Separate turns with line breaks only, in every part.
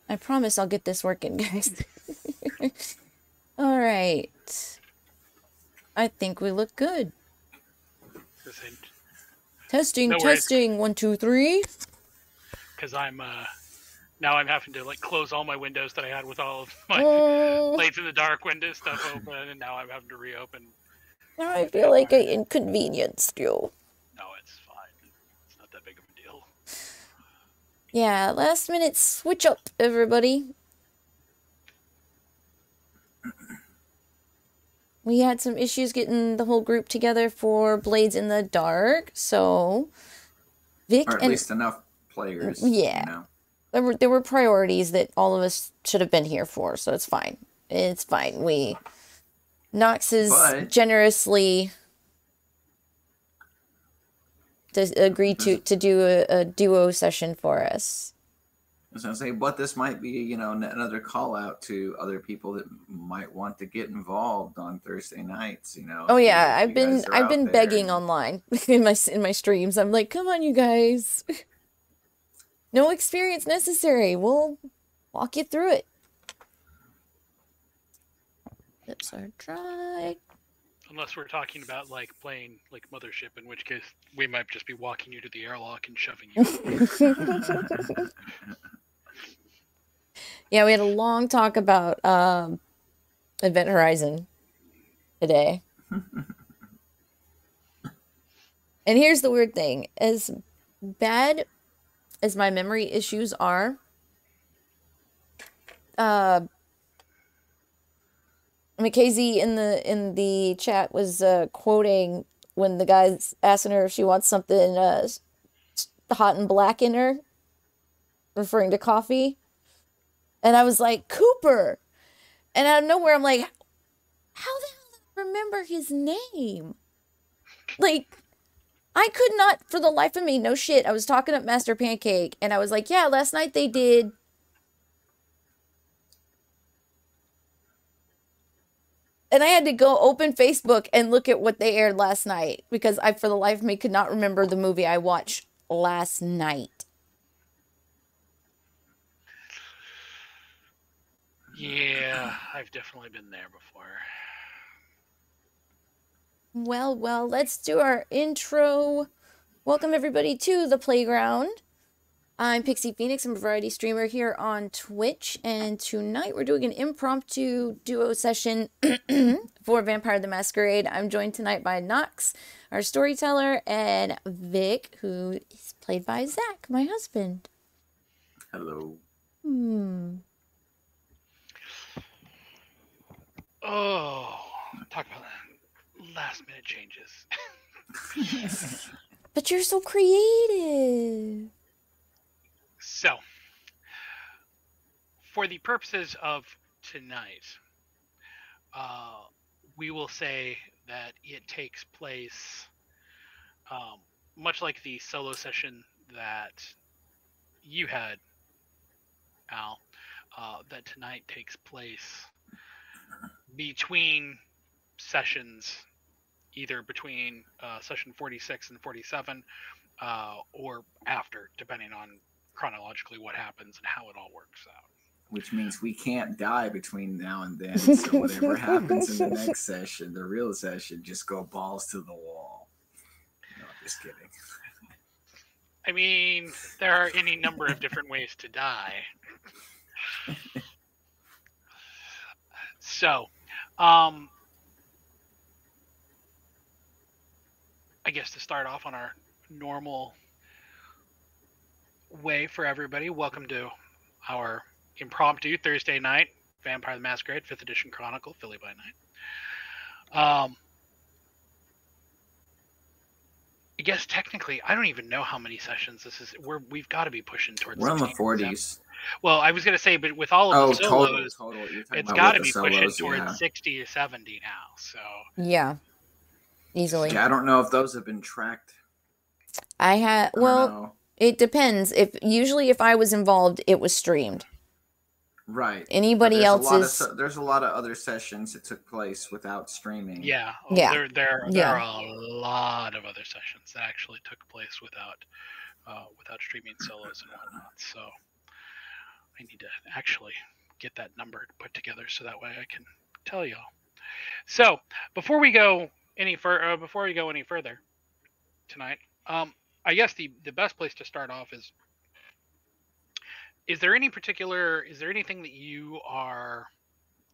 I promise I'll get this working, guys. All right. I think we look good. Testing,
No
testing, 1, 2, 3.
Because now I'm having to like close all my windows that I had with all of my Blades in the Dark window stuff open, and now I'm having to reopen.
Now I feel like I inconvenienced you.
No, it's fine. It's not that big of a deal.
Yeah, last minute switch up, everybody. We had some issues getting the whole group together for Blades in the Dark, so Vic
or at least enough players.
Yeah,
you know?
there were priorities that all of us should have been here for, so it's fine. It's fine. Nox has generously agreed to do a duo session for us.
I was going to say, but this might be, you know, another call out to other people that might want to get involved on Thursday nights, you know.
Oh yeah, I've been begging online in my streams. I'm like, come on, you guys. No experience necessary. We'll walk you through it. Lips are dry.
Unless we're talking about like playing like Mothership, in which case we might just be walking you to the airlock and shoving you.
Yeah, we had a long talk about Event Horizon today. And here's the weird thing. As bad as my memory issues are, Mackenzie in the chat was quoting when the guy's asking her if she wants something hot and black in her, referring to coffee. And I was like, Cooper! And out of nowhere, I'm like, how the hell did I remember his name? Like, I could not, for the life of me, no shit. I was talking up Master Pancake, and I was like, yeah, last night they did... And I had to go open Facebook and look at what they aired last night, because I, for the life of me, could not remember the movie I watched last night.
Yeah, I've definitely been there before.
Well, let's do our intro. Welcome everybody to the playground. I'm Pixie Phoenix. I'm a variety streamer here on Twitch, and tonight we're doing an impromptu duo session for Vampire the Masquerade. I'm joined tonight by Nox, our storyteller, and Vic, who is played by Zack, my husband.
Hello.
Oh, talk about last minute changes.
But you're so creative.
So, for the purposes of tonight, we will say that it takes place much like the solo session that you had, Al, that tonight takes place between sessions, either between session 46 and 47 or after, depending on chronologically what happens and how it all works out.
Which means we can't die between now and then, so whatever happens in the next session, the real session, just go balls to the wall. No, just kidding.
I mean, there are any number of different ways to die. So, I guess to start off on our normal way for everybody, welcome to our impromptu Thursday night Vampire the Masquerade 5th edition Chronicle, Philly by Night. I guess technically, I don't even know how many sessions this is. We've got to be pushing towards.
We're in the 40s.
Well, I was going to say, but with all of the solos,
total.
It's got to be pushing towards 60 or 70 now. So
yeah, easily.
Yeah, I don't know if those have been tracked.
Well, it depends. Usually if I was involved, it was streamed.
Right. But
Anybody else is
there's a lot of other sessions that took place without streaming.
Yeah.
Yeah.
There
Yeah.
are a lot of other sessions that actually took place without streaming solos and whatnot. So I need to actually get that number put together so that way I can tell y'all. So before we go any further tonight, I guess the best place to start off is there anything that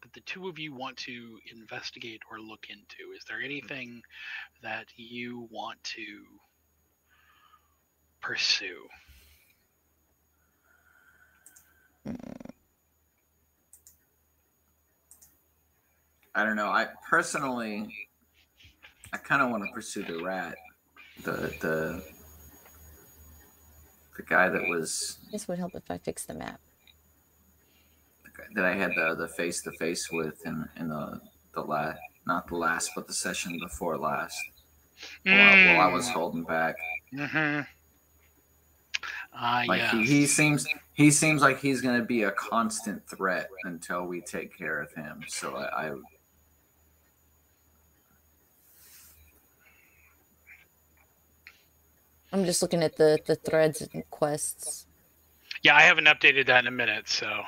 that the two of you want to investigate or look into? Is there anything that you want to pursue?
I don't know. I personally, I kind of want to pursue the rat, the guy that was
This would help if I fix the map.
that I had the face to face with in the last, not the last, but the session before last. While I was holding back.
Mm-hmm.
Like
yes.
he seems like he's going to be a constant threat until we take care of him. So
I'm just looking at the threads and quests.
Yeah, I haven't updated that in a minute, so.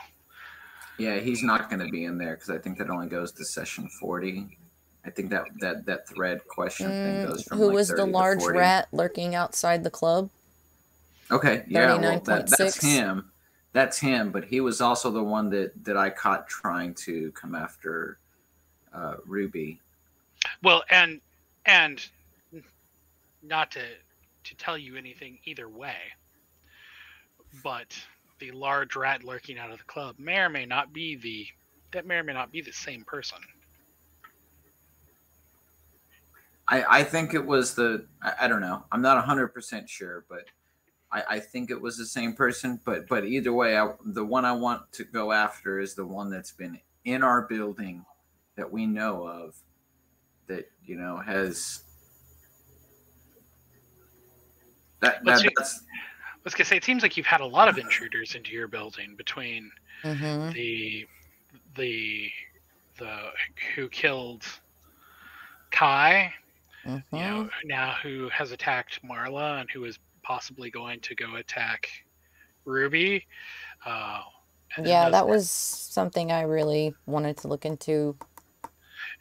Yeah, he's not going to be in there because I think that only goes to session 40. I think that thread question thing goes from
Who
like
was
30
the
to
large
40.
rat lurking outside the club?
Okay, yeah, well, that's
39.6.
him. That's him, but he was also the one that I caught trying to come after Ruby.
Well, and not to tell you anything either way, but the large rat lurking out of the club may or may not be the same person.
I think it was I don't know. I'm not 100% sure, but I think it was the same person. But either way, the one I want to go after is the one that's been in our building that we know of, that has that's.
I was gonna say, it seems like you've had a lot of intruders into your building between the who killed Kai, now who has attacked Marla and who is possibly going to go attack Ruby.
Yeah, that was something I really wanted to look into.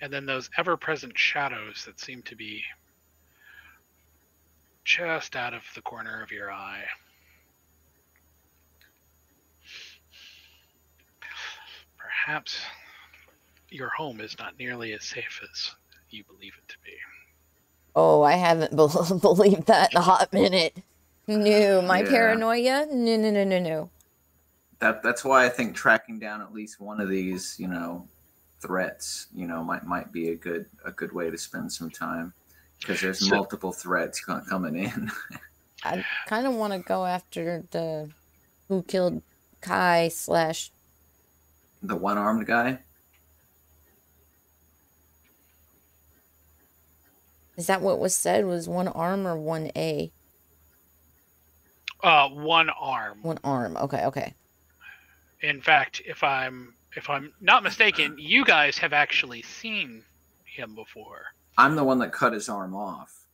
And then those ever-present shadows that seem to be just out of the corner of your eye. Perhaps your home is not nearly as safe as you believe it to be.
Oh, I haven't believed that in a hot minute. No, my paranoia? No.
That's why I think tracking down at least one of these, threats, might be a good way to spend some time, because there's multiple threats coming in.
I kind of want to go after the who killed Kai /
the one-armed guy.
Is that what was said? Was one arm or one A?
One arm.
One arm. Okay.
In fact, if I'm not mistaken, you guys have actually seen him before.
I'm the one that cut his arm off.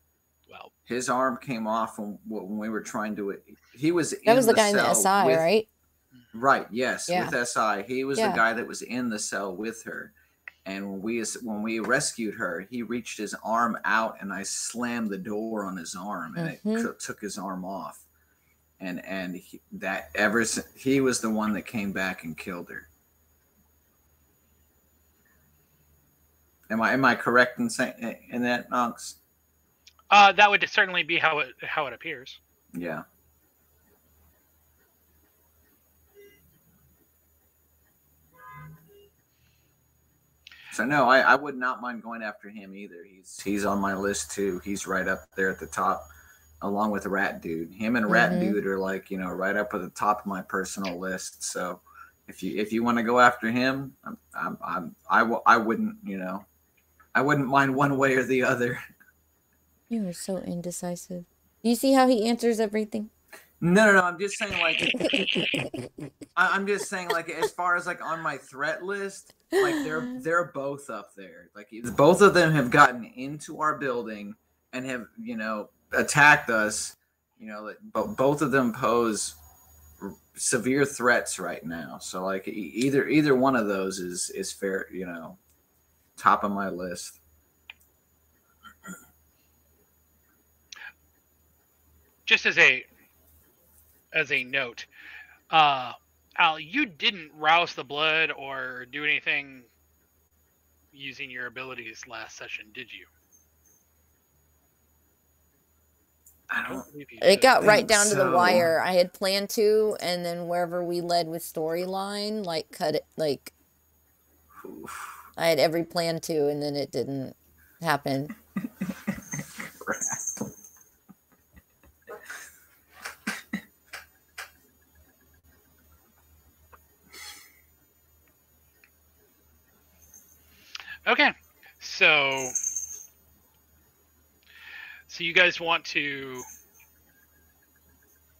Well,
his arm came off when we were trying to. He was.
That was the guy in the SI, right?
Right. Yes,
yeah.
With SI, he was the guy that was in the cell with her. And when we rescued her, he reached his arm out, and I slammed the door on his arm, and it took his arm off. And he was the one that came back and killed her. Am I correct in saying in that, Knox?
That would certainly be how it appears.
Yeah. So no, I would not mind going after him either. He's on my list too. He's right up there at the top, along with Rat Dude. Him and Rat Dude are like, right up at the top of my personal list. So if you want to go after him, I wouldn't I wouldn't mind one way or the other.
You are so indecisive. You see how he answers everything?
No. I'm just saying, like, I'm just saying, like, as far as like on my threat list, like they're both up there. Like both of them have gotten into our building and have attacked us. But both of them pose severe threats right now. So like either one of those is fair. Top of my list.
Just as a note, Al, you didn't rouse the blood or do anything using your abilities last session, did you?
I don't
believe you
It
did.
got right
think
down to the
so.
wire. I had planned to, and then wherever we led with storyline, like cut it, like I had every plan to, and then it didn't happen.
Okay, so you guys want to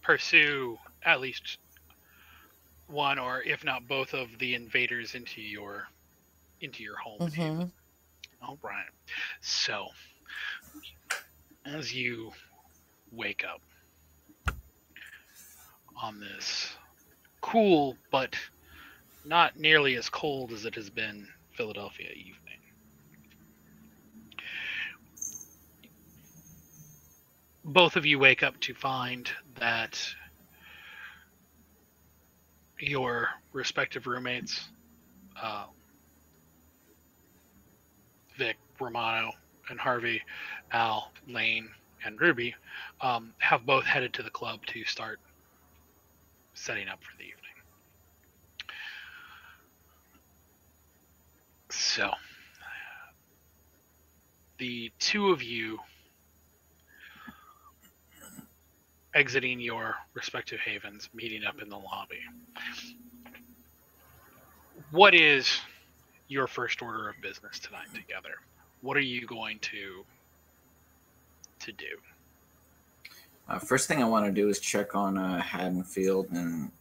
pursue at least one, or if not both, of the invaders into your home with you. All right. So as you wake up on this cool but not nearly as cold as it has been Philadelphia evening, both of you wake up to find that your respective roommates, Vic, Romano, and Harvey, Al, Lane, and Ruby, have both headed to the club to start setting up for the evening. So, the two of you exiting your respective havens, meeting up in the lobby. What is your first order of business tonight together? What are you going to do?
First thing I want to do is check on Haddonfield and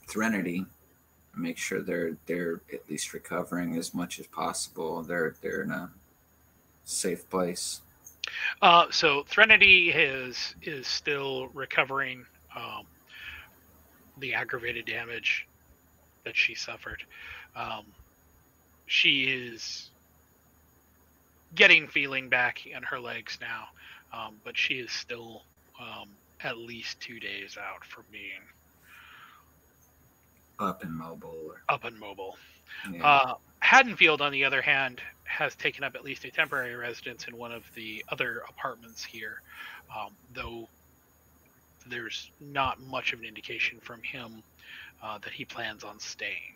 Threnody. Make sure they're at least recovering as much as possible. They're in a safe place.
So Threnody is still recovering the aggravated damage that she suffered. She is getting feeling back in her legs now, but she is still at least 2 days out from being
up and mobile.
Yeah. Haddonfield, on the other hand, has taken up at least a temporary residence in one of the other apartments here, though there's not much of an indication from him that he plans on staying.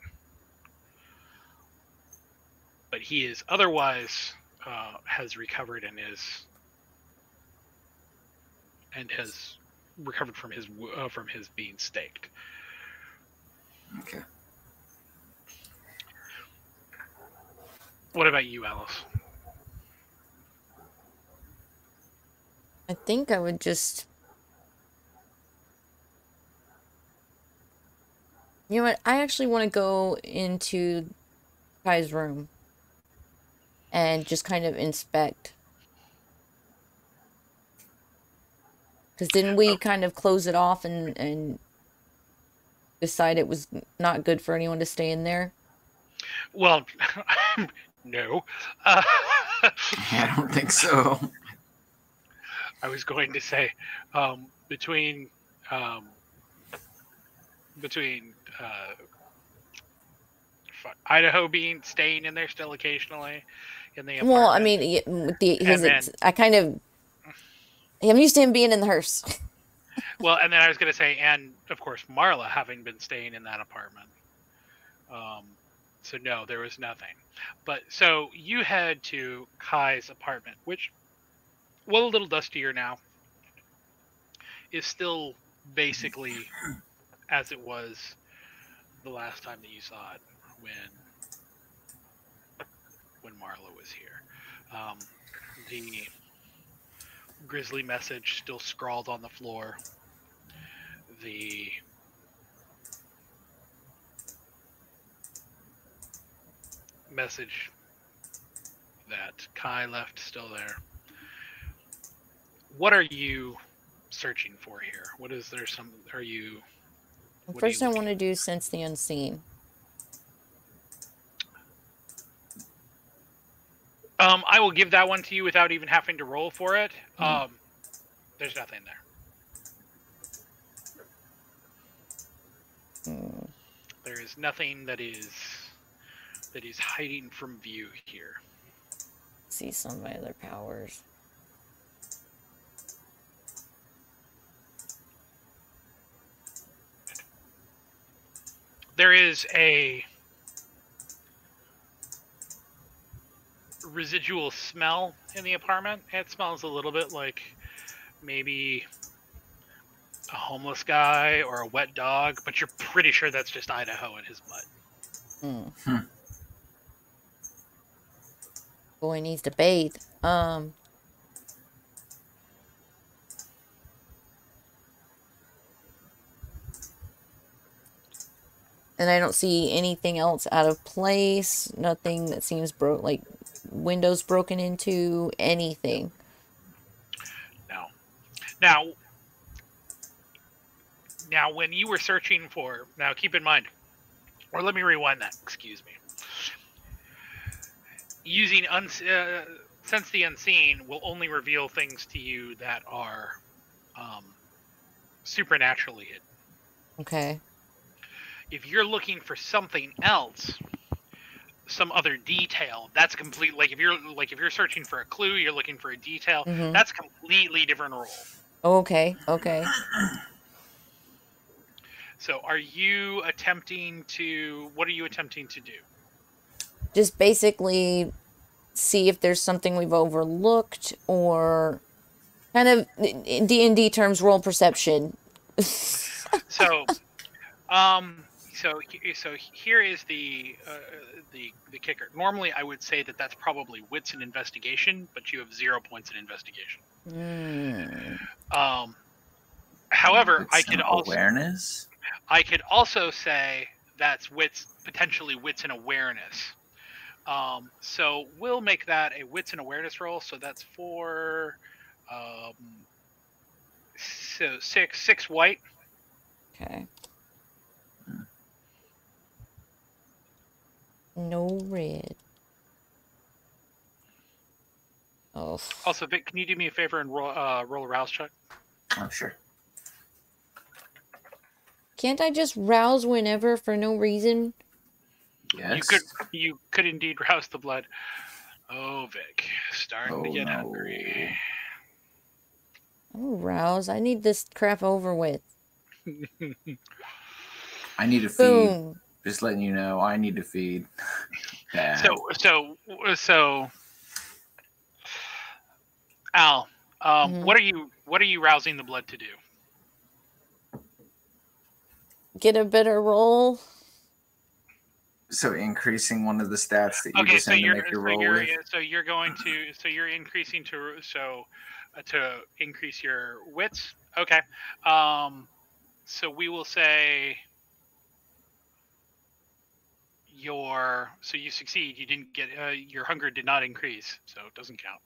But he is otherwise has recovered and has recovered from his being staked.
Okay.
What about you, Alice?
I think I would just... You know what? I actually want to go into Kai's room and just kind of inspect. Because didn't we kind of close it off and decide it was not good for anyone to stay in there?
Well, no.
I don't think so.
I was going to say between Idaho being staying in there still occasionally in the apartment.
Well, I mean, I'm used to him being in the hearse.
Well, and then I was going to say, and of course, Marla having been staying in that apartment. So no, there was nothing. But so you head to Kai's apartment, which, well, a little dustier now, is still basically as it was the last time that you saw it when Marla was here. The grisly message still scrawled on the floor. The message that Kai left still there. What are you searching for here? What is there? Some are you?
First, I want to do Sense the Unseen.
I will give that one to you without even having to roll for it. There's nothing there. There is nothing that is hiding from view here.
See some of my other powers.
There is a residual smell in the apartment. It smells a little bit like maybe a homeless guy or a wet dog, but you're pretty sure that's just Idaho and his butt.
Boy needs to bathe. And I don't see anything else out of place. Nothing that seems like windows broken into, anything.
No. Now, when you were searching for... Now, keep in mind... Or let me rewind that. Excuse me. Using Sense the Unseen will only reveal things to you that are supernaturally hidden.
Okay.
If you're looking for something else, some other detail, that's complete. Like if you're searching for a clue, you're looking for a detail. That's completely different role.
Okay.
So, are you attempting to? What are you attempting to do?
Just basically see if there's something we've overlooked, or kind of in D&D terms, roll perception.
So here is the kicker. Normally, I would say that that's probably wits and investigation, but you have 0 points in investigation. However, I could also
awareness.
I could also say that's potentially wits and awareness. So we'll make that a wits and awareness roll. So that's 4. So six white.
Okay. No red. Oh.
Also, Vic, can you do me a favor and roll a rouse check?
Oh, sure.
Can't I just rouse whenever for no reason?
Yes.
You could indeed rouse the blood. Oh, Vic, starting to get hungry.
I'm roused. I need this crap over with.
I need to feed.
Boom.
Just letting you know, I need to feed.
So, Al, what are you rousing the blood to do?
Get a better roll.
So increasing one of the stats that you just had to make your roll with.
So you're increasing to increase your wits. Okay. So we will say you succeed. You didn't get your hunger did not increase, so it doesn't count.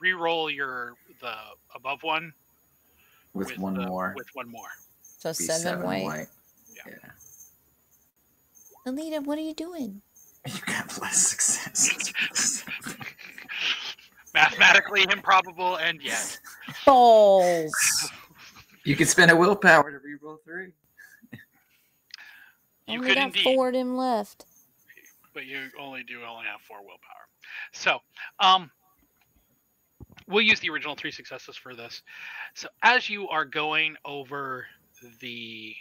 Re-roll the above one
with one more.
With one more.
So 7 white.
Yeah.
Alita, what are you doing?
You got less success.
Mathematically improbable, and yet.
Balls.
You could spend a willpower to re-roll 3.
You
only
could
got
indeed.
4 of them left.
But you only have 4 willpower. So, we'll use the original 3 successes for this. So, as you are going over the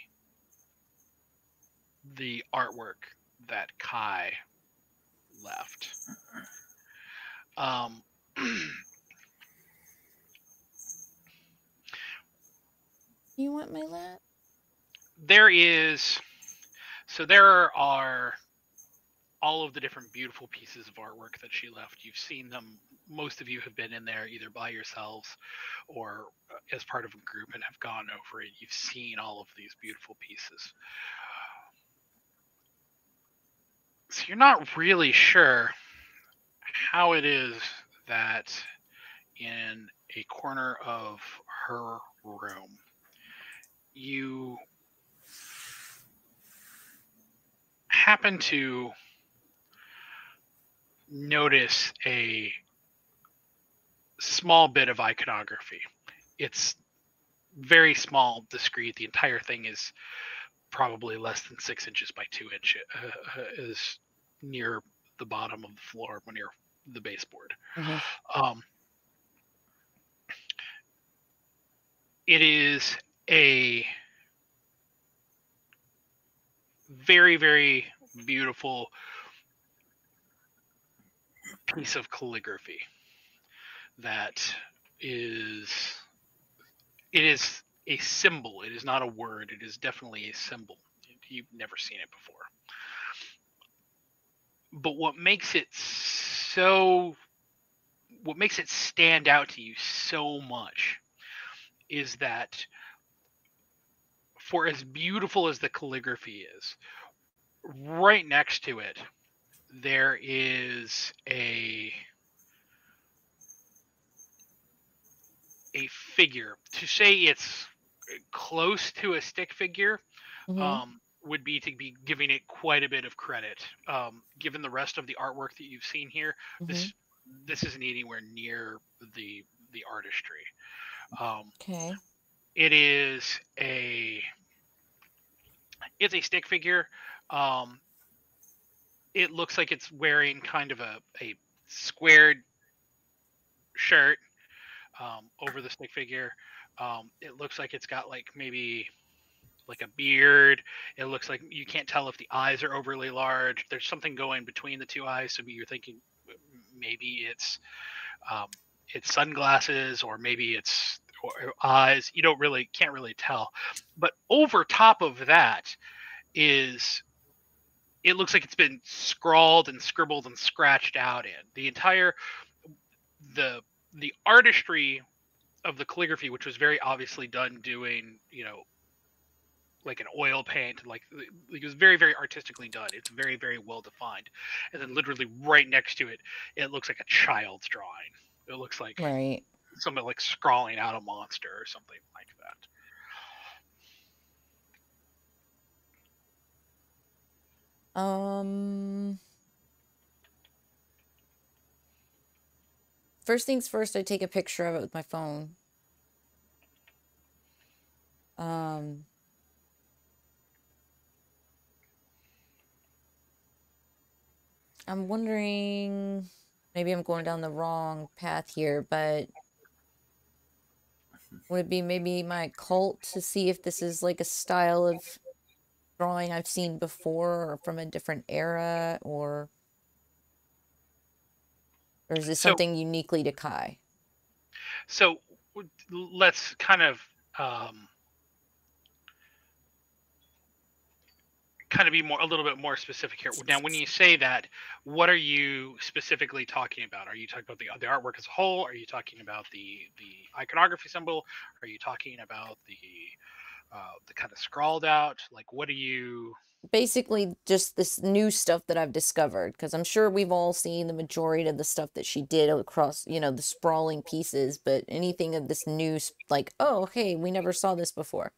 artwork that Kai left,
You want my lap?
there are all of the different beautiful pieces of artwork that she left. You've seen them. Most of you have been in there either by yourselves or as part of a group and have gone over it. You've seen all of these beautiful pieces. So you're not really sure how it is that in a corner of her room, you happen to notice a small bit of iconography. It's very small, discreet. The entire thing is probably less than 6 inches by 2 inches, is near the bottom of the floor, near the baseboard. It is a very, very beautiful piece of calligraphy that is, it is a symbol. It is not a word. It is definitely a symbol. You've never seen it before. But what makes it stand out to you so much is that for as beautiful as the calligraphy is, right next to it, there is a figure. To say it's close to a stick figure would be to be giving it quite a bit of credit. Given the rest of the artwork that you've seen here, this isn't anywhere near the artistry.
Okay.
It is it's a stick figure. It looks like it's wearing kind of a squared shirt over the stick figure. It looks like it's got like maybe like a beard. It looks like you can't tell if the eyes are overly large. There's something going between the two eyes, so you're thinking maybe it's sunglasses or maybe it's eyes. You can't really tell. But over top of that is, it looks like it's been scrawled and scribbled and scratched out in. The entire the artistry of the calligraphy, which was very obviously done doing, like an oil paint, like it was very, very artistically done. It's very, very well defined. And then literally right next to it, it looks like a child's drawing. It looks like somebody like scrawling out a monster or something like that.
First things first, I take a picture of it with my phone. I'm wondering, maybe I'm going down the wrong path here, but would it be maybe my cult to see if this is like a style of drawing I've seen before or from a different era, or is this something uniquely to Kai?
So let's kind of be a little bit more specific here. Now, when you say that, what are you specifically talking about? Are you talking about the artwork as a whole? Are you talking about the iconography symbol? Are you talking about the kind of scrawled out? Like, what are you?
Basically, just this new stuff that I've discovered, because I'm sure we've all seen the majority of the stuff that she did across, the sprawling pieces, but anything of this new, like, oh, hey, we never saw this before.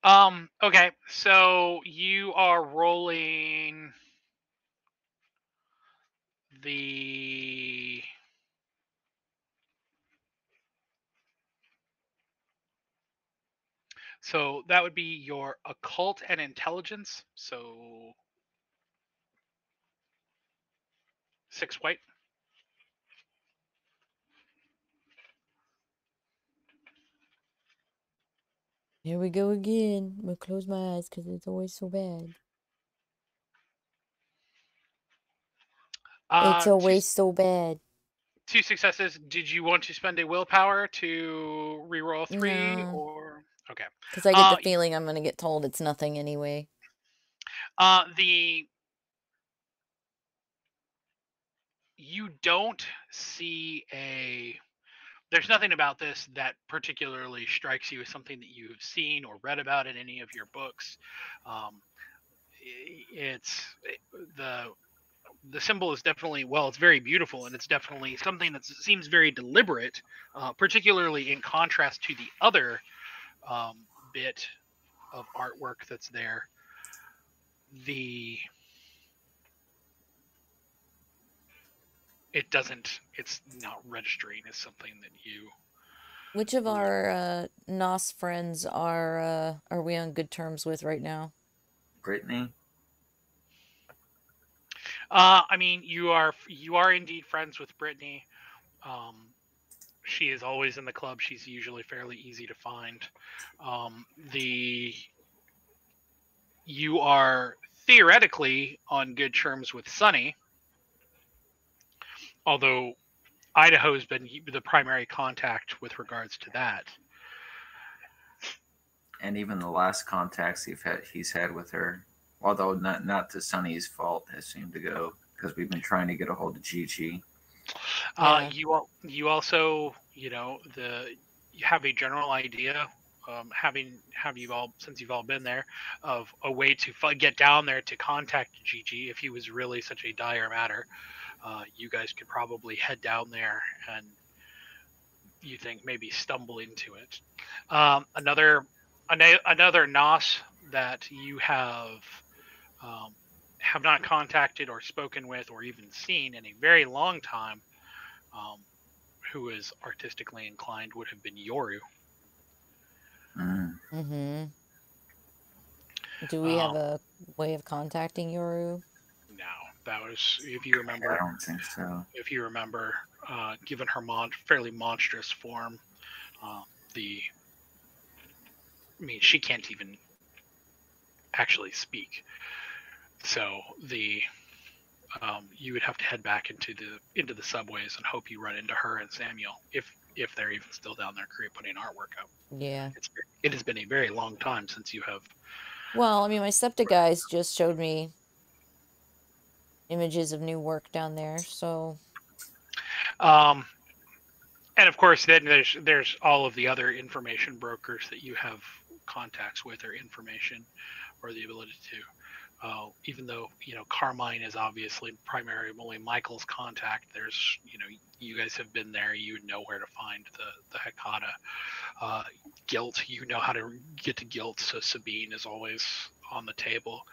Okay, so you are rolling the so that would be your occult and intelligence. So 6 white.
Here we go again. I'm gonna close my eyes because it's always so bad. It's always so bad.
2 successes. Did you want to spend a willpower to reroll 3
No.
or okay?
Because I get the feeling I'm gonna get told it's nothing anyway.
The you don't see there's nothing about this that particularly strikes you as something that you've seen or read about in any of your books. Um, it's the symbol is definitely, well, it's very beautiful, and it's definitely something that seems very deliberate, particularly in contrast to the other bit of artwork that's there. It's not registering as something that you.
Which of our Nos friends are we on good terms with right now?
Brittany.
I mean, you are indeed friends with Brittany. She is always in the club. She's usually fairly easy to find. You are theoretically on good terms with Sunny, although Idaho's been the primary contact with regards to that.
And even the last contacts he's had with her, although not to Sunny's fault, has seemed to go because we've been trying to get a hold of Gigi.
Yeah.
You also, you have a general idea, since you've all been there, of a way to get down there to contact Gigi if he was really such a dire matter. You guys could probably head down there and, you think, maybe stumble into it. Another Nos that you have not contacted or spoken with or even seen in a very long time, who is artistically inclined, would have been Yoru.
Mm-hmm. Do we have a way of contacting Yoru?
No, that was, if you remember.
I don't think so.
If you remember, given her fairly monstrous form, she can't even actually speak. So you would have to head back into the subways and hope you run into her and Samuel, if they're even still down there putting artwork up.
Yeah.
It has been a very long time since you have.
Well, I mean, my SEPTA guys just showed me images of new work down there, so.
And of course, then there's all of the other information brokers that you have contacts with, or information, or the ability to. Even though Carmine is obviously primarily Michael's contact, there's you guys have been there, you would know where to find the Hecata. Guilt, you know how to get to Guilt, so Sabine is always on the table.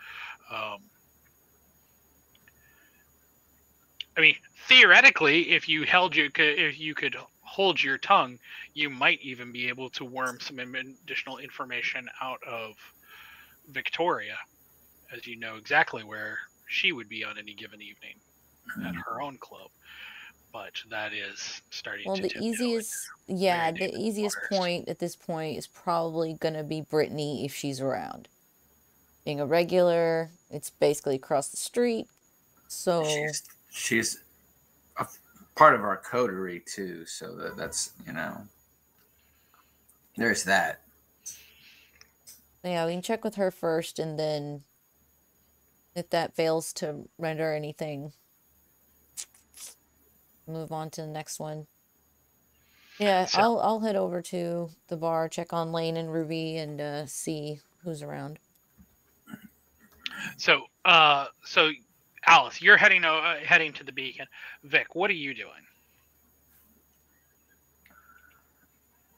I mean, theoretically, if you could hold your tongue, you might even be able to worm some additional information out of Victoria, as you know exactly where she would be on any given evening at her own club. But that is starting to.
Well, the easiest point at this point is probably gonna be Brittany if she's around. Being a regular, it's basically across the street, so
she's a part of our coterie too. So that's there's that.
Yeah, we can check with her first, and then if that fails to render anything, move on to the next one. Yeah, so, I'll head over to the bar, check on Lane and Ruby, and see who's around.
So Alice, you're heading to the beacon. Vic, what are you doing?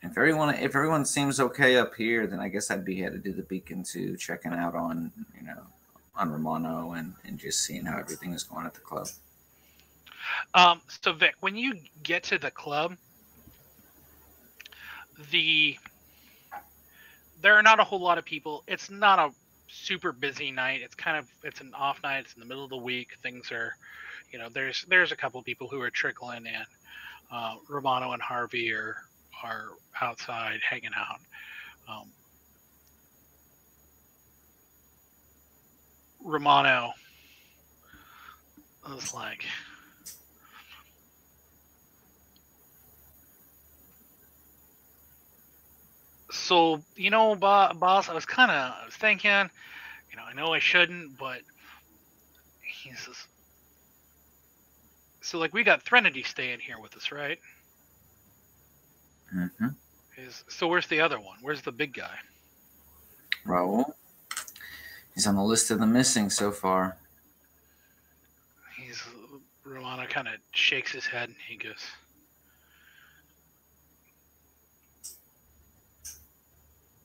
If everyone seems okay up here, then I guess I'd be headed to the beacon too, checking out on Romano and just seeing how everything is going at the club.
So Vic, when you get to the club, there are not a whole lot of people. It's not a super busy night. It's an off night. It's in the middle of the week. Things are, there's a couple people who are trickling in. Romano and Harvey are outside hanging out. Romano was like, so, boss, I was thinking, I know I shouldn't, but he says, So like we got Threnody staying here with us, right?
Mm-hmm.
So where's the other one? Where's the big guy?
Raul. He's on the list of the missing so far.
Romano kind of shakes his head and he goes,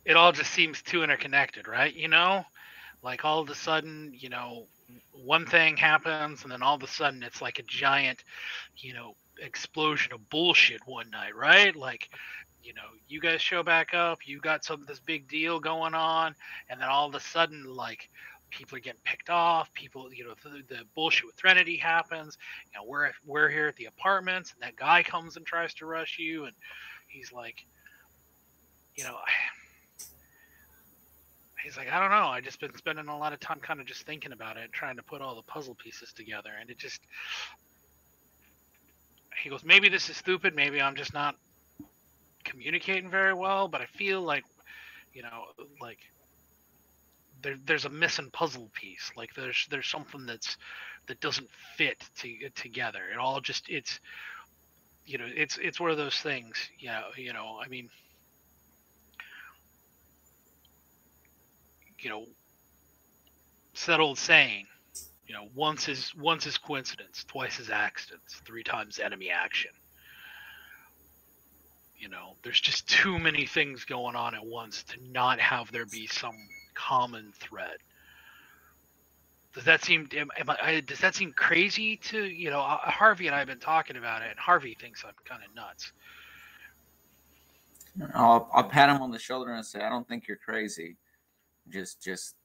it all just seems too interconnected, right? You know, like all of a sudden, you know, one thing happens and then all of a sudden it's like a giant, you know, explosion of bullshit one night, right? Like, you know, you guys show back up, you got this big deal going on, and then all of a sudden, like, people are getting picked off. People, you know, the bullshit with Threnody happens. You know, we're here at the apartments, and that guy comes and tries to rush you, and he's like, you know, he's like, I don't know. I just been spending a lot of time kind of just thinking about it, trying to put all the puzzle pieces together, and it just. He goes, maybe this is stupid. Maybe I'm just not communicating very well, but I feel like, you know, like there's a missing puzzle piece. Like there's something that doesn't fit together. It all just it's you know it's one of those things. You know. I mean, you know, it's that old saying. You know, once is coincidence, twice is accidents, three times enemy action. You know, there's just too many things going on at once to not have there be some common thread. Does that seem does that seem crazy to you know? Harvey and I have been talking about it, and Harvey thinks I'm kind of nuts.
I'll pat him on the shoulder and say, I don't think you're crazy. Just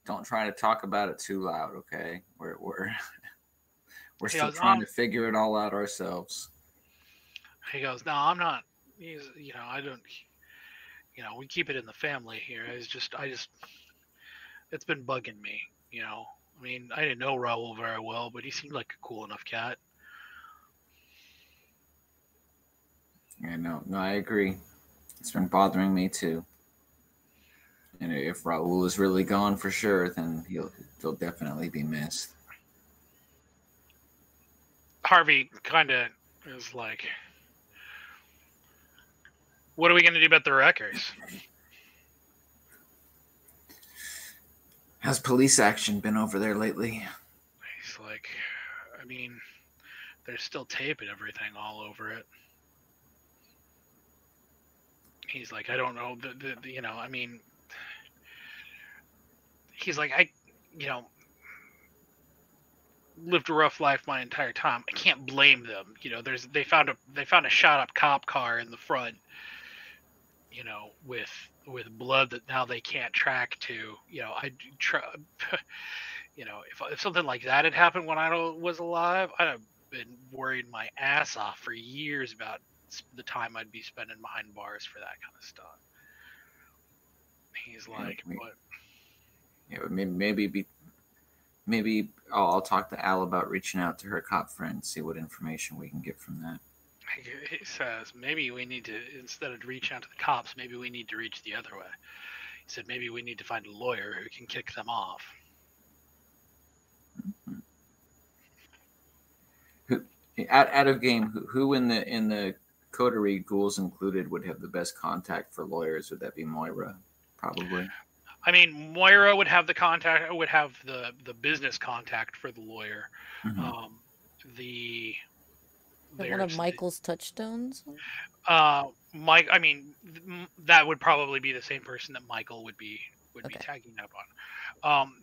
don't try to talk about it too loud, okay? We're still trying to figure it all out ourselves.
He goes, no, I'm not. He's, you know, I don't. You know, we keep it in the family here. I just, it's been bugging me. You know, I mean, I didn't know Raul very well, but he seemed like a cool enough cat.
Yeah, no, I agree. It's been bothering me too. And if Raul is really gone for sure, then he'll definitely be missed.
Harvey kind of is like, what are we going to do about the wreckers?
How's police action been over there lately?
He's like, I mean, there's still tape and everything all over it. He's like, I don't know, you know, I mean, he's like, you know, lived a rough life my entire time. I can't blame them. You know, they found a shot up cop car in the front, you know, with blood that now they can't track to. You know, I try. You know, if something like that had happened when I was alive, I'd have been worried my ass off for years about the time I'd be spending behind bars for that kind of stuff. He's like, what?
Yeah, but maybe I'll talk to Al about reaching out to her cop friend, see what information we can get from that.
He says, maybe we need to, instead of reach out to the cops, maybe we need to reach the other way. He said, maybe we need to find a lawyer who can kick them off.
Mm-hmm. Who, out of game, who in the coterie, ghouls included, would have the best contact for lawyers? Would that be Moira? Probably.
I mean, Moira would have the contact, would have the business contact for the lawyer.
Mm-hmm.
One of Michael's touchstones?
Mike, I mean, that would probably be the same person that Michael would be tagging up on.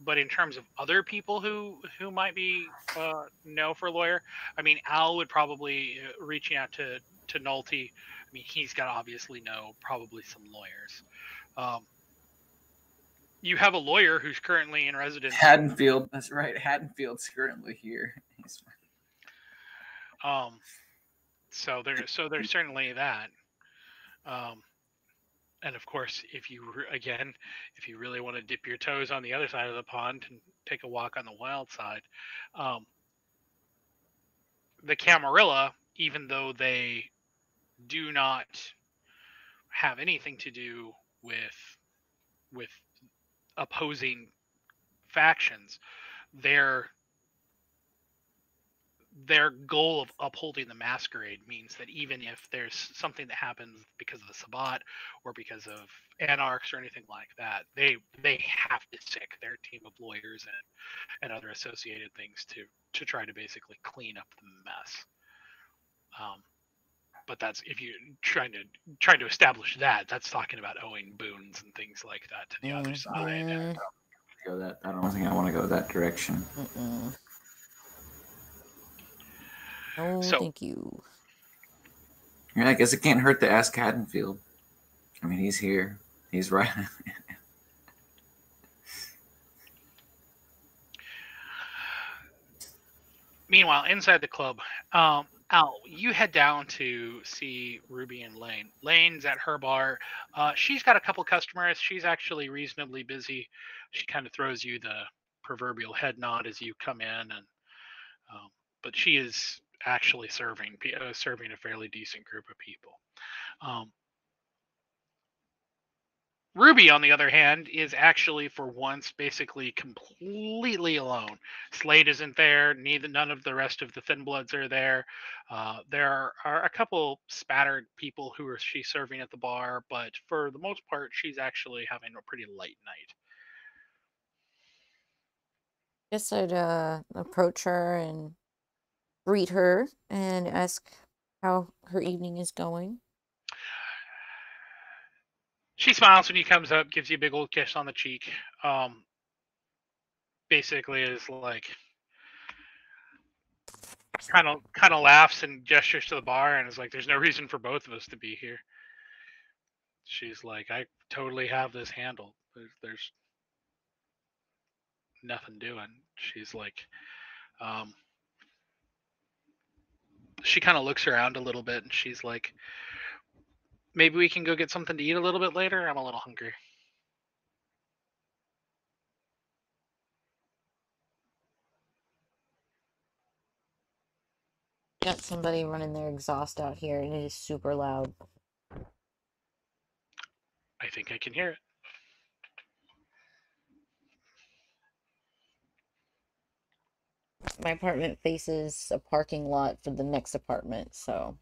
But in terms of other people who might be know for a lawyer, I mean, Al would probably reaching out to Nolte. I mean, he's got to obviously know probably some lawyers. You have a lawyer who's currently in residence.
Haddonfield, that's right. Haddonfield's currently here.
So there's certainly that. And of course, if you really want to dip your toes on the other side of the pond and take a walk on the wild side, the Camarilla, even though they do not have anything to do with opposing factions, they're their goal of upholding the Masquerade means that even if there's something that happens because of the Sabbat or because of anarchs or anything like that, they have to stick their team of lawyers and other associated things to try to basically clean up the mess. But that's if you're trying to establish that, that's talking about owing boons and things like that to the other side.
I don't think I want to go that direction.
No,
So-
thank you.
Yeah, I guess it can't hurt to ask Haddonfield. I mean, he's here. He's right.
Meanwhile, inside the club, Al, you head down to see Ruby and Lane. Lane's at her bar. She's got a couple customers. She's actually reasonably busy. She kind of throws you the proverbial head nod as you come in, and but she is actually serving a fairly decent group of people. Ruby, on the other hand, is actually for once basically completely alone. Slade isn't there. None of the rest of the Thin Bloods are there. There are a couple spattered people who she's serving at the bar, but for the most part, she's actually having a pretty light night.
Guess I'd approach her and greet her and ask how her evening is going.
She smiles when he comes up, gives you a big old kiss on the cheek. Basically is like kind of laughs and gestures to the bar and is like, "There's no reason for both of us to be here." She's like, "I totally have this handled. There's nothing doing." She's like, she kind of looks around a little bit and she's like, "Maybe we can go get something to eat a little bit later. I'm a little hungry."
Got somebody running their exhaust out here, and it is super loud.
I think I can hear it.
My apartment faces a parking lot for the next apartment, so.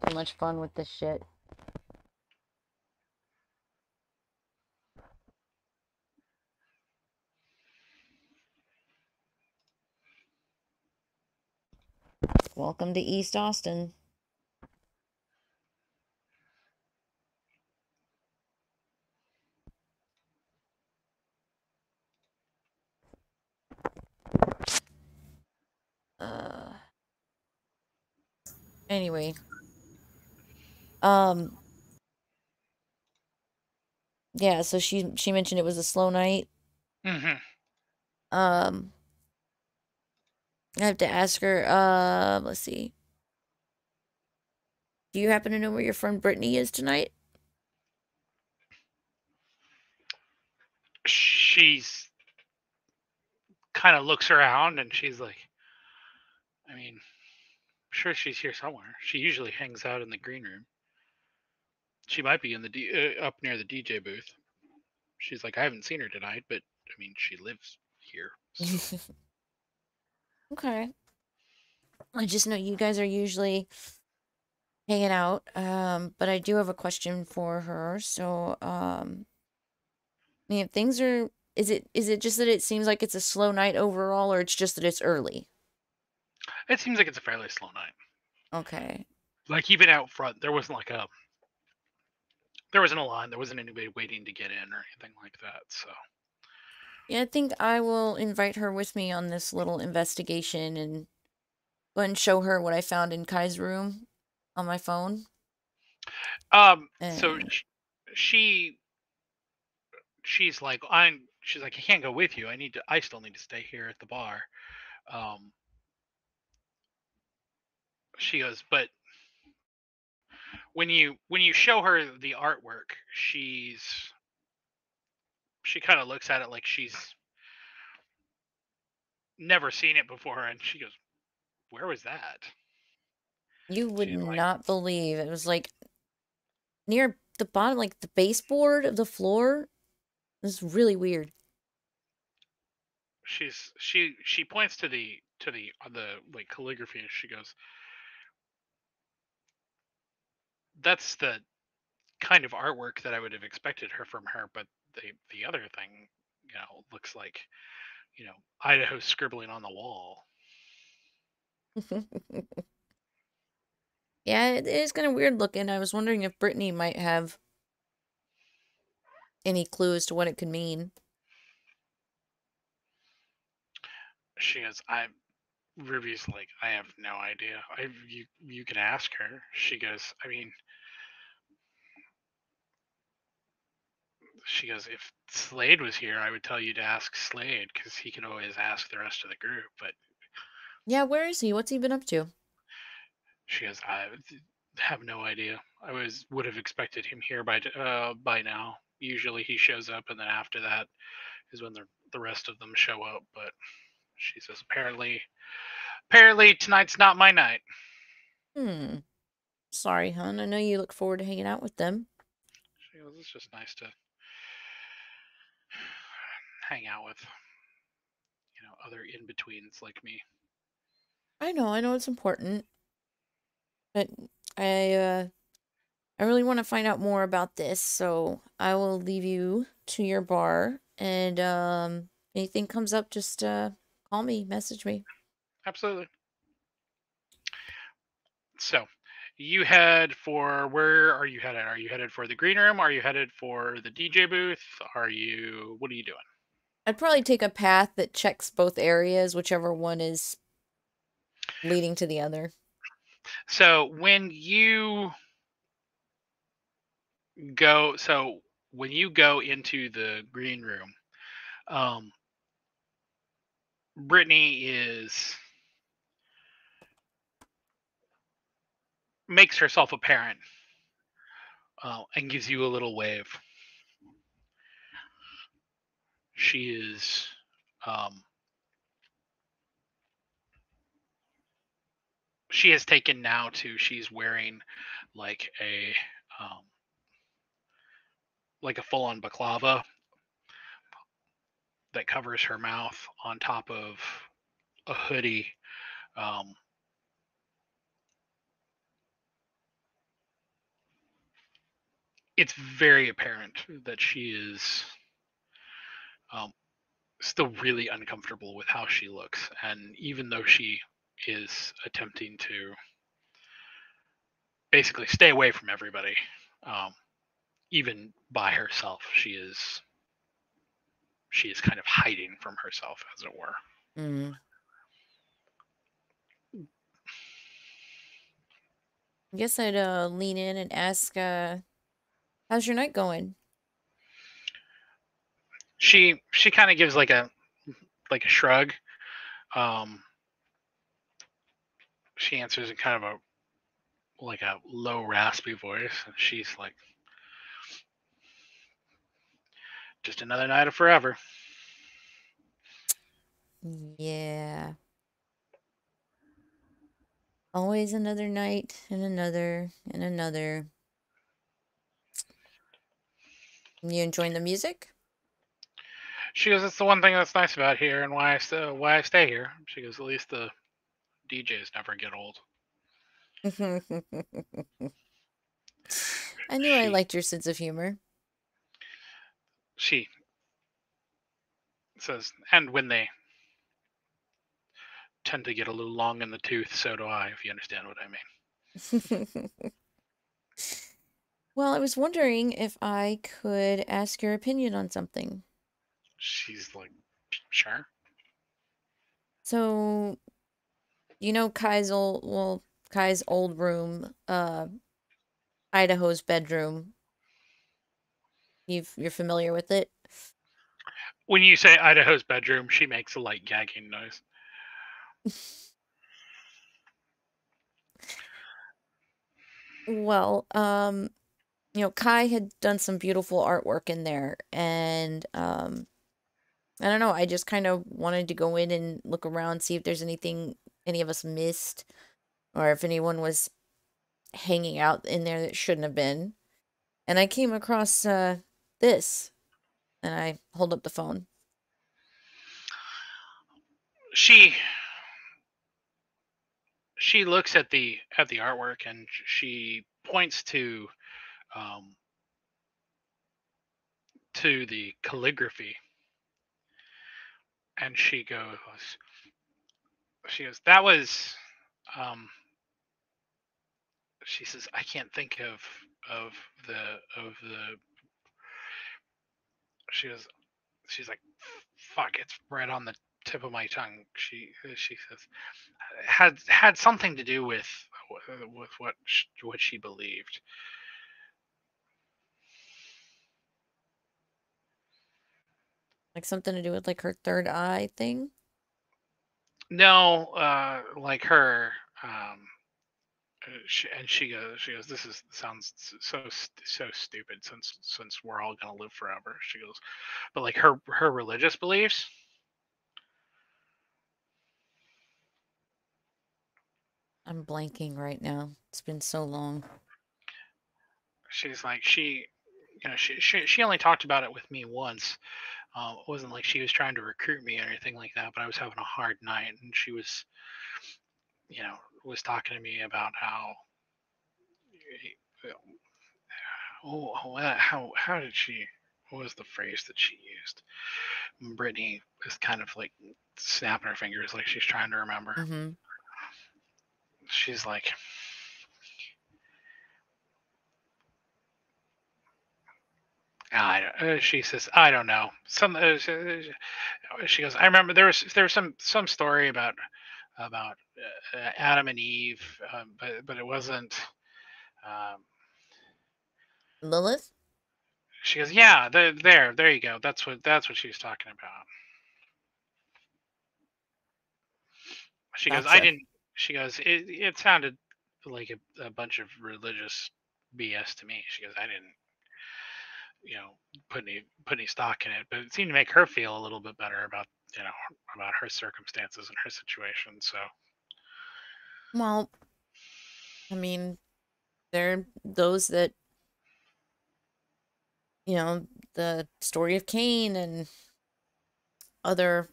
Too much fun with this shit. Welcome to East Austin. Anyway. Yeah, so she mentioned it was a slow night.
Mm-hmm.
I have to ask her, let's see. Do you happen to know where your friend Brittany is tonight?
She's kind of looks around and she's like, I mean, I'm sure she's here somewhere. She usually hangs out in the green room. She might be in the up near the DJ booth. She's like, I haven't seen her tonight, but I mean, she lives here. So.
Okay. I just know you guys are usually hanging out. But I do have a question for her. So, I mean, if things are, is it just that it seems like it's a slow night overall, or it's just that it's early?
It seems like it's a fairly slow night.
Okay.
Like even out front, there wasn't a line. There wasn't anybody waiting to get in or anything like that. So.
Yeah, I think I will invite her with me on this little investigation and go ahead and show her what I found in Kai's room on my phone.
So she's like, I can't go with you. I still need to stay here at the bar. She goes, but when you show her the artwork, she kind of looks at it like she's never seen it before, and she goes, "Where was that?"
You would
She's like,
not believe it was like near the bottom, like the baseboard of the floor. It was really weird.
she points to the like calligraphy, and she goes, "That's the kind of artwork that I would have expected her from her, but the other thing, looks like, Idaho scribbling on the wall."
Yeah, it is kind of weird looking. I was wondering if Brittany might have any clues to what it could mean.
She goes, Ruby's like, "I have no idea. You can ask her." She goes, "If Slade was here, I would tell you to ask Slade, because he can always ask the rest of the group." But
Yeah, where is he? What's he been up to?
she goes, "I have no idea. Would have expected him here by now. Usually he shows up, and then after that is when the rest of them show up." But she says, apparently tonight's not my night."
Sorry, hon. I know you look forward to hanging out with them.
She goes, "It's just nice to hang out with, other in-betweens like me."
I know it's important. But I I really want to find out more about this, so I will leave you to your bar, and anything comes up, just call me, message me.
Absolutely. So, you head for, where are you headed? Are you headed for the green room? Are you headed for the DJ booth? What are you doing?
I'd probably take a path that checks both areas, whichever one is leading to the other.
So, when you go into the green room, Brittany makes herself apparent, and gives you a little wave. She is she has taken now to, she's wearing like a full-on baklava that covers her mouth, on top of a hoodie. It's very apparent that she is still really uncomfortable with how she looks, and even though she is attempting to basically stay away from everybody, even by herself, she is kind of hiding from herself, as it were.
I guess I'd lean in and ask, how's your night going?
She kind of gives like a shrug. She answers in kind of a low, raspy voice, and she's like, "Just another night of forever."
Yeah. Always another night, and another, and another. You enjoying the music?
She goes, "It's the one thing that's nice about here, and why I stay here." She goes, "At least the DJs never get old."
I knew I liked your sense of humor.
She says, "And when they tend to get a little long in the tooth, so do I, if you understand what I mean."
Well, I was wondering if I could ask your opinion on something.
She's like, "Sure."
So, Kai's old room, Idaho's bedroom. You're familiar with it?
When you say Idaho's bedroom, she makes a light gagging noise.
Well, Kai had done some beautiful artwork in there, and I don't know, I just kind of wanted to go in and look around, see if there's anything any of us missed, or if anyone was hanging out in there that shouldn't have been. And I came across this, and I hold up the phone.
She she looks at the artwork and she points um, to the calligraphy, and that was um, she says, I can't think of the she goes she's like, fuck, it's right on the tip of my tongue. She says, had something to do with what she believed.
Like something to do with like her third eye thing.
No, like her. Um, she goes, this is sounds so stupid since we're all gonna live forever. She goes, but like her religious beliefs.
I'm blanking right now. It's been so long.
She's like she only talked about it with me once. It wasn't like she was trying to recruit me or anything like that, but I was having a hard night, and she was was talking to me about how did she, what was the phrase that she used? Brittany is kind of like snapping her fingers like she's trying to remember.
Mm-hmm.
She's like, she says, I don't know. She goes, I remember there was some story about Adam and Eve, but it wasn't. Um,
Lilith?
she goes, yeah, there you go. That's what she was talking about. She goes, I
Gotcha.
didn't. She goes, it sounded like a bunch of religious BS to me. She goes, I didn't, put any stock in it, but it seemed to make her feel a little bit better about her circumstances and her situation. So
Well, I mean, there are those that, the story of Cain and other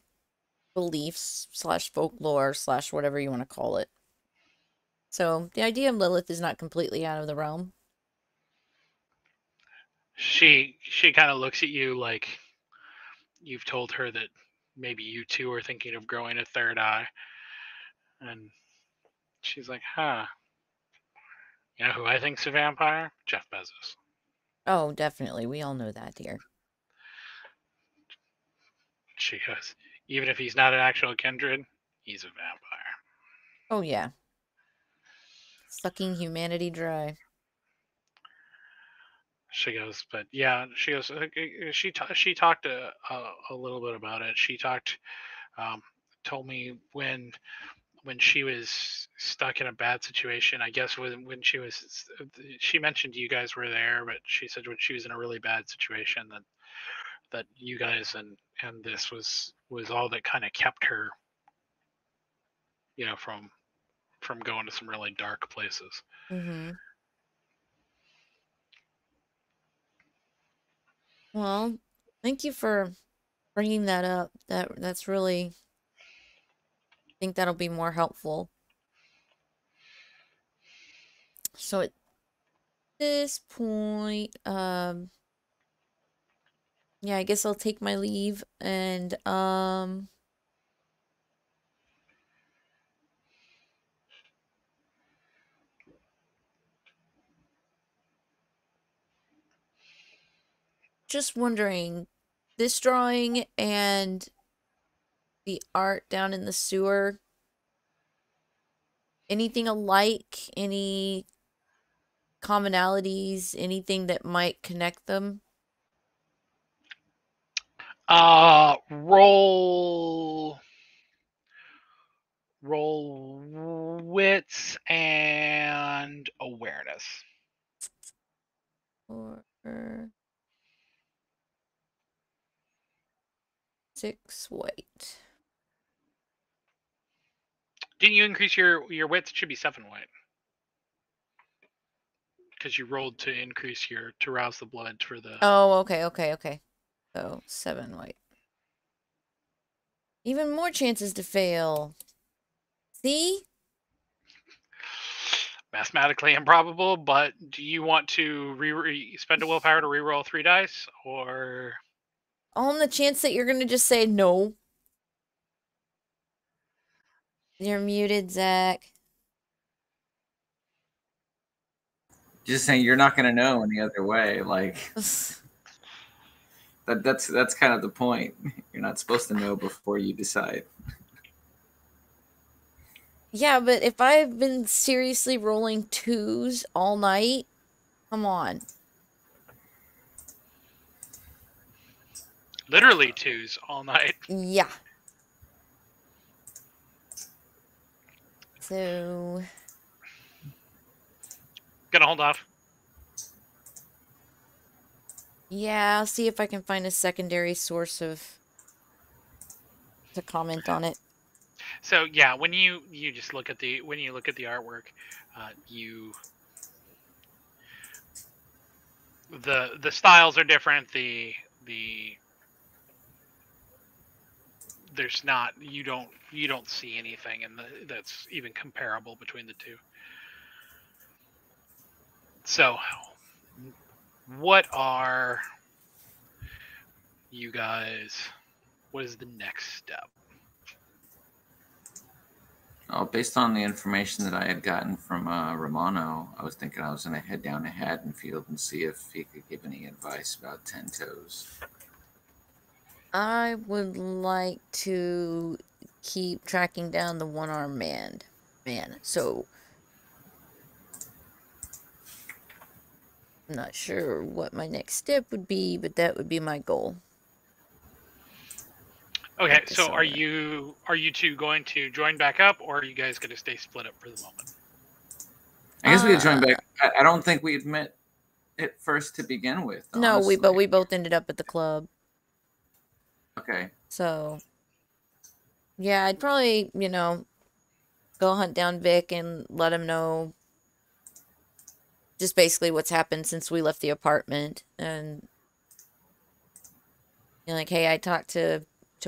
beliefs slash folklore slash whatever you want to call it. So the idea of Lilith is not completely out of the realm.
she kind of looks at you like you've told her that maybe you too are thinking of growing a third eye, and she's like, huh. You know who I think's a vampire? Jeff Bezos.
Oh, definitely. We all know that here.
She goes, even if he's not an actual kindred, he's a vampire.
Oh, yeah. Sucking humanity dry.
She goes, but yeah, she goes. She talked a little bit about it. She um, told me when she was stuck in a bad situation. I guess when she mentioned you guys were there, but she said when she was in a really bad situation that you guys and this was all that kind of kept her, from going to some really dark places.
Mm-hmm. Well, thank you for bringing that up. That's really, I think that'll be more helpful. So at this point, yeah, I guess I'll take my leave and just wondering, this drawing and the art down in the sewer, anything alike, any commonalities, anything that might connect them?
Roll roll wits and awareness.
Or 6 white.
Didn't you increase your wits? It should be 7 white. Because you rolled to increase to rouse the blood for the.
Oh, okay. So 7 white. Even more chances to fail. See?
Mathematically improbable, but do you want to spend a willpower to reroll 3 dice, or
On the chance that you're gonna just say no. You're muted, Zach.
Just saying, you're not going to know any other way. Like that's kind of the point. You're not supposed to know before you decide.
Yeah, but if I've been seriously rolling 2s all night, come on.
literally 2s all night?
Yeah. So
Gonna hold off.
yeah, I'll see if I can find a secondary source to comment on it.
So yeah, when you just look at the artwork, the styles are different. There's not you don't see anything that's even comparable between the two. So, what are you guys? What is the next step?
Oh, based on the information that I had gotten from Romano, I was thinking I was going to head down to Haddonfield and see if he could give any advice about 10 toes.
I would like to keep tracking down the one-armed man. So I'm not sure what my next step would be, but that would be my goal.
Okay, so are you two going to join back up, or are you guys going to stay split up for the moment?
I guess we could join back. I don't think we had met at first to begin with.
No,
honestly.
we both ended up at the club.
Okay.
So yeah, I'd probably, go hunt down Vic and let him know just basically what's happened since we left the apartment. And like, hey, I talked to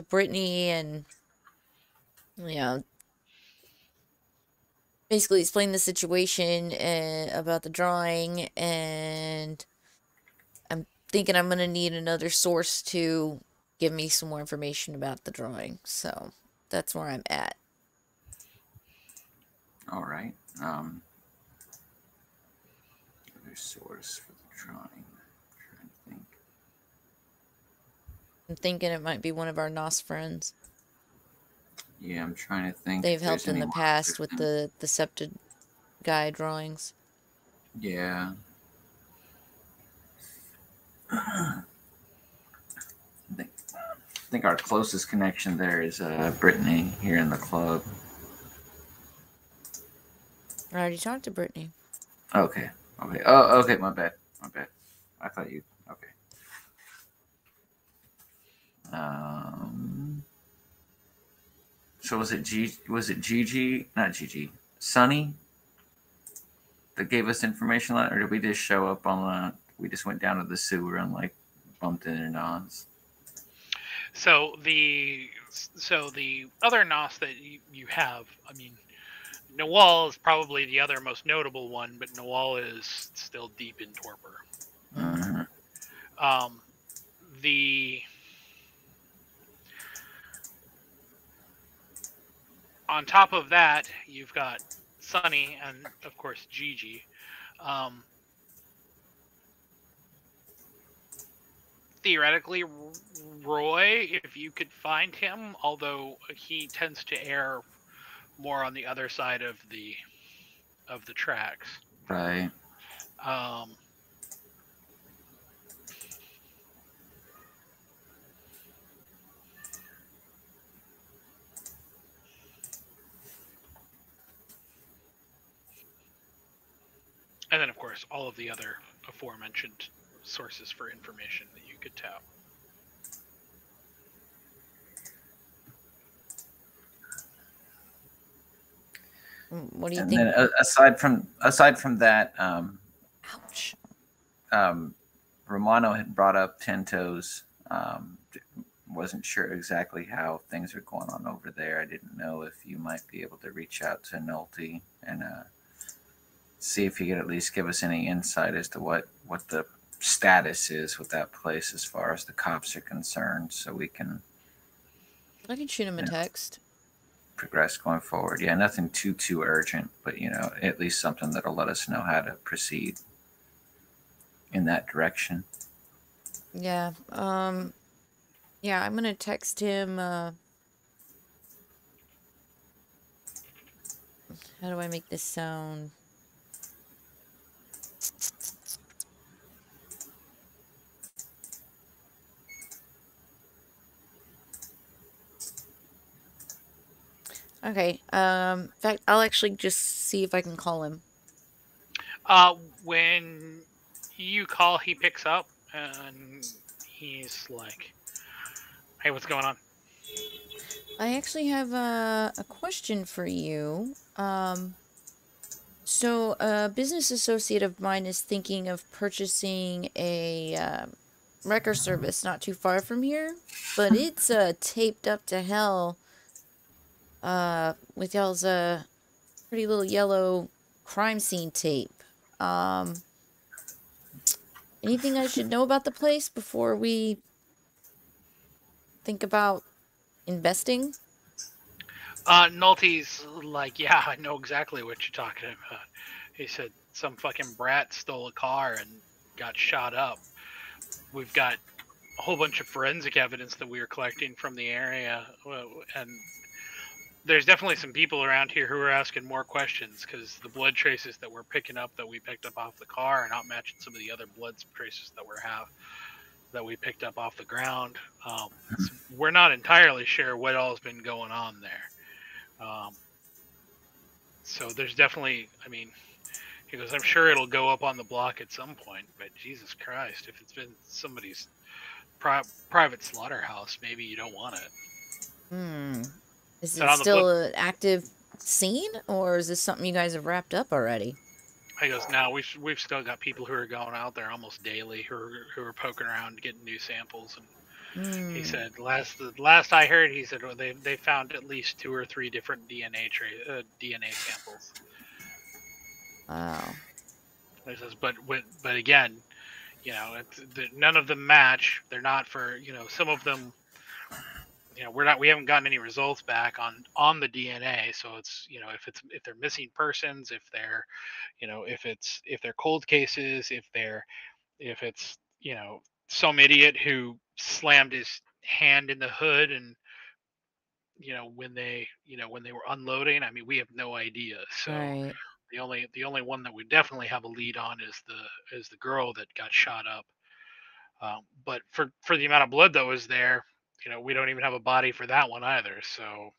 Brittany and basically explain the situation about the drawing, and I'm thinking I'm gonna need another source to give me some more information about the drawing. So that's where I'm at.
All right. Other source for the drawing. I'm trying to think.
I'm thinking it might be one of our NOS friends.
Yeah, I'm trying to think.
They've helped in the past with the Septed guy drawings.
Yeah. I think our closest connection there is Brittany here in the club.
I already talked to Brittany.
Okay. Oh, okay. My bad. I thought you. Okay. So was it Gigi? Not Gigi. Sunny that gave us information on it, or did we just show up on the? We just went down to the sewer and bumped into NOS.
So the other NOS that you have, I mean, Nawal is probably the other most notable one, but Nawal is still deep in torpor.
Mm-hmm.
On top of that, you've got Sunny and of course Gigi. Theoretically, Roy, if you could find him, although he tends to err more on the other side of the tracks.
Right.
And then, of course, all of the other aforementioned sources for information that you could tap.
What do you
And
think?
then aside from that,
Ouch.
Romano had brought up Tinto's. Wasn't sure exactly how things are going on over there. I didn't know if you might be able to reach out to Nolte and see if he could at least give us any insight as to what the status is with that place as far as the cops are concerned, so we can
I can shoot him a text.
progress going forward. Yeah, nothing too urgent, but at least something that'll let us know how to proceed in that direction.
Yeah. Yeah, I'm gonna text him. How do I make this sound? Okay. In fact, I'll actually just see if I can call him.
When you call, he picks up and he's like, "Hey, what's going on?"
I actually have a question for you. So a business associate of mine is thinking of purchasing a wrecker service not too far from here, but it's taped up to hell with y'all's pretty little yellow crime scene tape. Anything I should know about the place before we think about investing?
Nolte's like, "Yeah, I know exactly what you're talking about." He said some fucking brat stole a car and got shot up. We've got a whole bunch of forensic evidence that we were collecting from the area, and there's definitely some people around here who are asking more questions because the blood traces that we're picking up that we picked up off the car are not matching some of the other blood traces that we picked up off the ground. So we're not entirely sure what all's been going on there. So there's definitely, I mean, he goes, "I'm sure it'll go up on the block at some point, but Jesus Christ, if it's been somebody's private slaughterhouse, maybe you don't want it."
Is
So
it
on the
still
flip,
an active scene, or is this something you guys have wrapped up already?
he goes, "No, we've still got people who are going out there almost daily who are poking around getting new samples." And he said, the last I heard, he said, well, they found at least 2 or 3 different DNA samples.
Wow.
He says, but again, none of them match. They're not for, some of them, we haven't gotten any results back on the DNA. So it's, if they're missing persons, if they're, if they're cold cases, if it's, some idiot who slammed his hand in the hood and, when they were unloading, I mean, we have no idea. So
Right.
the only one that we definitely have a lead on is the girl that got shot up. But for the amount of blood that was there, we don't even have a body for that one either. So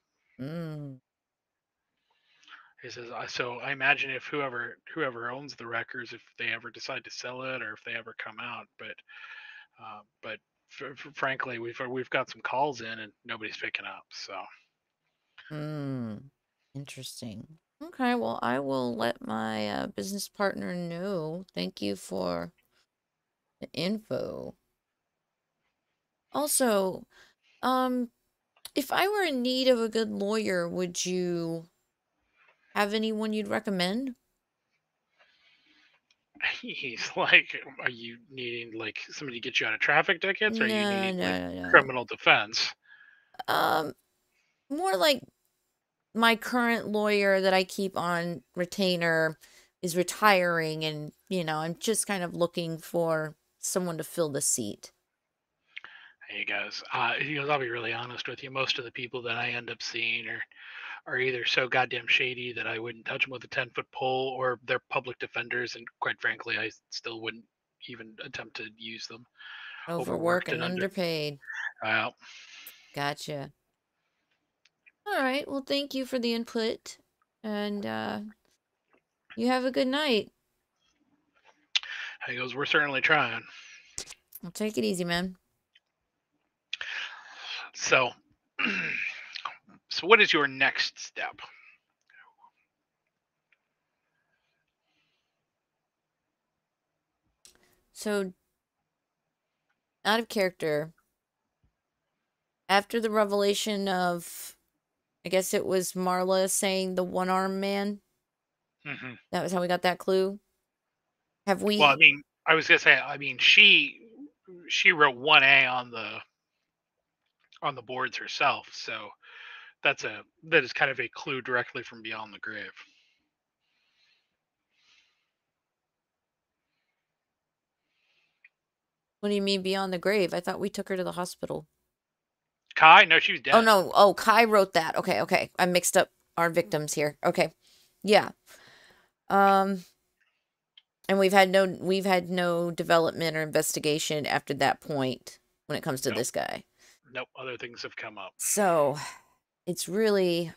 he says, so I imagine if whoever owns the records, if they ever decide to sell it or if they ever come out, but frankly, we've got some calls in and nobody's picking up. So
Interesting. Okay, well, I will let my business partner know. Thank you for the info. Also, if I were in need of a good lawyer, would you have anyone you'd recommend?
he's like, "Are you needing like somebody to get you out of traffic tickets? Or are you
No,
needing like
no, no,
criminal defense?"
no. More like my current lawyer that I keep on retainer is retiring, and I'm just kind of looking for someone to fill the seat.
He goes, "I'll be really honest with you. Most of the people that I end up seeing are either so goddamn shady that I wouldn't touch them with a 10-foot pole, or they're public defenders, and quite frankly, I still wouldn't even attempt to use them.
Overwork
Overworked
and
and under.
underpaid.
Well,
Gotcha. All right. Well, thank you for the input, and you have a good night.
He goes, we're certainly trying.
Well, take it easy, man.
So, so what is your next step?
So, out of character, after the revelation of, I guess it was Marla saying the one-armed man.
Mm-hmm.
That was how we got that clue. Have we?
Well, I mean, I was gonna say, I mean, she wrote 1A on the boards herself, so that is kind of a clue directly from beyond the grave.
What do you mean beyond the grave? I thought we took her to the hospital.
Kai? No, she was dead.
Oh no! Oh, Kai wrote that. Okay. I mixed up our victims here. Okay, yeah. And we've had no development or investigation after that point when it comes to this guy.
Nope, other things have come up.
So, it's really,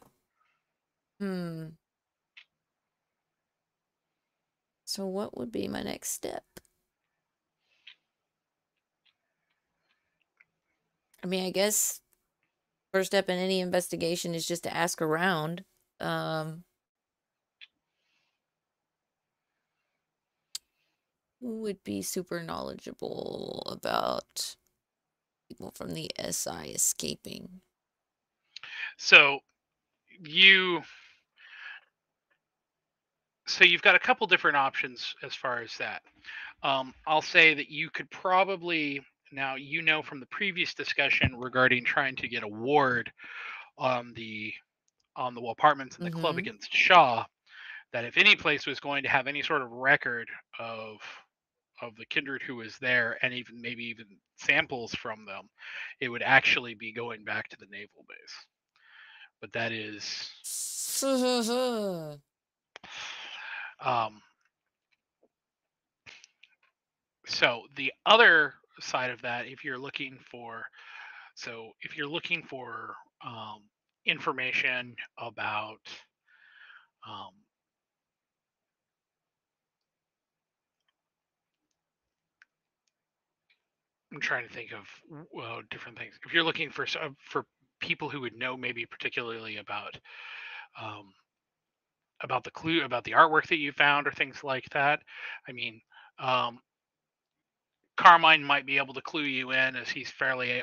So what would be my next step? I mean, I guess first step in any investigation is just to ask around. Who would be super knowledgeable about people from the SI escaping?
So you've got a couple different options as far as that. I'll say that you could probably, now from the previous discussion regarding trying to get a ward on the apartments in the club against Shaw, that if any place was going to have any sort of record of the kindred who was there, and maybe even samples from them, it would actually be going back to the naval base. But that is so the other side of that, if you're looking for information about I'm trying to think of different things. If you're looking for people who would know maybe particularly about the clue, about the artwork that you found or things like that, I mean, Carmine might be able to clue you in, as he's fairly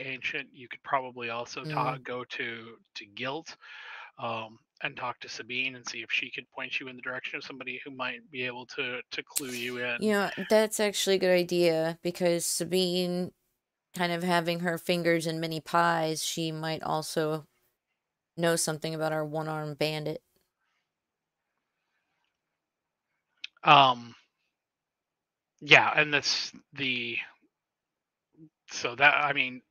ancient. You could probably also go to Guilt and talk to Sabine and see if she could point you in the direction of somebody who might be able to clue you in.
Yeah, that's actually a good idea, because Sabine, kind of having her fingers in many pies, she might also know something about our one-armed bandit.
Yeah, and that's so that, I mean,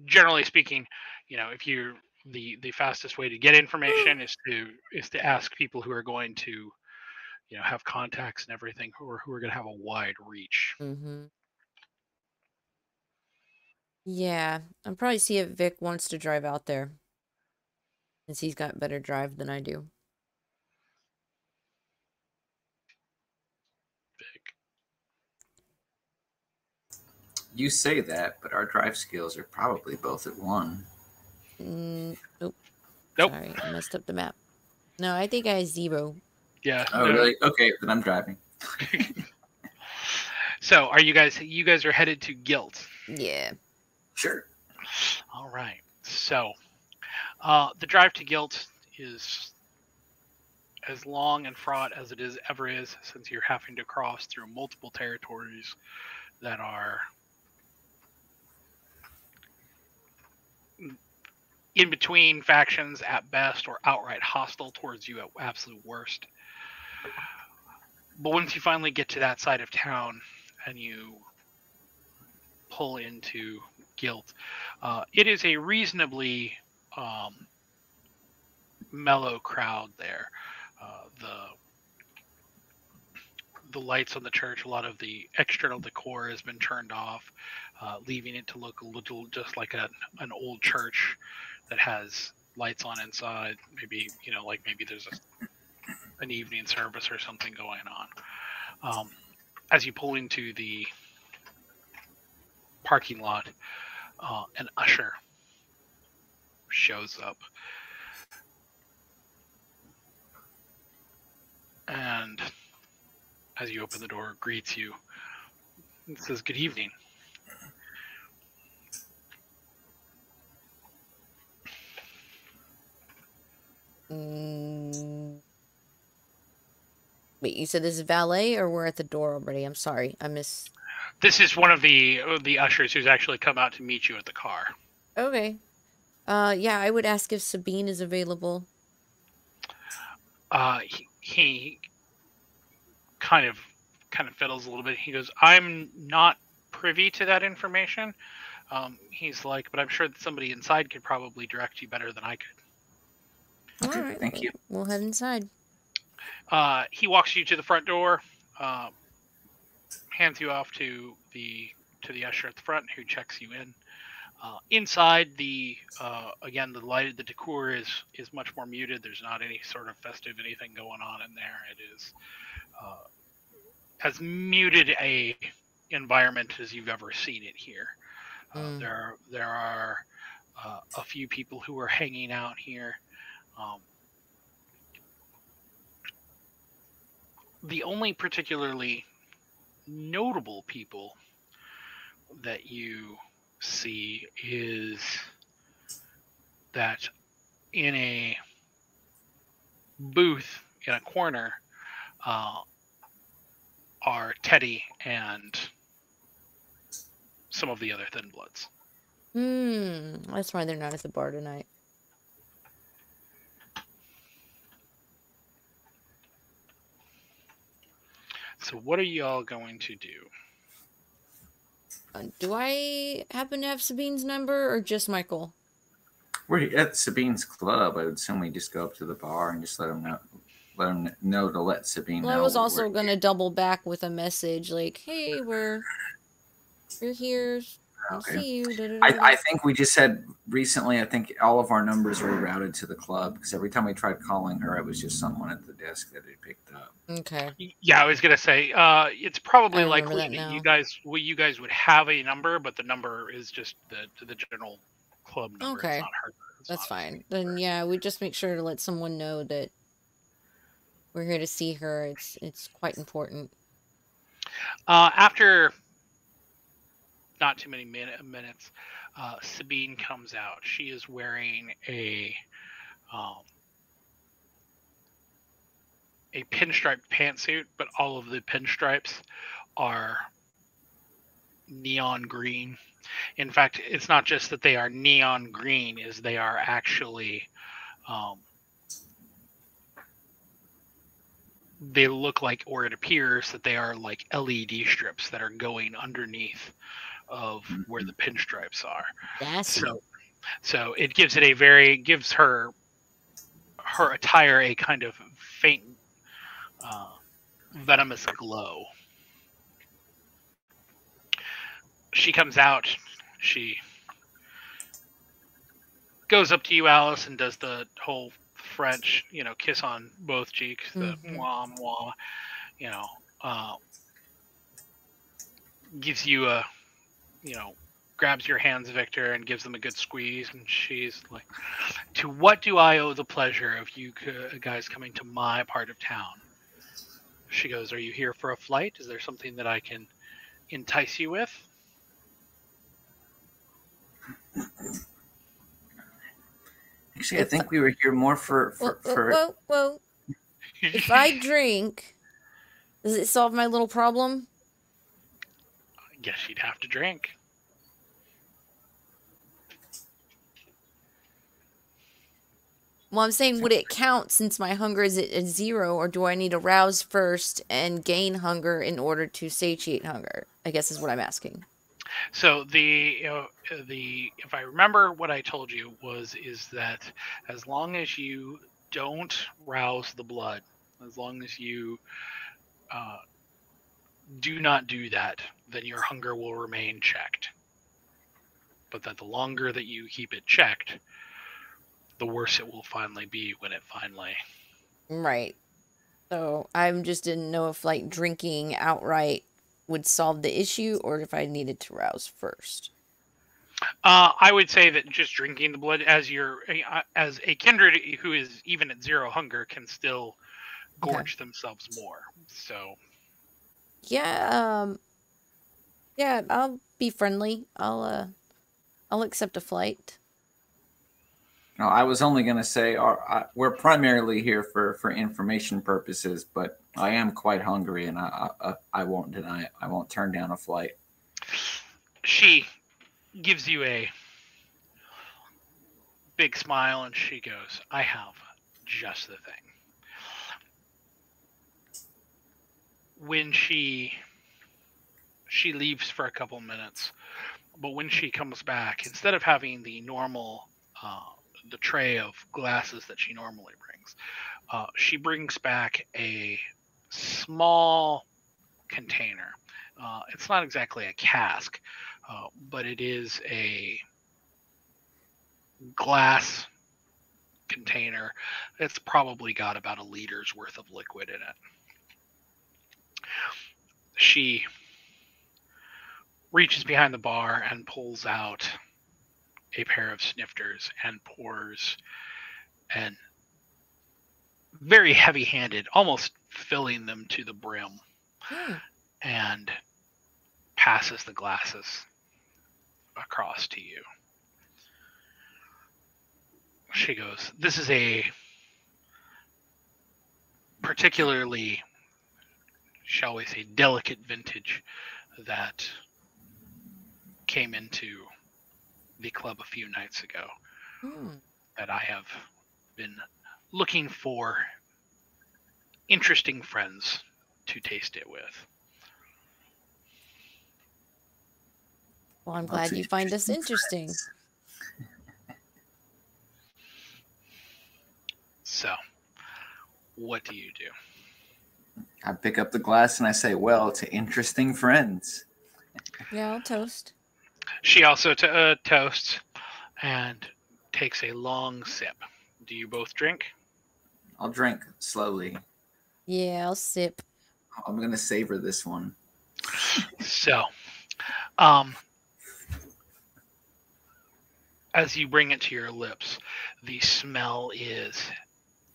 generally speaking, if you're the fastest way to get information is to ask people who are going to have contacts and everything, who are going to have a wide reach.
Yeah, I'll probably see if Vic wants to drive out there, since he's got better drive than I do.
You say that, but our drive skills are probably both at 1.
Nope.
Sorry,
I messed up the map. No, I think I have 0.
Yeah.
Oh, really? Okay, then I'm driving.
So, are you guys are headed to Guilt?
Yeah.
Sure.
All right. So, the drive to Guilt is as long and fraught as it ever is, since you're having to cross through multiple territories that are in between factions at best, or outright hostile towards you at absolute worst. But once you finally get to that side of town and you pull into Guilt, it is a reasonably mellow crowd there. The lights on the church, a lot of the external decor has been turned off, leaving it to look a little just like an old church that has lights on inside. Maybe maybe there's an evening service or something going As you pull into the parking lot, an usher shows up. And as you open the door, greets you. It says, "Good evening."
Wait, you said this is valet, or we're at the door already? I'm sorry, I missed.
This is one of the ushers who's actually come out to meet you at the car.
Okay. Yeah, I would ask if Sabine is available.
He kind of fiddles a little bit. He goes, "I'm not privy to that information." He's like, "But I'm sure that somebody inside could probably direct you better than I could."
Okay,
All right,
thank you.
We'll head inside.
He walks you to the front door, hands you off to the usher at the front, who checks you in. Inside, again, the decor is much more muted. There's not any sort of festive anything going on in there. It is as muted a environment as you've ever seen it here. There are a few people who are hanging out here. The only particularly notable people that you see is that in a booth in a corner are Teddy and some of the other Thin Bloods.
That's why they're not at the bar tonight.
So what are y'all going to do?
Do I happen to have Sabine's number, or just Michael?
We're at Sabine's club. I would assume we just go up to the bar and just let them know to let Sabine know.
Well, I was also going to double back with a message like, "Hey, we're here. I'll see you."
I think we just said recently, I think all of our numbers rerouted to the club, because every time we tried calling her, it was just someone at the desk that had picked up.
Okay.
Yeah, I was gonna say it's probably likely that you guys would have a number, but the number is just the general club number.
Okay,
it's not her.
That's fine. Then yeah, we just make sure to let someone know that we're here to see her. It's quite important.
After not too many minutes, Sabine comes out. She is wearing a pinstriped pantsuit, but all of the pinstripes are neon green. In fact, it's not just that they are neon green, is they are actually they look like, or it appears that they are like LED strips that are going underneath of where the pinstripes are. So it gives it gives her attire a kind of faint venomous glow. She comes out. She goes up to you, Alice, and does the whole French, kiss on both cheeks, the mwah mwah, gives you a, grabs your hands, Victor, and gives them a good squeeze. And she's like, "To what do I owe the pleasure of you guys coming to my part of town?" She goes, "Are you here for a flight? Is there something that I can entice you with?"
Actually, I think we were here more for.
Whoa. If I drink, does it solve my little problem?
I guess you'd have to drink.
Well, I'm saying, would it count since my hunger is at 0, or do I need to rouse first and gain hunger in order to satiate hunger? I guess is what I'm asking.
So if I remember what I told you is that as long as you don't rouse the blood, as long as you do not do that, then your hunger will remain checked. But that the longer that you keep it checked, the worse it will finally be when it finally...
Right. So I just didn't know if like drinking outright would solve the issue or if I needed to rouse first.
I would say that just drinking the blood as as a kindred who is even at 0 hunger can still gorge themselves more. So
yeah, yeah, I'll be friendly. I'll accept a flight.
No, I was only going to say we're primarily here for information purposes, but I am quite hungry, and I won't deny it. I won't turn down a flight.
She gives you a big smile, and she goes, "I have just the thing." When she leaves for a couple minutes, but when she comes back, instead of having the normal the tray of glasses that she normally brings, she brings back a small container. It's not exactly a cask, but it is a glass container. It's probably got about a liter's worth of liquid in it. She reaches behind the bar and pulls out a pair of snifters and pours and very heavy-handed, almost filling them to the brim, and passes the glasses across to you. She goes, "This is a particularly, shall we say, delicate vintage that came into the club a few nights ago that I have been looking for interesting friends to taste it with."
Well, I'm glad you find us interesting.
So, what do you do?
I pick up the glass and I say, "Well, to interesting friends."
Yeah, I'll toast.
She also toasts and takes a long sip. Do you both drink?
I'll drink slowly.
Yeah, I'll sip.
I'm going to savor this one.
So, as you bring it to your lips, the smell is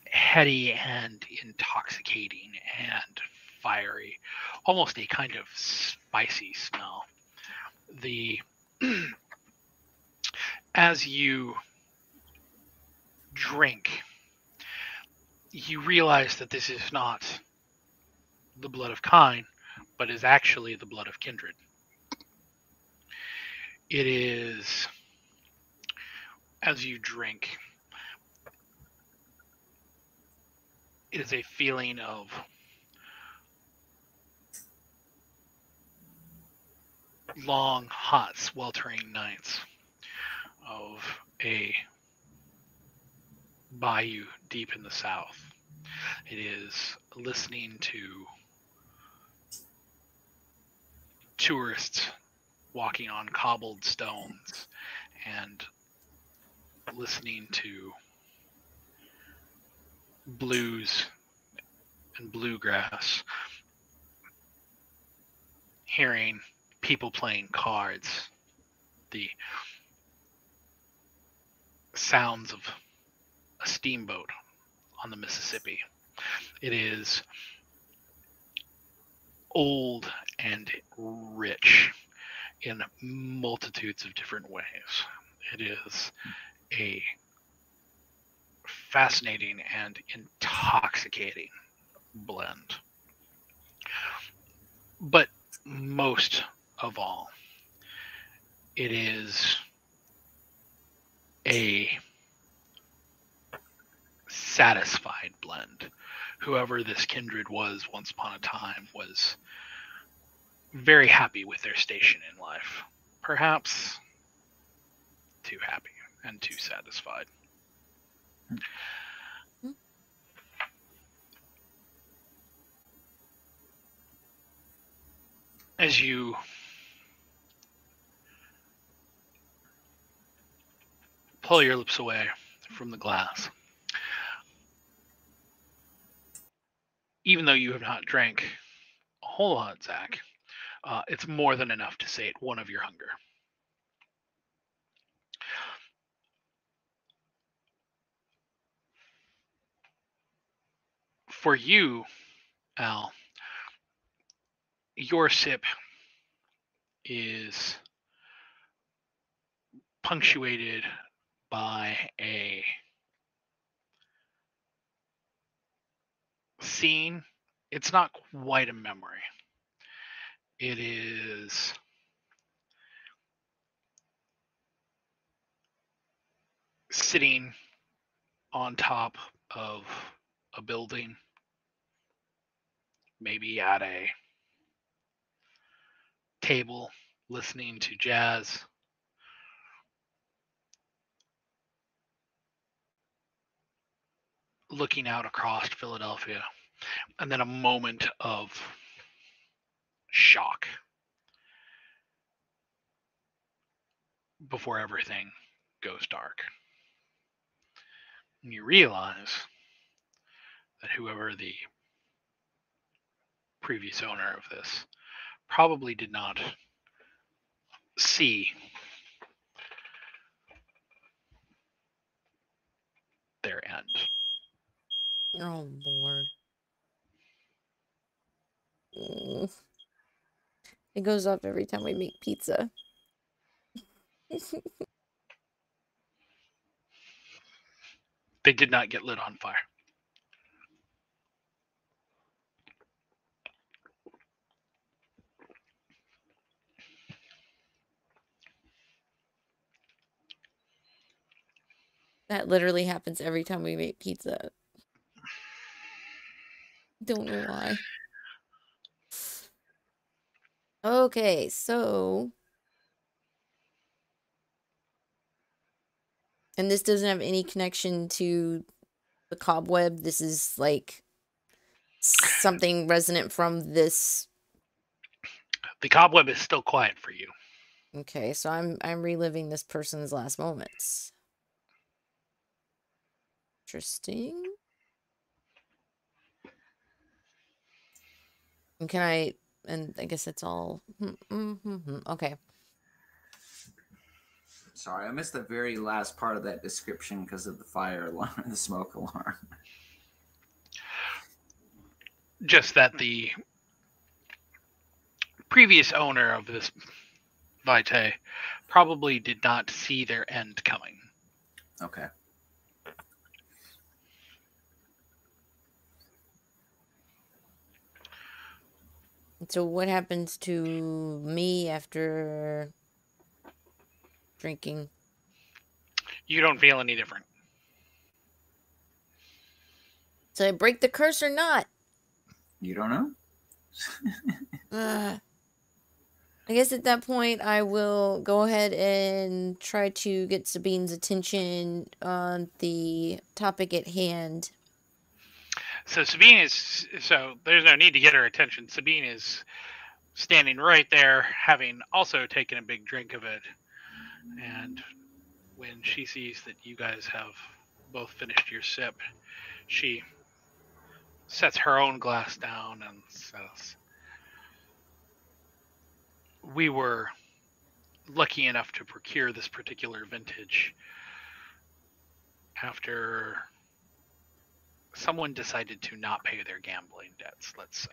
heady and intoxicating and fiery, almost a kind of spicy smell. As you drink, you realize that this is not the blood of kine, but is actually the blood of kindred. It is, as you drink, it is a feeling of long, hot, sweltering nights, of a bayou deep in the south. It is listening to tourists walking on cobbled stones and listening to blues and bluegrass, hearing people playing cards, the sounds of a steamboat on the Mississippi. It is old and rich in multitudes of different ways. It is a fascinating and intoxicating blend. But most of all, it is a satisfied blend. Whoever this kindred was once upon a time was very happy with their station in life. Perhaps too happy and too satisfied. As you pull your lips away from the glass, even though you have not drank a whole lot, Zack, it's more than enough to sate one of your hunger. For you, Al, your sip is punctuated by a scene. It's not quite a memory. It is sitting on top of a building, maybe at a table, listening to jazz, looking out across Philadelphia, and then a moment of shock before everything goes dark. And you realize that whoever the previous owner of this probably did not see their end.
Oh, Lord. It goes off every time we make pizza.
They did not get lit on fire.
That literally happens every time we make pizza. Don't know why. Okay, so... And this doesn't have any connection to the cobweb. This is like something resonant from this.
The cobweb is still quiet for you.
Okay, so I'm reliving this person's last moments. Interesting. And can I... And I guess it's all... Okay.
Sorry, I missed the very last part of that description because of the fire alarm and the smoke alarm.
Just that the previous owner of this Vitae probably did not see their end coming.
Okay.
So what happens to me after drinking?
You don't feel any different.
So I break the curse or not?
You don't know?
I guess at that point I will go ahead and try to get Sabine's attention on the topic at hand.
So Sabine is... So there's no need to get her attention. Sabine is standing right there, having also taken a big drink of it. And when she sees that you guys have both finished your sip, she sets her own glass down and says, "We were lucky enough to procure this particular vintage after someone decided to not pay their gambling debts, let's say."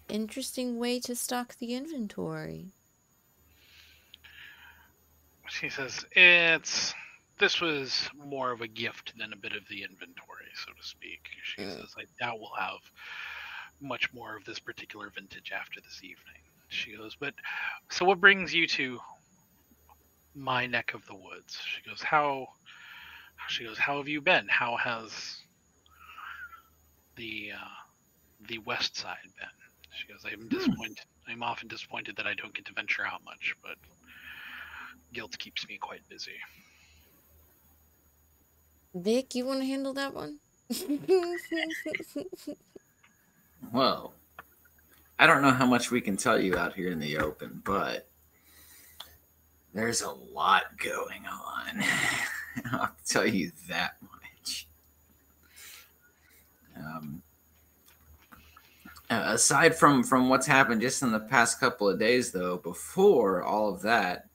Interesting way to stock the inventory.
She says, this was more of a gift than a bit of the inventory, so to speak. She says, I doubt we'll have much more of this particular vintage after this evening. She goes, but so what brings you to my neck of the woods? She goes, how have you been? How has the west side been? She goes, I'm disappointed. I'm often disappointed that I don't get to venture out much, but guilt keeps me quite busy.
Vic, you want to handle that one?
Well, I don't know how much we can tell you out here in the open, but there's a lot going on. I'll tell you that much. Aside from what's happened just in the past couple of days, though, before all of that,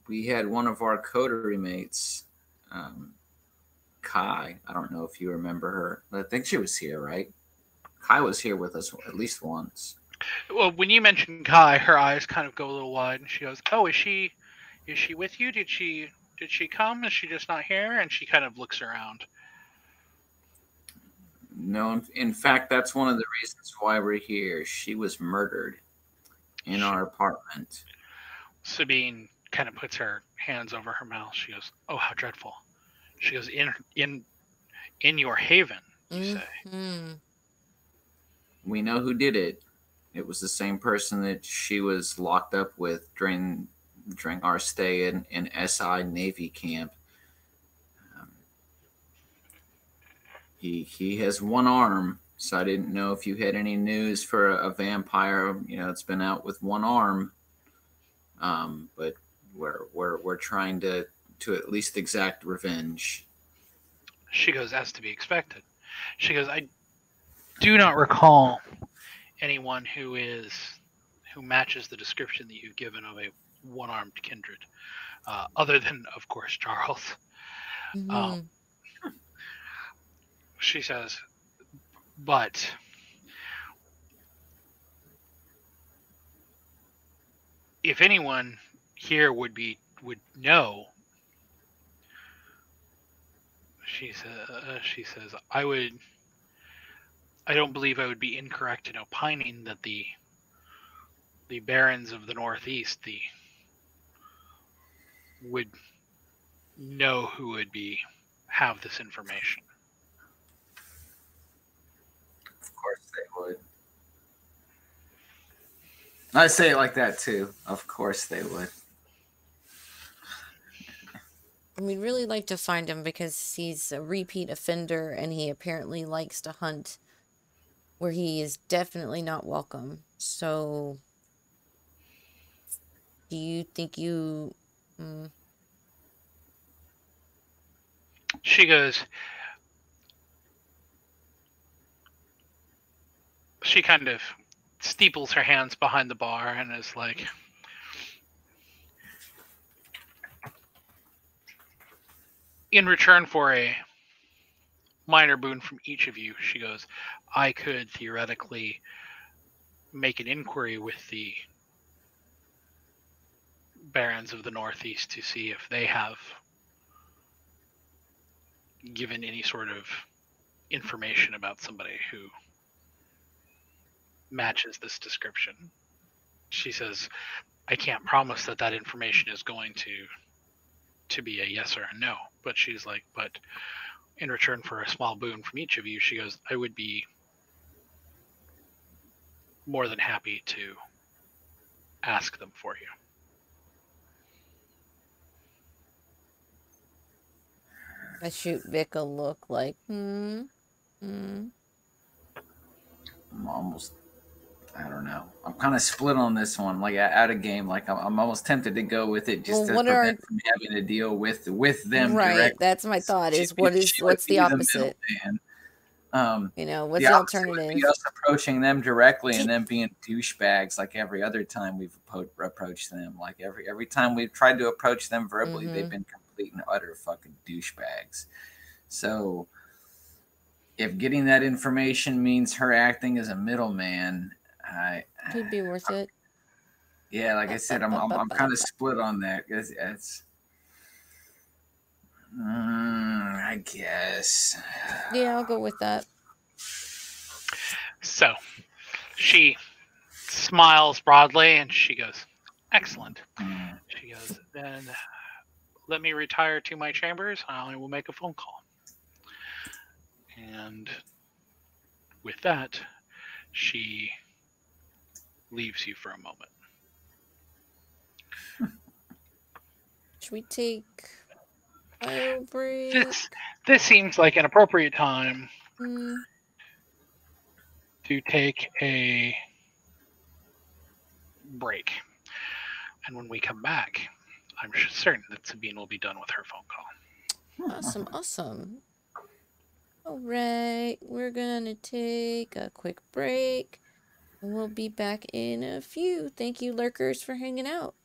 we had one of our coterie mates, Kai. I don't know if you remember her. I think she was here, right? Kai was here with us at least once.
Well, when you mentioned Kai, her eyes kind of go a little wide, and she goes, "Oh, is she with you? Did she come? Is she just not here?" And she kind of looks around.
No, in fact, that's one of the reasons why we're here. She was murdered in our apartment.
Sabine kind of puts her hands over her mouth. She goes, "Oh, how dreadful." She goes, in your haven, you say.
We know who did it. It was the same person that she was locked up with during our stay in SI Navy camp. He has one arm, so I didn't know if you had any news for a vampire. It's been out with one arm. But we're trying to at least exact revenge.
She goes, as to be expected. She goes, I do not recall anyone who matches the description that you've given of a one-armed kindred, other than, of course, Charles. She says, but if anyone here would know, she says, I don't believe I would be incorrect in opining that the barons of the Northeast would know who would have this information.
Of course they would. I say it like that too. Of course they would.
We'd really like to find him because he's a repeat offender and he apparently likes to hunt where he is definitely not welcome. So, do you think you...
She goes... She kind of steeples her hands behind the bar and is like... In return for a minor boon from each of you, she goes, I could theoretically make an inquiry with the barons of the Northeast to see if they have given any sort of information about somebody who matches this description. She says, I can't promise that information is going to be a yes or a no, but she's like, but in return for a small boon from each of you, she goes, I would be more than happy to ask them for you.
I shoot Vic a look like,
I'm almost, I don't know. I'm kind of split on this one. Like out of game, like I'm almost tempted to go with it just to prevent from having to deal with them
right,
directly.
That's my thought. What's the opposite? What's the alternative?
Be us approaching them directly and them being douchebags like every other time we've approached them. Like every time we've tried to approach them verbally, they've been complete and utter fucking douchebags. So if getting that information means her acting as a middleman,
could be worth it.
Yeah, like I said, I'm kind of split on that. It's I guess.
Yeah, I'll go with that.
So she smiles broadly and she goes, excellent. She goes, then let me retire to my chambers. I will make a phone call. And with that, she leaves you for a moment.
Should we take a break?
This seems like an appropriate time to take a break. And when we come back, I'm certain that Sabine will be done with her phone call.
Awesome. All right, we're gonna take a quick break. We'll be back in a few. Thank you, lurkers, for hanging out.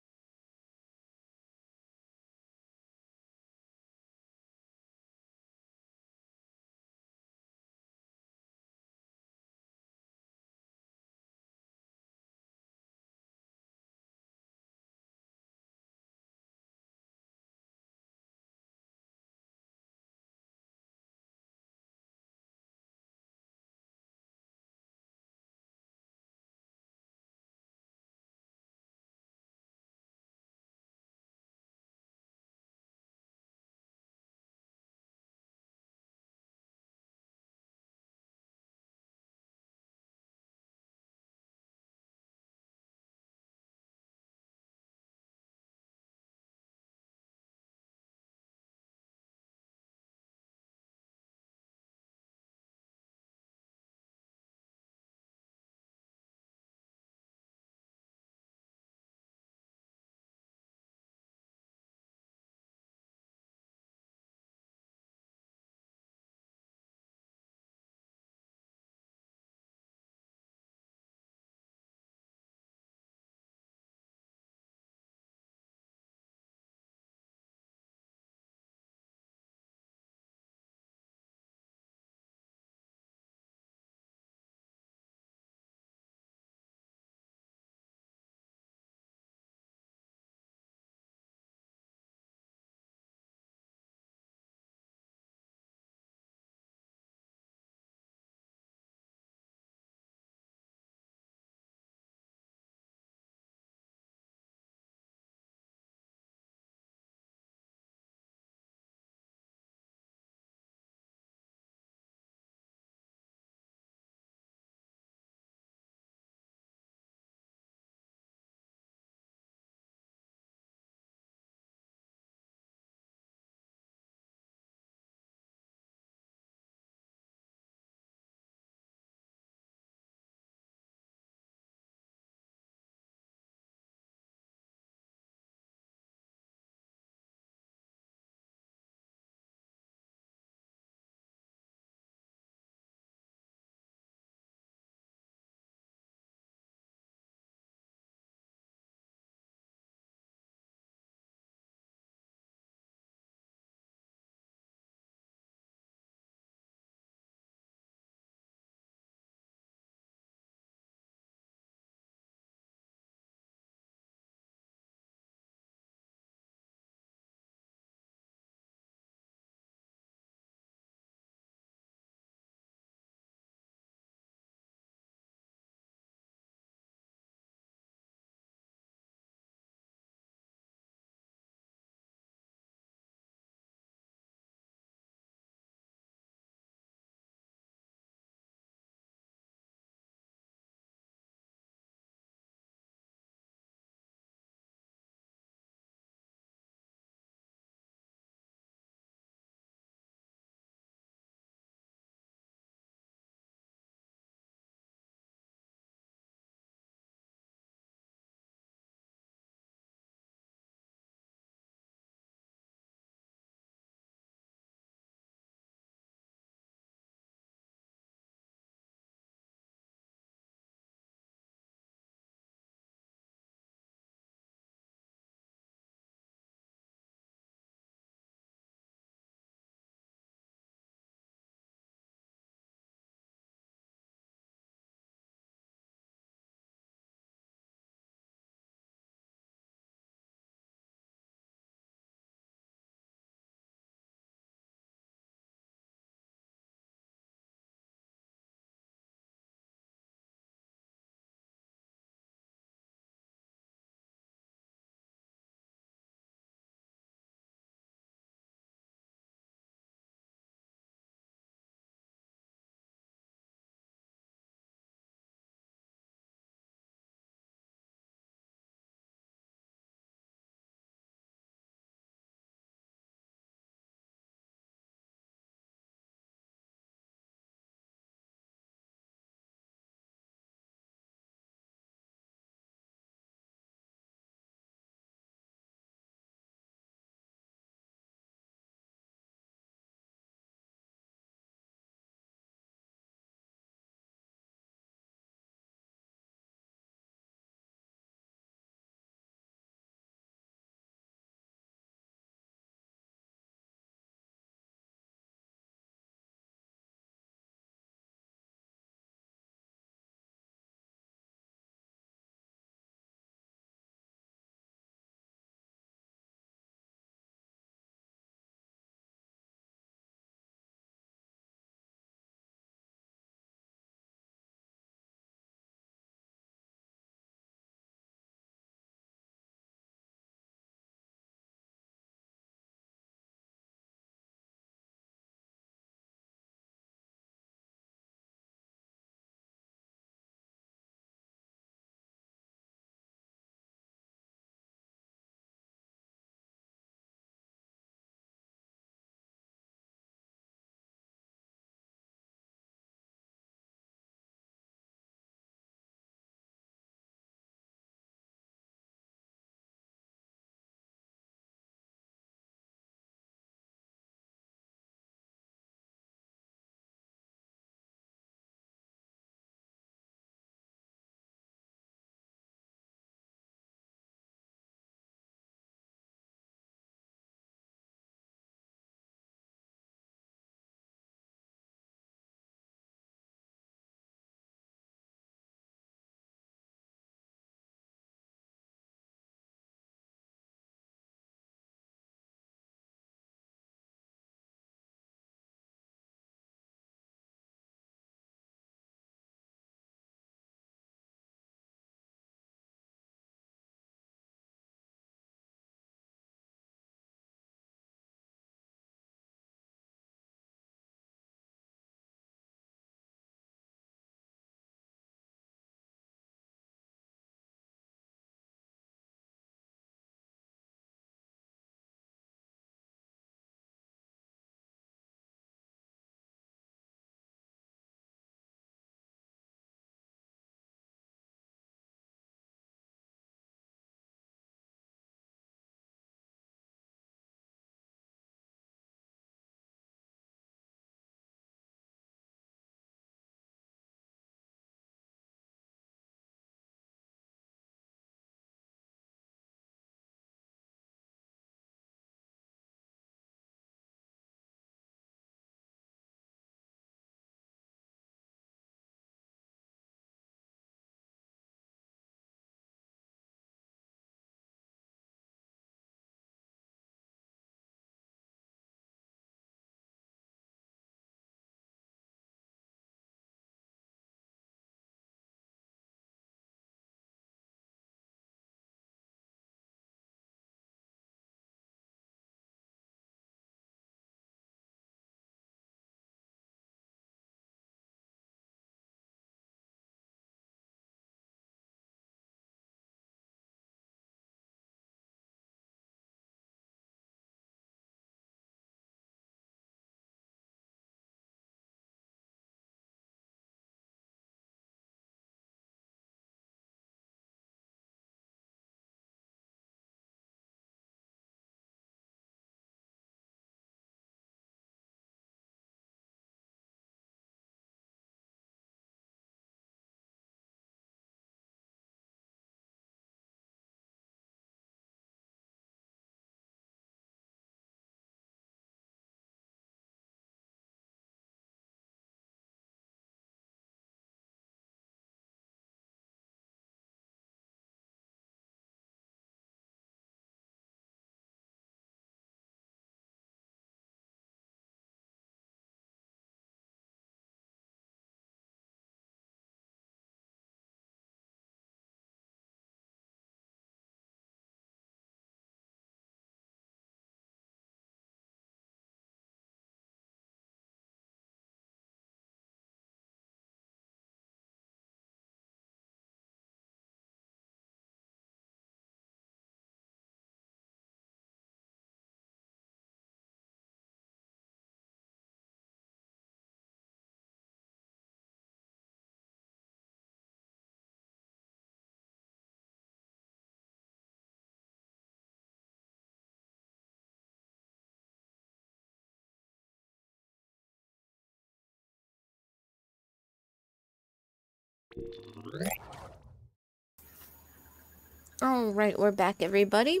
All right, we're back, everybody.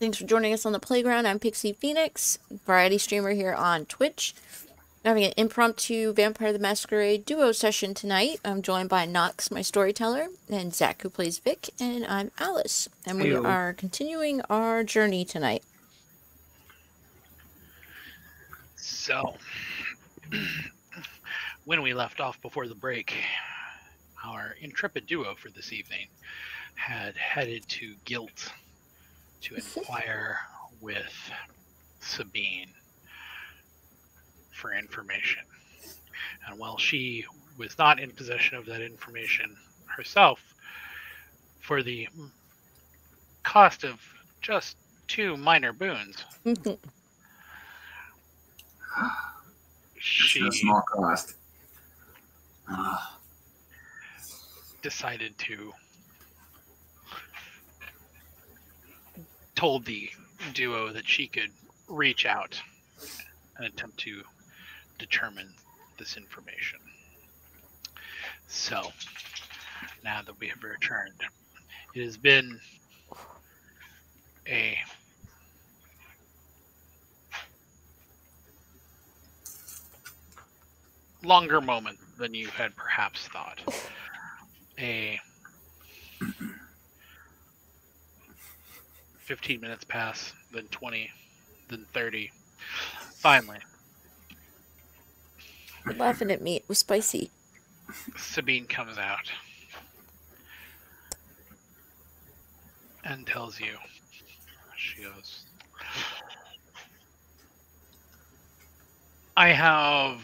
Thanks for joining us on the playground. I'm Pixie Phoenix, variety streamer here on Twitch. I'm having an impromptu Vampire the Masquerade duo session tonight. I'm joined by Nox, my storyteller, and Zack, who plays Vic, and I'm Alice. And we are continuing our journey tonight.
So, when we left off before the break, our intrepid duo for this evening had headed to Guilt to inquire with Sabine for information. And while she was not in possession of that information herself, for the cost of just 2 minor boons, she
a small cost.
decided to told the duo that she could reach out and attempt to determine this information. So, now that we have returned, it has been a longer moment than you had perhaps thought. A 15 minutes pass, then 20, then 30. Finally,
You're laughing at me. It was spicy.
Sabine comes out and tells you, she goes, I have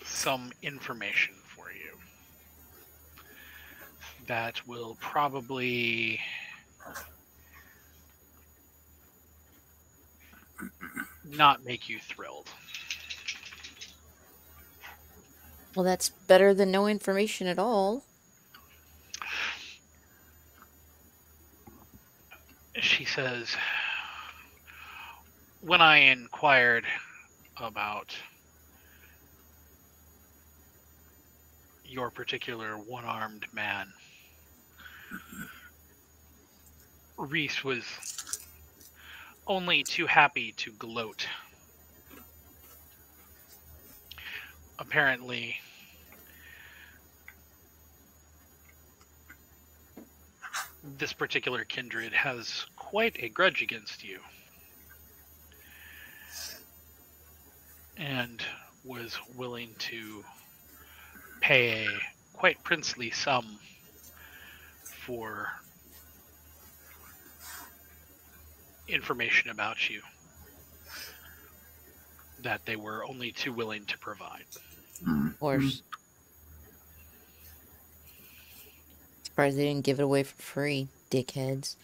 some information for you that will probably not make you thrilled.
Well, that's better than no information at all.
She says, when I inquired about your particular one-armed man, Reese was only too happy to gloat. Apparently, this particular kindred has quite a grudge against you, and was willing to pay a quite princely sum for information about you that they were only too willing to provide.
Of course. Surprised they didn't give it away for free, dickheads.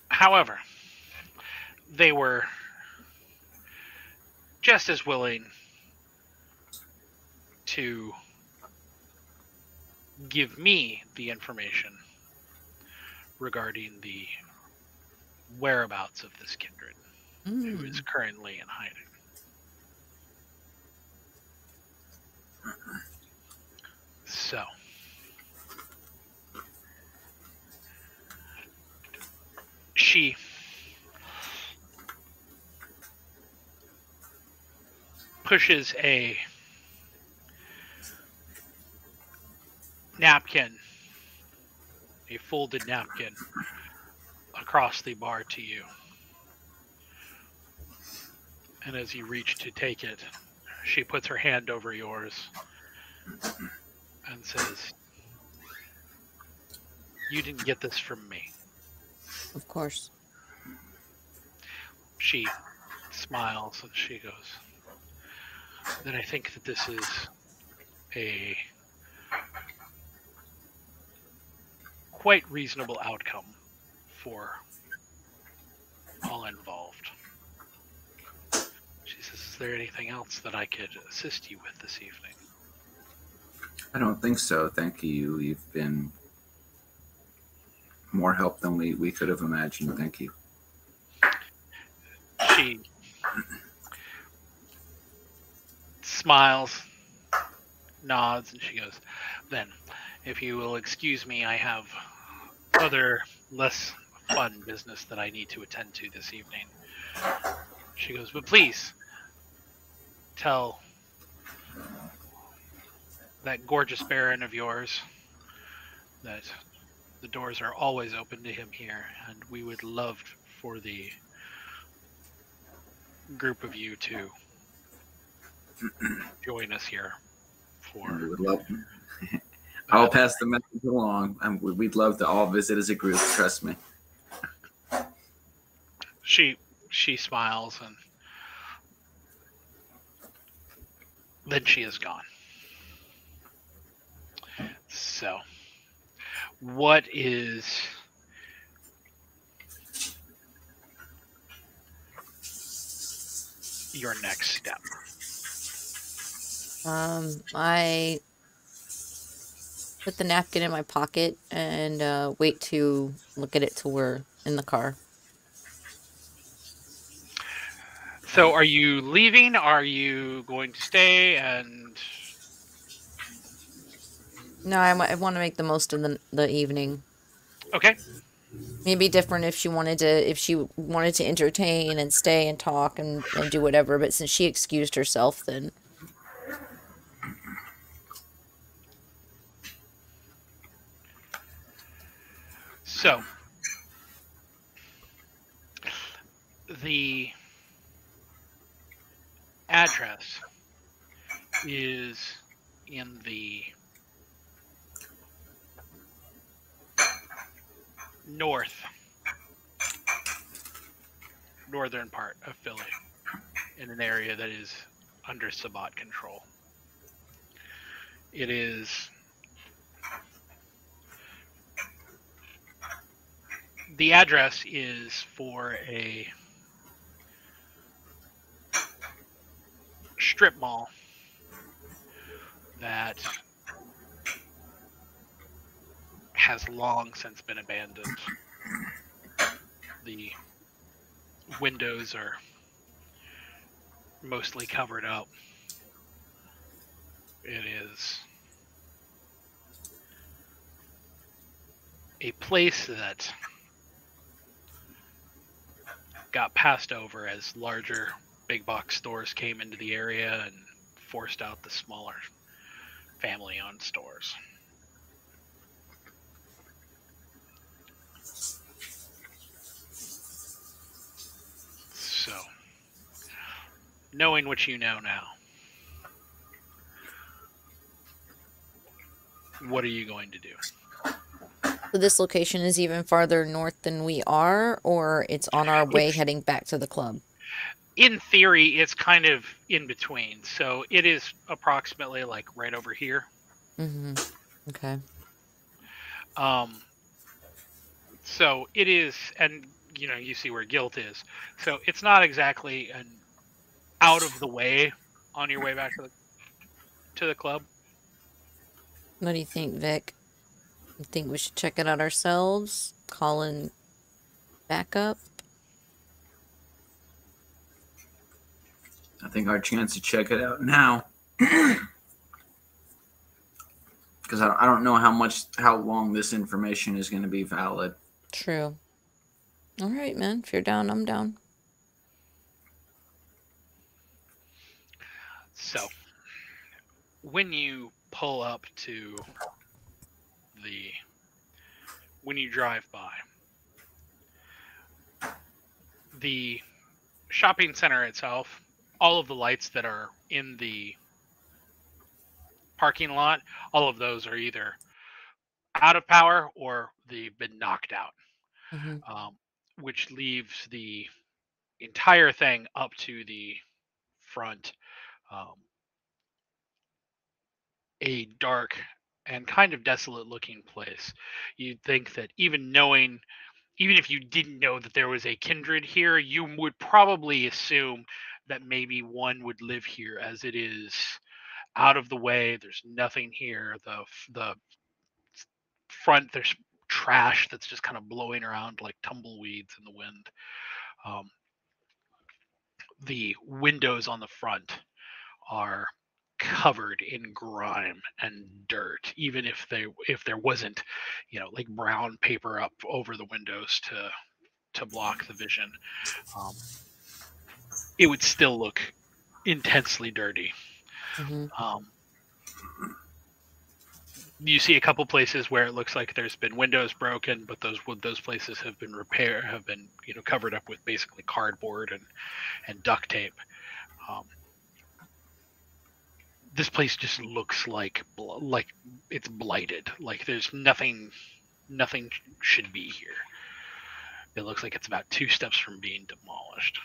However, they were just as willing to give me the information regarding the whereabouts of this kindred, who is currently in hiding. So, she pushes a napkin, a folded napkin, across the bar to you. And as you reach to take it, she puts her hand over yours and says, "You didn't get this from me."
Of course.
She smiles and she goes, "Then I think that this is a quite reasonable outcome for all involved." She says, "Is there anything else that I could assist you with this evening?"
I don't think so. Thank you. You've been more help than we could have imagined. Thank you.
She smiles, nods, and she goes, "Then, if you will excuse me, I have other less fun business that I need to attend to this evening." She goes, "But please tell that gorgeous Baron of yours that the doors are always open to him here, and we would love for the group of you to join us here for."
We would love. I'll pass the message along. We'd love to all visit as a group. Trust me.
She smiles, and then she is gone. So, what is your next step?
I put the napkin in my pocket and wait to look at it till we're in the car.
So, are you leaving? Are you going to stay? And
No, I want to make the most of the evening.
okay,
Maybe different if she wanted to entertain and stay and talk and do whatever, but since she excused herself, then
so the address is in the northern part of Philly, in an area that is under Sabbat control. It is the address is for a strip mall that has long since been abandoned. The windows are mostly covered up. It is a place that got passed over as larger big box stores came into the area and forced out the smaller family-owned stores. So, knowing what you know now, what are you going to do?
so this location is even farther north than we are, or it's on our way heading back to the club?
In theory, it's kind of in between. So it is approximately like right over here.
Mm-hmm. Okay.
So it is, and you see where guilt is. So it's not exactly an out of the way on your way back to the club.
What do you think, Vic? You think we should check it out ourselves? Call in backup?
I think our chance to check it out now, because I don't know how long this information is going to be valid.
True. All right, man. If you're down, I'm down.
So when you pull up to when you drive by, the shopping center itself, all of the lights that are in the parking lot, all of those are either out of power or they've been knocked out, which leaves the entire thing up to the front a dark and kind of desolate looking place. You'd think that even if you didn't know that there was a kindred here, you would probably assume that maybe one would live here, as it is out of the way. There's nothing here. The front, there's trash that's just kind of blowing around like tumbleweeds in the wind. the windows on the front are covered in grime and dirt, even if there wasn't, like brown paper up over the windows to block the vision. It would still look intensely dirty. You see a couple places where it looks like there's been windows broken, but those places have been covered up with basically cardboard and duct tape. This place just looks like it's blighted. Like there's nothing should be here. It looks like it's about 2 steps from being demolished.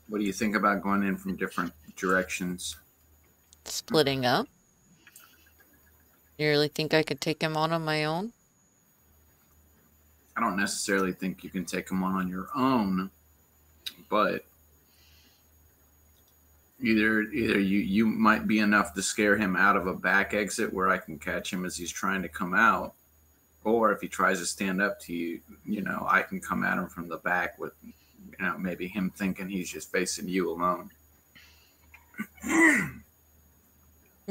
What do you think about going in from different directions?
Splitting up? You really think I could take him on my own?
I don't necessarily think you can take him on your own, but either you might be enough to scare him out of a back exit where I can catch him as he's trying to come out, or if he tries to stand up to you, I can come at him from the back with, maybe him thinking he's just facing you alone.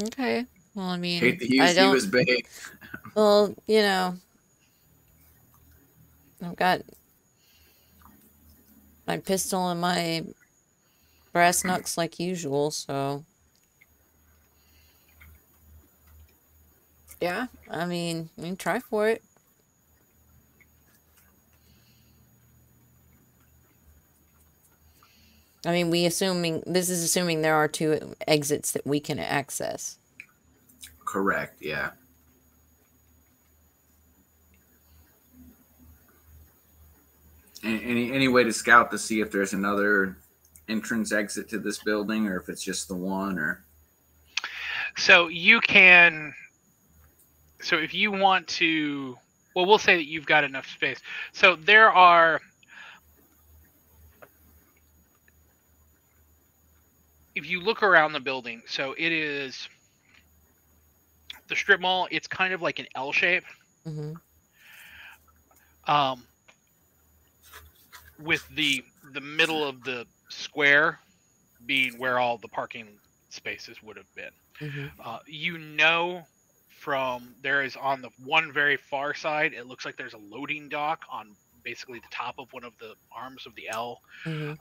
Okay. Well, I mean,
hate to use you as bait.
Well, I've got my pistol and my brass knucks like usual, so yeah, I mean, we can try for it. I mean, this is assuming there are 2 exits that we can access.
Correct, yeah. Any way to scout to see if there's another entrance exit to this building, or if it's just the one, or?
So you can. So if you want to, well, we'll say that you've got enough space. So there are. If you look around the building, so it is the strip mall. It's kind of like an L shape. With the middle of the square being where all the parking spaces would have been. From there is on the one very far side, it looks like there's a loading dock on basically the top of one of the arms of the L. And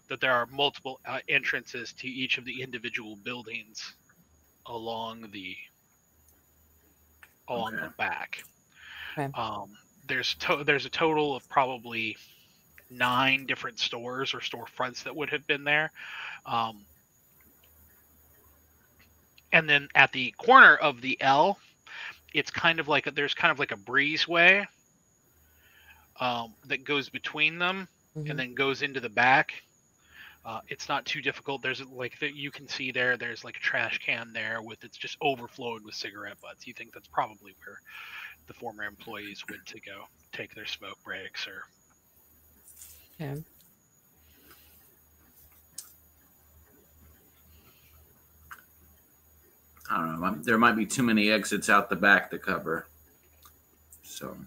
that there are multiple entrances to each of the individual buildings along the back.
Okay.
There's a total of probably 9 different stores or storefronts that would have been there. And then at the corner of the L, it's kind of like there's kind of like a breezeway that goes between them and then goes into the back. It's not too difficult. There's you can see there's like a trash can there it's just overflowed with cigarette butts. You think that's probably where the former employees went to go take their smoke breaks or.
Okay.
I don't know. There might be too many exits out the back to cover. So.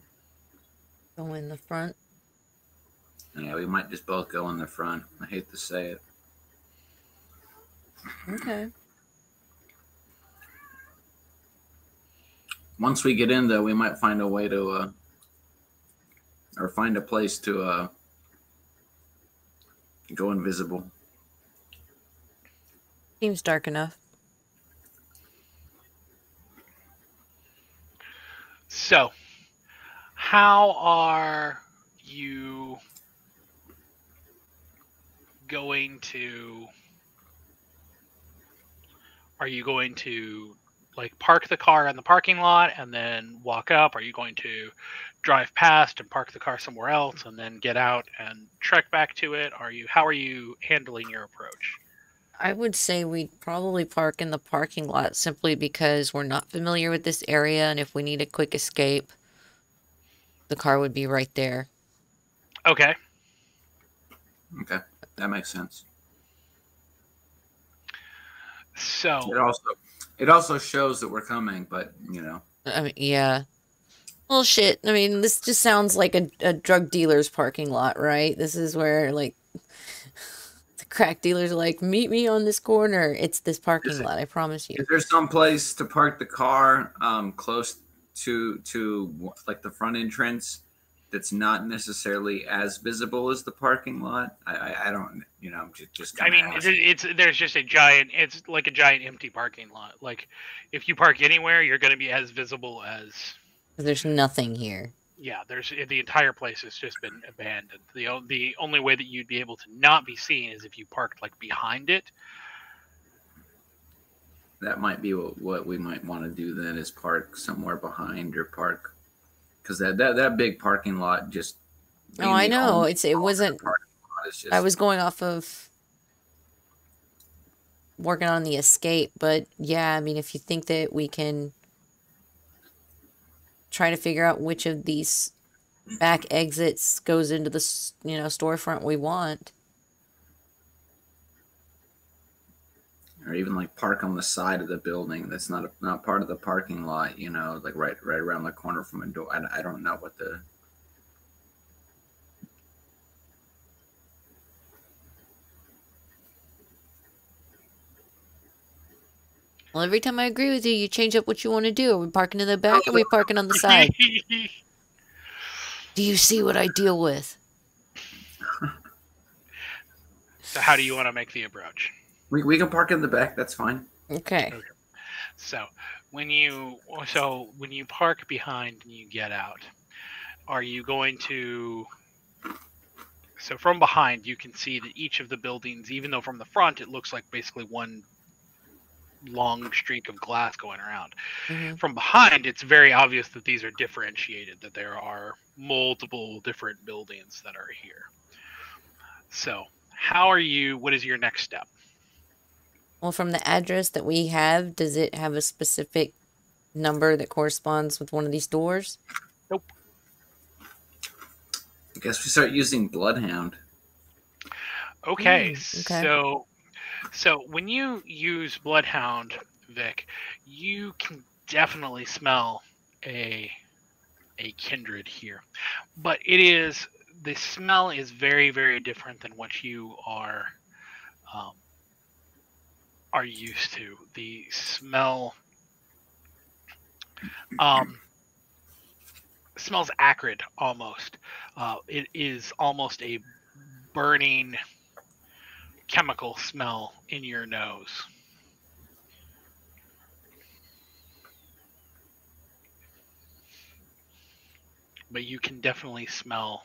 Go in the front.
Yeah, we might just both go in the front. I hate to say it.
Okay.
Once we get in, though, we might find a way to, or find a place to go invisible.
Seems dark enough.
So, how are you going to? Are you going to park the car in the parking lot and then walk up? Are you going to drive past and park the car somewhere else and then get out and trek back to it? How are you handling your approach?
I would say we'd probably park in the parking lot simply because we're not familiar with this area, and if we need a quick escape, the car would be right there.
Okay.
Okay, that makes sense.
So
it also shows that we're coming, but
I mean, yeah. Well, shit. I mean, this just sounds like a drug dealer's parking lot, right? This is where, like, the crack dealers are like, meet me on this corner. It's this parking lot, I promise you.
Is there some place to park the car close to like the front entrance that's not necessarily as visible as the parking lot? I don't, I'm just
I mean, there's just it's like a giant empty parking lot. Like, if you park anywhere, you're going to be as visible as.
There's nothing here.
Yeah, the entire place has just been abandoned. The only way that you'd be able to not be seen is if you parked like behind it.
That might be what we might want to do then, is park somewhere behind, or park, because that big parking lot just.
Oh, I know. It wasn't.
Just,
I was going off of working on the escape, but yeah, I mean, if you think that we can try to figure out which of these back exits goes into the storefront we want.
Or even like park on the side of the building that's not part of the parking lot, like right around the corner from a door. I don't know what the.
Well, every time I agree with you, you change up what you want to do. Are we parking in the back, or are we parking on the side? Do you see what I deal with?
So how do you want to make the approach?
We can park in the back. That's fine.
Okay.
So when you park behind and you get out, are you going to? So from behind, you can see that each of the buildings, even though from the front it looks like basically one long streak of glass going around.
Mm-hmm.
From behind, it's very obvious that these are differentiated, that there are multiple different buildings that are here. So what is your next step?
Well, from the address that we have, does it have a specific number that corresponds with one of these doors?
Nope.
I guess we start using Bloodhound.
Okay.
Okay.
So when you use Bloodhound, Vic, you can definitely smell a kindred here. But the smell is very, very different than what you are used to. The smell smells acrid almost. It is almost a burning chemical smell in your nose. But you can definitely smell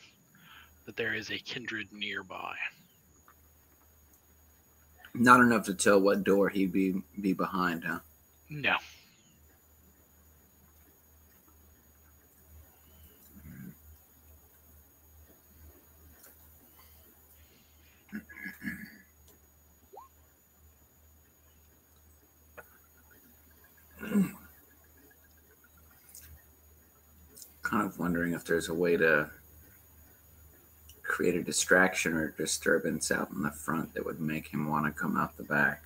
that there is a kindred nearby.
Not enough to tell what door he'd be behind, huh?
No.
Kind of wondering if there's a way to create a distraction or disturbance out in the front that would make him want to come out the back.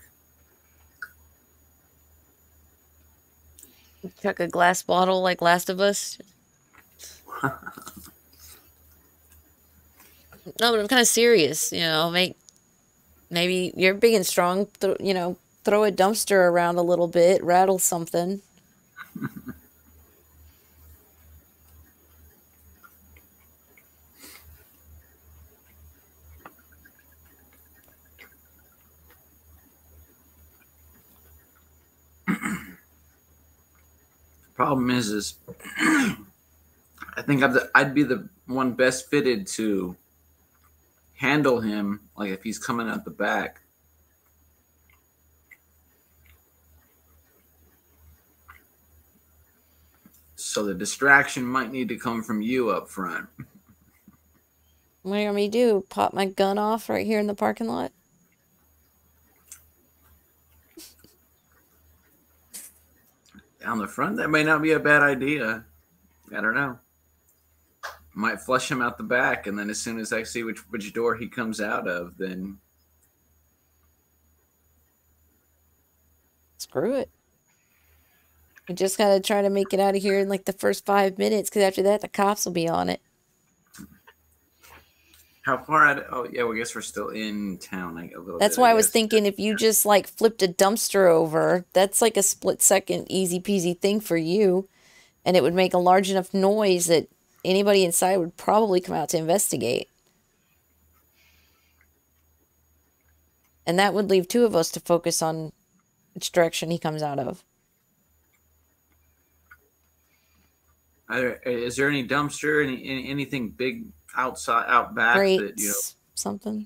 Chuck a glass bottle like Last of Us. No, but I'm kind of serious. Maybe you're big and strong. Throw a dumpster around a little bit, rattle something.
Problem is I think I'd be the one best fitted to handle him, like if he's coming out the back. So the distraction might need to come from you up front.
What do you want me to do? Pop my gun off right here in the parking lot?
Down the front, that may not be a bad idea. I don't know. Might flush him out the back, and then as soon as I see which door he comes out of, then
Screw it. We just gotta try to make it out of here in like the first 5 minutes, because after that the cops will be on it.
How far out? Oh, yeah. Well, I guess we're still in town. Like a little.
That's
bit,
why I was
guess.
thinking if you just like flipped a dumpster over, that's like a split-second, easy peasy thing for you, and it would make a large enough noise that anybody inside would probably come out to investigate. And that would leave two of us to focus on which direction he comes out of.
Is there any dumpster, anything big outside, out back
Crates,
that, you know?
something?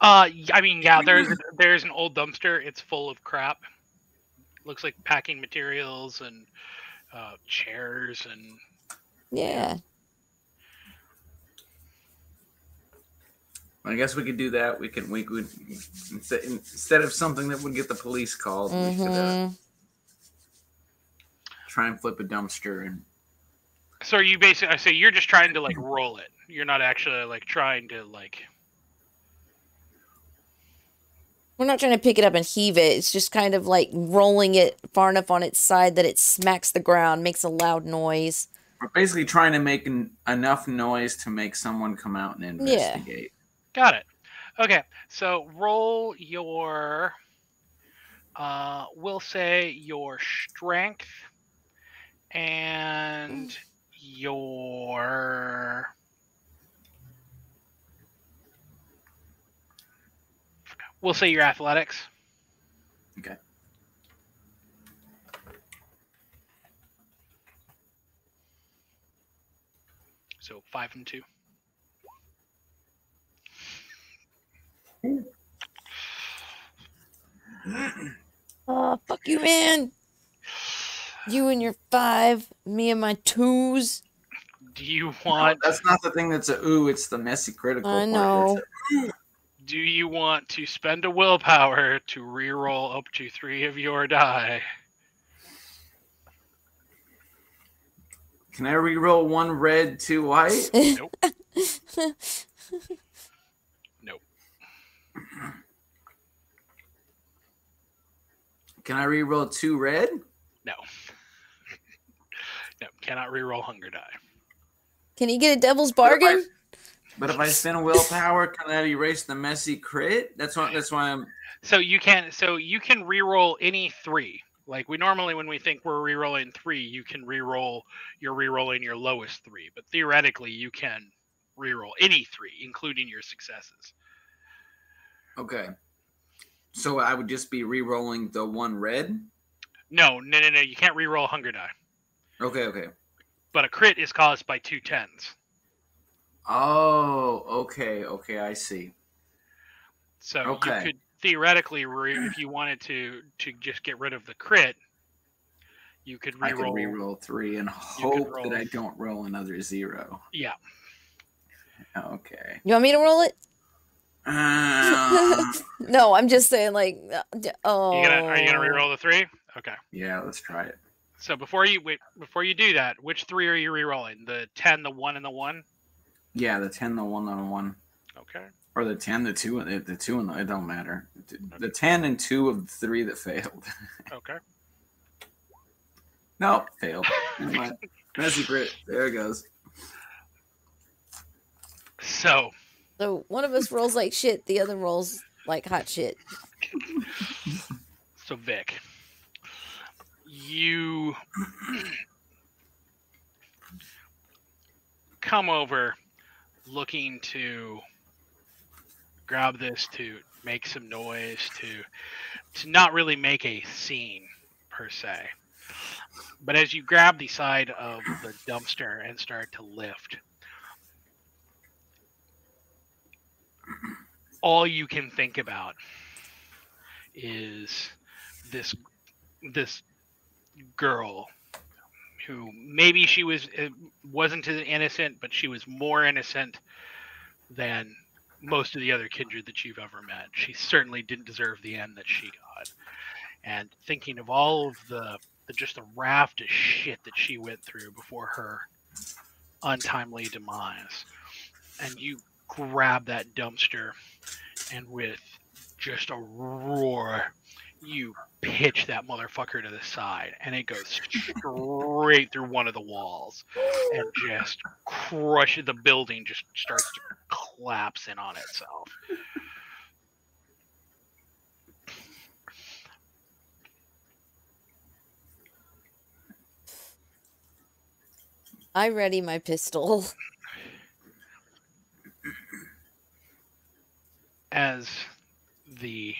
I mean, yeah, there's an old dumpster. It's full of crap. Looks like packing materials and chairs and.
Yeah.
I guess we could do that. We could instead of something that would get the police called, we could try and flip a dumpster. And
so are you basically? So you're just trying to like roll it. You're not actually like trying to like.
We're not trying to pick it up and heave it. It's just kind of like rolling it far enough on its side that it smacks the ground, makes a loud noise.
We're basically trying to make enough noise to make someone come out and investigate.
Got it. Okay, so roll your, we'll say your strength and your, we'll say your athletics.
Okay.
So 5 and 2.
Oh, fuck you, man. You and your 5, me and my 2s.
Do you want...
No, that's not the thing that's a ooh, it's the messy critical
I
part.
know.
Do you want to spend a willpower to reroll up to 3 of your die?
Can I reroll 1 red, 2 white?
Nope. Nope.
Can I reroll 2 red?
No. No, cannot reroll hunger die.
Can you get a devil's bargain?
But if I spend willpower, can I erase the messy crit? That's why I'm.
So you can reroll any 3. Like we normally, when we think we're rerolling 3, you can reroll. You're rerolling your lowest 3, but theoretically, you can reroll any 3, including your successes.
Okay. So I would just be rerolling the 1 red?
No. You can't reroll hunger die.
Okay.
But a crit is caused by 2 10s.
Oh, okay, I see.
So you could theoretically, if you wanted to just get rid of the crit, you could reroll.
I could reroll 3 and hope that I don't roll another 0.
Yeah.
Okay.
You want me to roll it? No, I'm just saying, like, oh.
Are you gonna reroll the 3? Okay.
Yeah, let's try it.
So before you do that, which 3 are you rerolling? The 10, the 1, and the 1?
Yeah, the 10, the 1, and the 1.
Okay.
Or the 10, the 2, the 2, and it don't matter. The 10 and 2 of the 3 that failed.
Okay.
Nope, failed. Messy crit. There it goes.
So
one of us rolls like shit, the other rolls like hot shit.
So Vic, you come over looking to grab this, to make some noise, to not really make a scene per se. But as you grab the side of the dumpster and start to lift, all you can think about is this girl who maybe she wasn't as innocent, but she was more innocent than most of the other kindred that you've ever met. She certainly didn't deserve the end that she got. And thinking of all of the raft of shit that she went through before her untimely demise, and you grab that dumpster, and with just a roar, you pitch that motherfucker to the side, and it goes straight through one of the walls and just crushes the building. Just starts to collapse in on itself.
I ready my pistol.
As the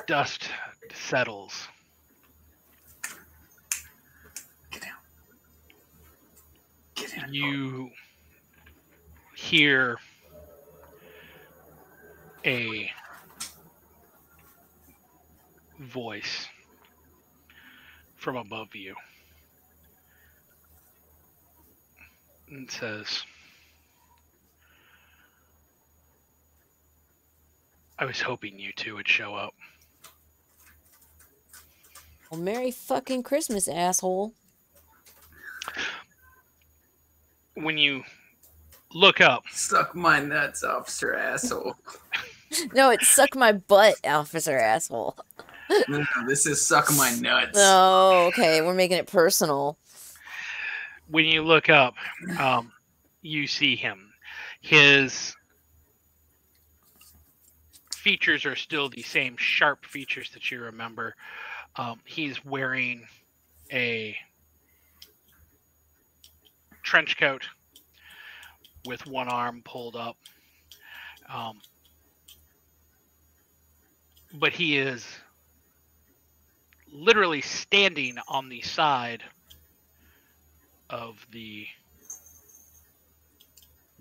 dust settles,
Get down. Get in.
you hear a voice from above you. And says, I was hoping you two would show up.
Well, Merry fucking Christmas, asshole.
When you look up,
Suck my nuts, officer asshole.
No, it's suck my butt, officer asshole.
No, this is suck my nuts.
Oh, okay. We're making it personal.
when you look up, you see him. His features are still the same sharp features that you remember. He's wearing a trench coat with one arm pulled up. But he is literally standing on the side of the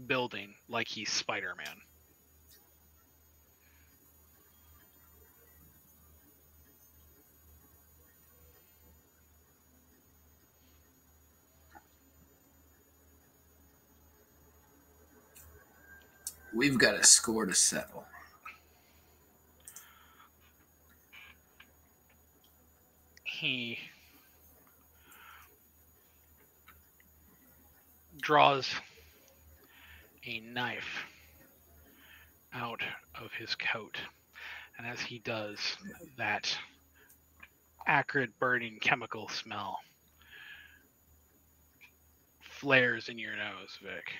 building like he's Spider-Man.
We've got a score to settle.
He draws a knife out of his coat, and as he does, that acrid burning chemical smell flares in your nose, Vic.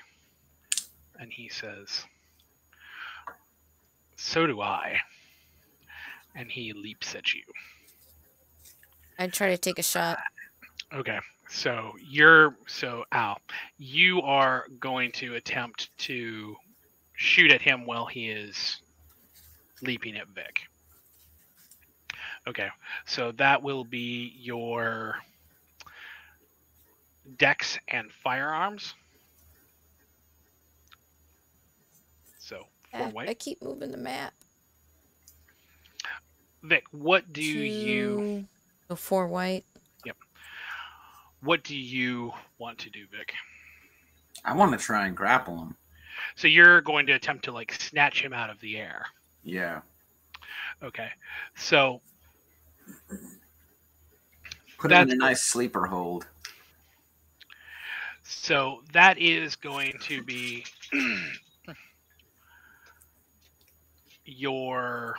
And he says, "So do I." And he leaps at you.
I'd try to take a shot.
Okay, so Al, you are going to attempt to shoot at him while he is leaping at Vic. Okay, so that will be your dex and firearms. So 4 white.
I keep moving the map.
Vic, what do you...
Oh, 4 white.
Yep. What do you want to do, Vic?
I want to try and grapple him.
So you're going to attempt to, like, snatch him out of the air.
Yeah.
Okay. So...
Put him in a nice sleeper hold.
So that is going to be your...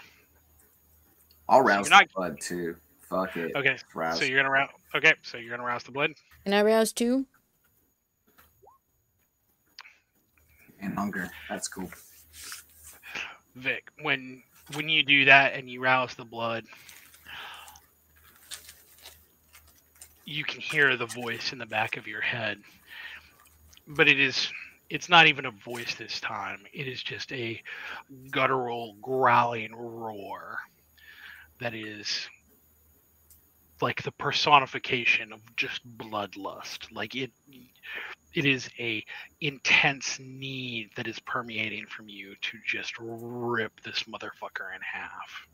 I'll rouse the blood too. Fuck it.
Okay.
Rouse.
So you're gonna rouse. Okay. So you're gonna rouse the blood.
Can I rouse too?
And hunger. That's cool.
Vic, when you do that and you rouse the blood, you can hear the voice in the back of your head. But it's not even a voice this time. It is just a guttural, growling roar that is like the personification of just bloodlust. Like it is a intense need that is permeating from you to just rip this motherfucker in half.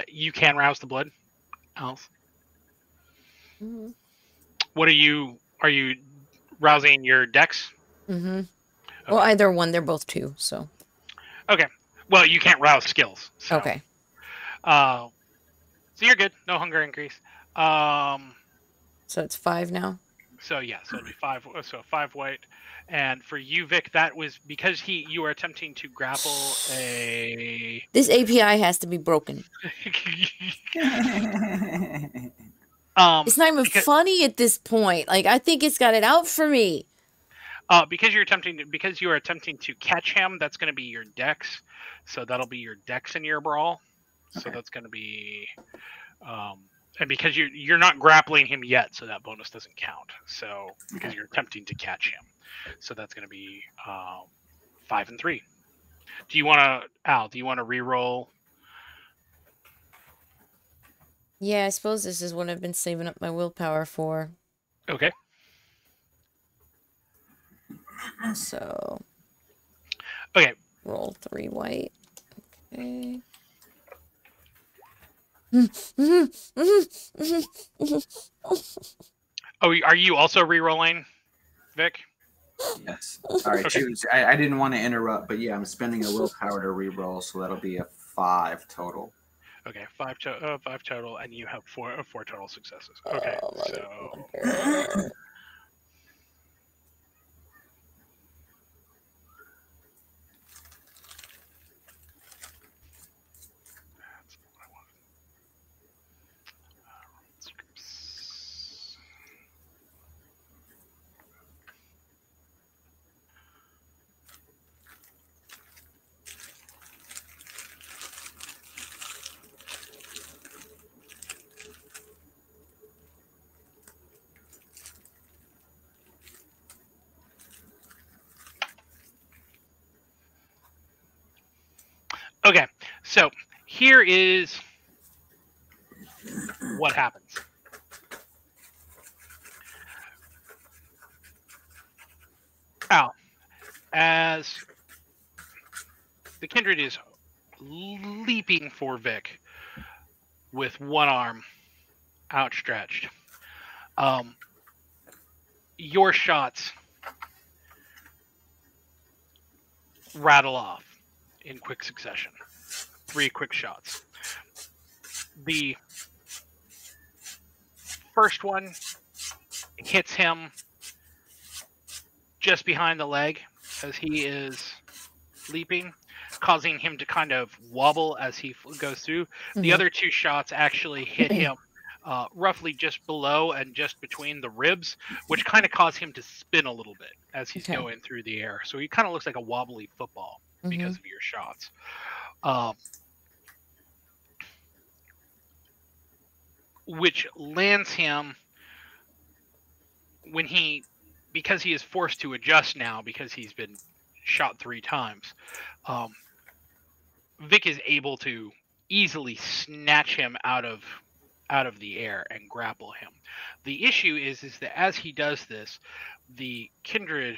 You can rouse the blood, Alice.
Mm-hmm.
What are you rousing your dex?
Mm-hmm.
Okay.
Well, either one. They're both 2, so.
Okay. Well, you can't rouse skills. So.
Okay.
So you're good. No hunger increase.
So it's 5 now?
So yeah, so it'll be 5. So 5 white, and for you, Vic, that was because you were attempting to grapple a.
This API has to be broken. It's not even funny at this point. Like, I think it's got it out for me.
Because you are attempting to catch him, that's going to be your dex. So that'll be your dex in your brawl. Okay. So that's going to be, and because you're not grappling him yet, so that bonus doesn't count. So because you're attempting to catch him, so that's going to be 5 and 3. Do you want to, Al? Do you want to re-roll?
Yeah, I suppose this is what I've been saving up my willpower for.
Okay.
So.
Okay.
Roll 3 white. Okay.
Oh, are you also re-rolling, Vic?
Yes. Sorry, okay. I didn't want to interrupt, but yeah, I'm spending a willpower to re-roll, so that'll be a 5 total.
Okay, 5 total, and you have 4 total successes. Okay, so. Okay, so here is what happens. Al, as the kindred is leaping for Vic with one arm outstretched, your shots rattle off in quick succession. 3 quick shots. The first one hits him just behind the leg as he is leaping, causing him to kind of wobble as he goes through. Mm-hmm. The other 2 shots actually hit him roughly just below and just between the ribs, which kind of caused him to spin a little bit as he's going through the air. So he kind of looks like a wobbly football because of your shots. Which lands him because he is forced to adjust now because he's been shot 3 times. Vic is able to easily snatch him out of the air and grapple him. The issue is that as he does this, the kindred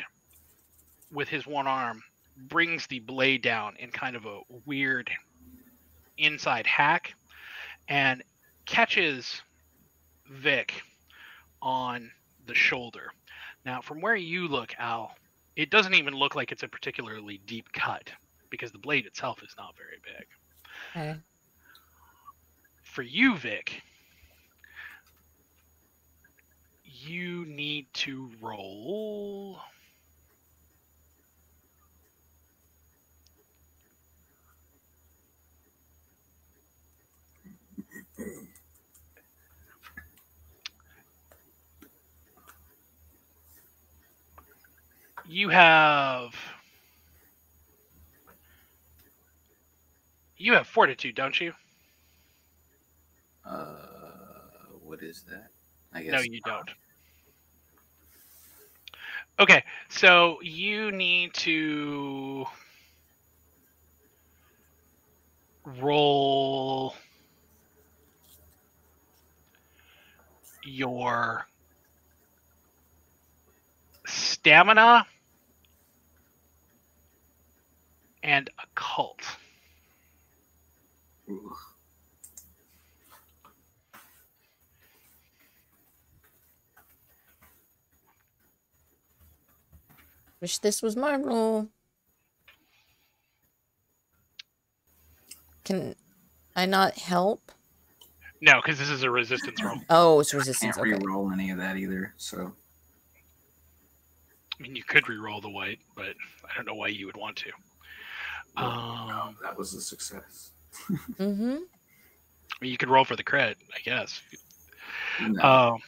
with his one arm brings the blade down in kind of a weird inside hack and catches Vic on the shoulder. Now, from where you look, Al, it doesn't even look like it's a particularly deep cut because the blade itself is not very big. Okay. For you, Vic, you need to roll. You have fortitude, don't you?
What is that? I guess
no, you don't. Okay, so you need to roll your stamina and occult.
Ooh.
Wish this was my roll. Can I not help?
No, because this is a resistance roll.
Oh, it's resistance.
I can't re-roll any of that either. So.
I mean, you could re-roll the white, but I don't know why you would want to.
No, that was a success.
Mm-hmm.
I mean, you could roll for the crit, I guess.
No.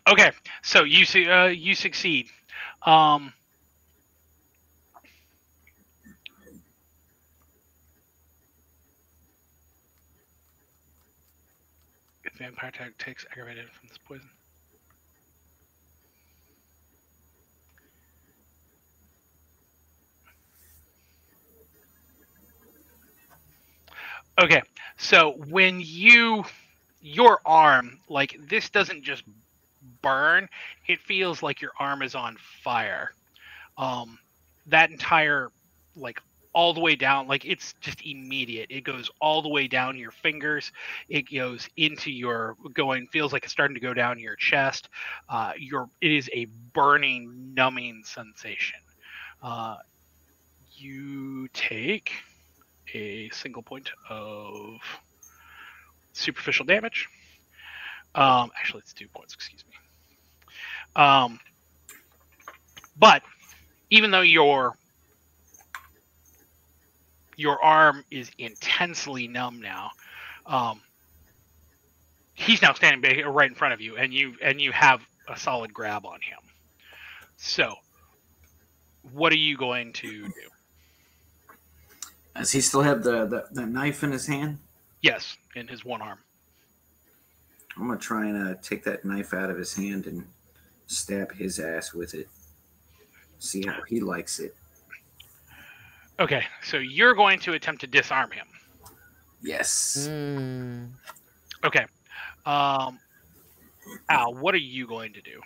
Okay, so you succeed. If vampire attack takes aggravated from this poison. Okay, so when your arm, like, this doesn't just burn, it feels like your arm is on fire. That entire, like, all the way down, like, it's just immediate. It goes all the way down your fingers. It goes into feels like it's starting to go down your chest. It is a burning, numbing sensation. You take a single point of superficial damage. Actually, it's 2 points, excuse me. But even though your arm is intensely numb now, he's now standing right in front of you, and you have a solid grab on him. So, what are you going to do?
Does he still have the knife in his hand?
Yes, in his one arm.
I'm going to try and take that knife out of his hand and stab his ass with it. See how he likes it.
Okay, so you're going to attempt to disarm him.
Yes.
Okay. Al, what are you going to do?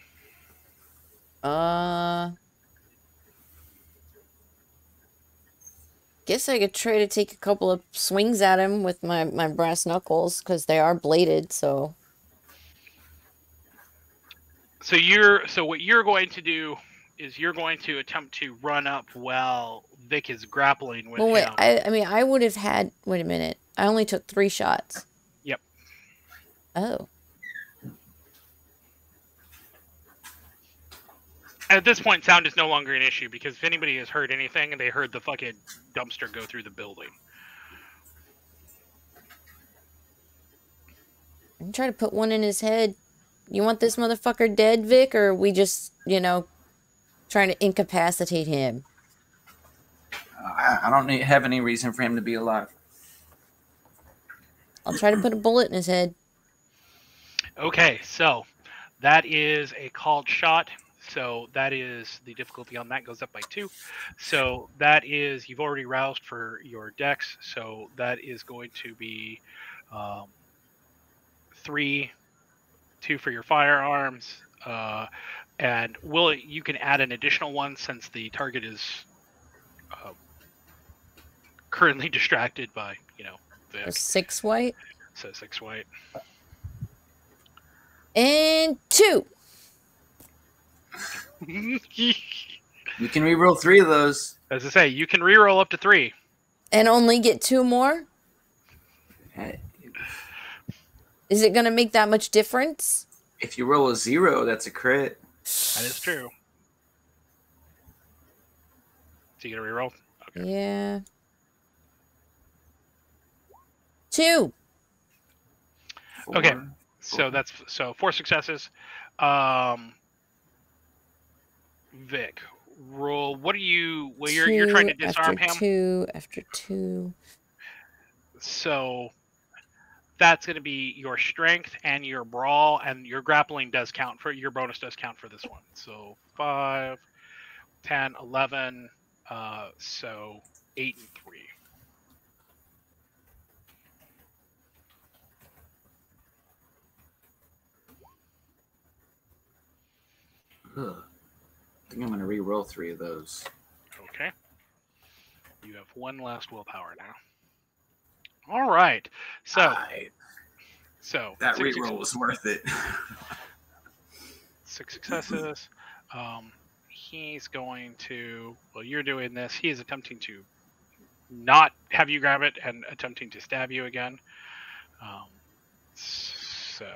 Guess I could try to take a couple of swings at him with my brass knuckles, because they are bladed, so...
So what you're going to do is you're going to attempt to run up while Vic is grappling with him.
I mean, I would have had... Wait a minute. I only took 3 shots.
Yep.
Oh.
At this point, sound is no longer an issue, because if anybody has heard anything, they heard the fucking dumpster go through the building.
I'm trying to put one in his head. You want this motherfucker dead, Vic, or are we just, trying to incapacitate him?
I don't have any reason for him to be alive.
I'll try to put a bullet in his head.
Okay, so that is a called shot. So that is the difficulty on that goes up by 2. So that is, you've already roused for your dex. So that is going to be 3, 2 for your firearms. And you can add an additional one since the target is currently distracted by, Vic.
6 white.
So 6 white.
And 2.
You can reroll 3 of those.
As I say, you can reroll up to 3.
And only get 2 more? Is it going to make that much difference?
If you roll a 0, that's a crit.
That is true. So you gonna reroll? Okay.
Yeah. 2.
Okay. So that's 4 successes. Vic, roll. What are you? Well, you're trying to disarm him.
After 2.
So that's going to be your strength and your brawl, and your grappling does count for your bonus does count for this one. So 5, 10, 11. So 8 and 3.
Ugh. I think I'm going to re-roll 3 of those.
Okay. You have 1 last willpower now. All right. So
that re-roll was worth it.
6 successes. He's going to, well, you're doing this. He is attempting to not have you grab it and attempting to stab you again. So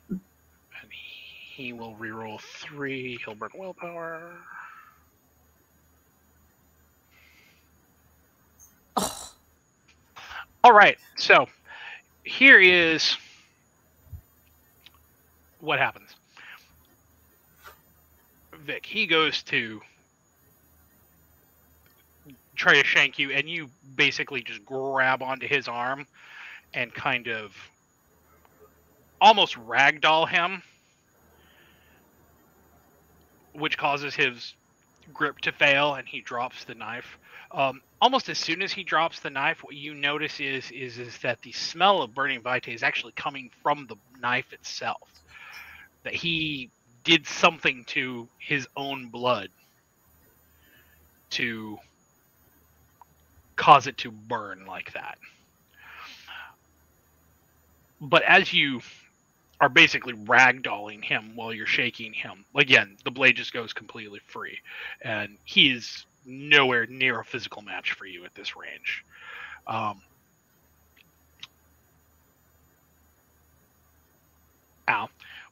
and he will reroll 3. He'll burn willpower.
Oh.
All right, so here is what happens. Vic, he goes to try to shank you, and you basically just grab onto his arm and kind of almost ragdoll him, which causes his grip to fail, and he drops the knife. Almost as soon as he drops the knife, what you notice is that the smell of burning vitae is actually coming from the knife itself. That he did something to his own blood to cause it to burn like that. But as you are basically ragdolling him while you're shaking him, again, the blade just goes completely free, and he is nowhere near a physical match for you at this range. Al,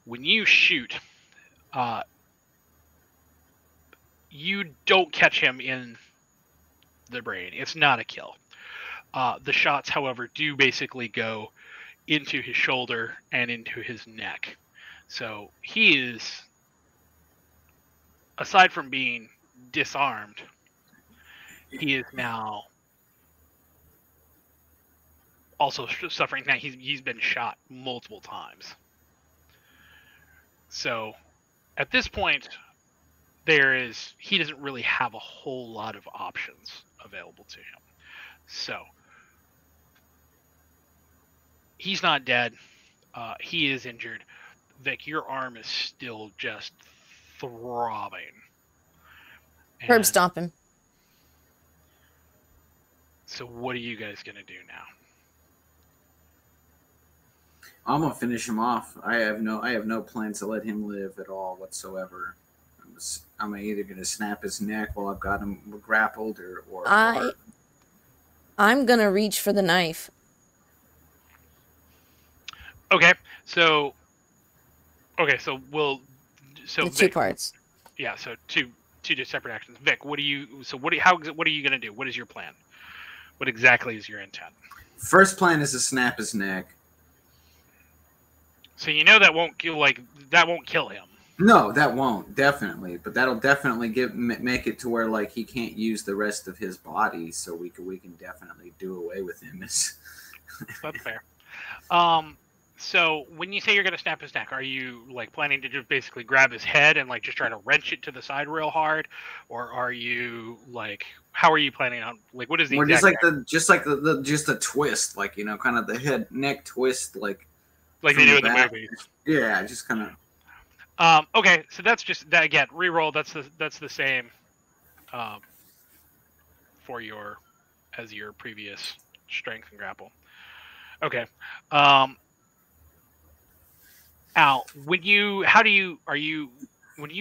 when you shoot, you don't catch him in the brain. It's not a kill. The shots, however, do basically go into his shoulder and into his neck. So he is, aside from being disarmed, he is now also suffering. Now he's been shot multiple times. So at this point, he doesn't really have a whole lot of options available to him. So he's not dead. He is injured. Vic, your arm is still just throbbing.
Curb stomp him.
So what are you guys gonna do now?
I'm gonna finish him off. I have no plans to let him live at all whatsoever. I'm either gonna snap his neck while I've got him grappled, or
I'm gonna reach for the knife.
Okay, so the
Vic, 2 parts.
Yeah, so two separate actions. Vic, what are you gonna do? What is your plan? What exactly is your intent?
First plan is to snap his neck.
So you know that won't kill him.
No, that won't, definitely. But that'll definitely make it to where he can't use the rest of his body, so we can definitely do away with him.
That's fair. So when you say you're gonna snap his neck, are you planning to just basically grab his head and just try to wrench it to the side real hard, or are you how are you planning on what is the
just a twist, kind of the head neck twist, like
they do in the movies?
Yeah, just kind of.
Okay, so that's just that again. Reroll. That's the same for your previous strength and grapple. Okay. Al, when you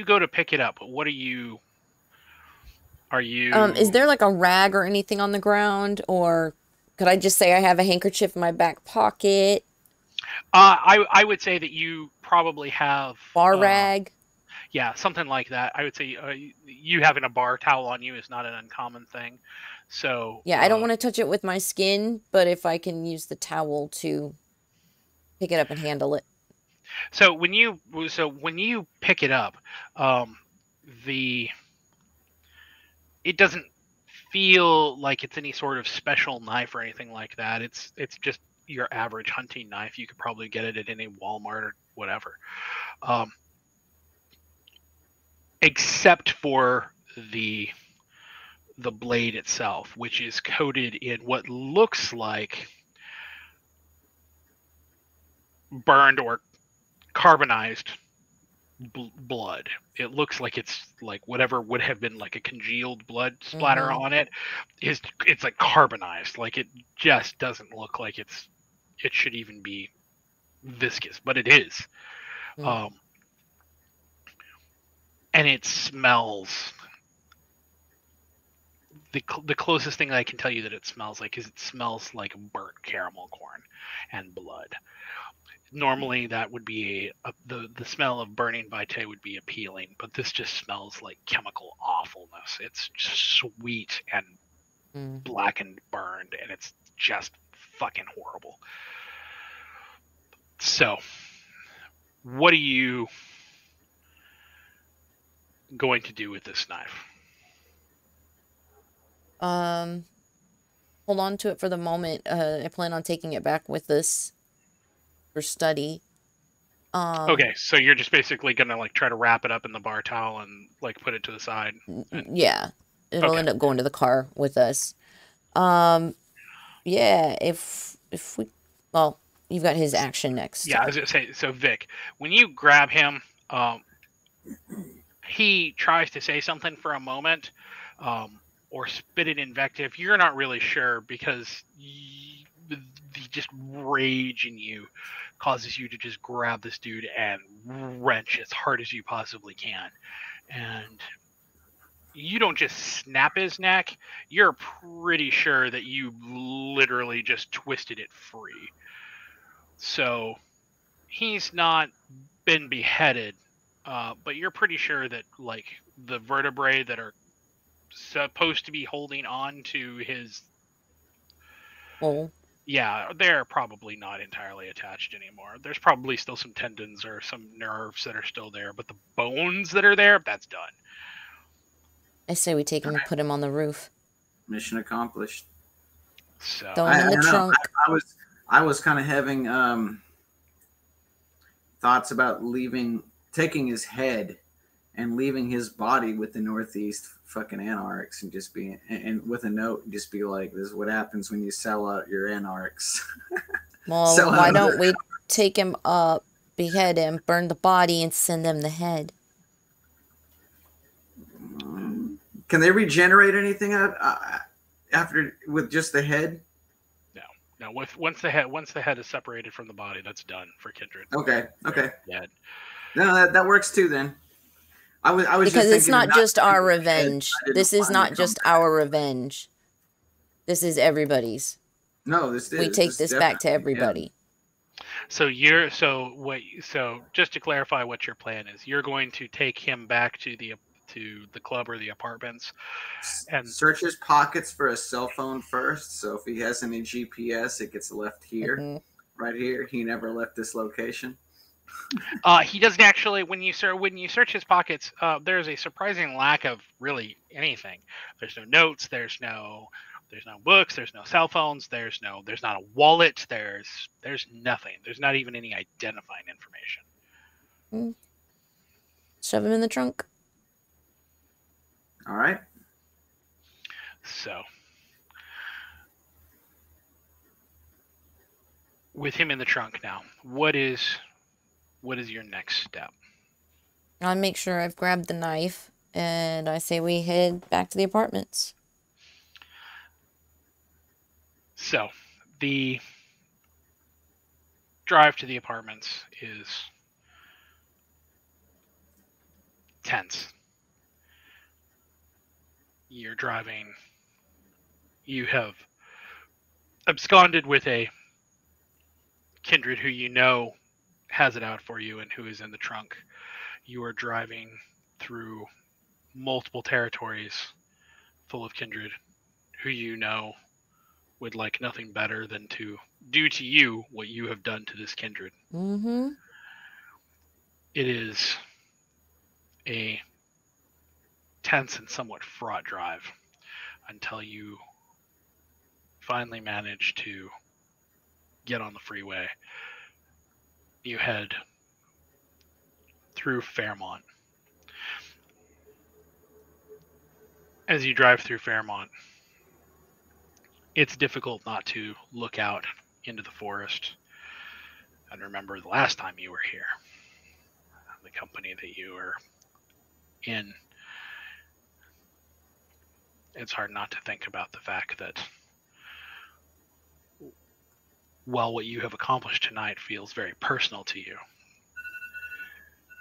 go to pick it up, what are you?
Is there a rag or anything on the ground, or could I just say I have a handkerchief in my back pocket?
I would say that you probably have
bar rag.
Yeah, something like that. I would say you having a bar towel on you is not an uncommon thing. So
yeah, I don't want to touch it with my skin, but if I can use the towel to pick it up and handle it.
So when you pick it up, it doesn't feel like it's any sort of special knife or anything like that. It's just your average hunting knife. You could probably get it at any Walmart or whatever, except for the blade itself, which is coated in what looks like burned or carbonized blood. It looks like it's whatever would have been a congealed blood splatter on it. It's carbonized. It just doesn't look like it should even be viscous, but it is. And it smells. The closest thing I can tell you that it smells like is it smells like burnt caramel corn and blood. Normally that would be the smell of burning vitae would be appealing, but this just smells like chemical awfulness. It's just sweet and black and burned, and it's just fucking horrible. So, what are you going to do with this knife?
Hold on to it for the moment. I plan on taking it back with us for study.
Okay, so you're just basically gonna like try to wrap it up in the bar towel and like put it to the side.
Yeah, it'll end up going to the car with us. Yeah, if we, well, you've got his action next.
Yeah, I was gonna say. So Vic, when you grab him, he tries to say something for a moment, or spit an invective. You're not really sure because the just rage in you causes you to just grab this dude and wrench as hard as you possibly can. And you don't just snap his neck, you're pretty sure that you literally just twisted it free. So he's not been beheaded, but you're pretty sure that like the vertebrae that are supposed to be holding on to his yeah, they're probably not entirely attached anymore. There's probably still some tendons or some nerves that are still there, but the bones that are there, that's done.
I say we take him and put him on the roof.
Mission accomplished.
So
throw him in the trunk.
I was kind of having thoughts about taking his head and leaving his body with the Northeast fucking anarchs and just being, and with a note, just be like, this is what happens when you sell out your anarchs.
Well, why don't we take him up, behead him, burn the body, and send them the head?
Can they regenerate anything after with just the head?
No. Once the head is separated from the body, that's done for Kindred.
Okay.
Dead.
No, that works too then. I was
because
just
it's not just our revenge. This is not just our revenge. This is everybody's.
No,
we take this back to everybody.
Yeah. So just to clarify what your plan is, you're going to take him back to the club or the apartments and
search his pockets for a cell phone first. So if he has any GPS, it gets left here, right here. He never left this location.
He doesn't actually. When you search his pockets, there's a surprising lack of really anything. There's no notes. There's no books. There's no cell phones. There's not a wallet. There's nothing. There's not even any identifying information.
Shove him in the trunk.
All right.
So, with him in the trunk now, what is your next step?
I make sure I've grabbed the knife, and I say we head back to the apartments.
So, the drive to the apartments is tense. You're driving. You have absconded with a kindred who you know has it out for you and who is in the trunk. You are driving through multiple territories full of kindred who you know would like nothing better than to do to you what you have done to this kindred.
Mm-hmm.
It is a tense and somewhat fraught drive until you finally manage to get on the freeway. You head through Fairmont. As you drive through Fairmont, it's difficult not to look out into the forest and remember the last time you were here, the company that you were in. It's hard not to think about the fact that well, what you have accomplished tonight feels very personal to you.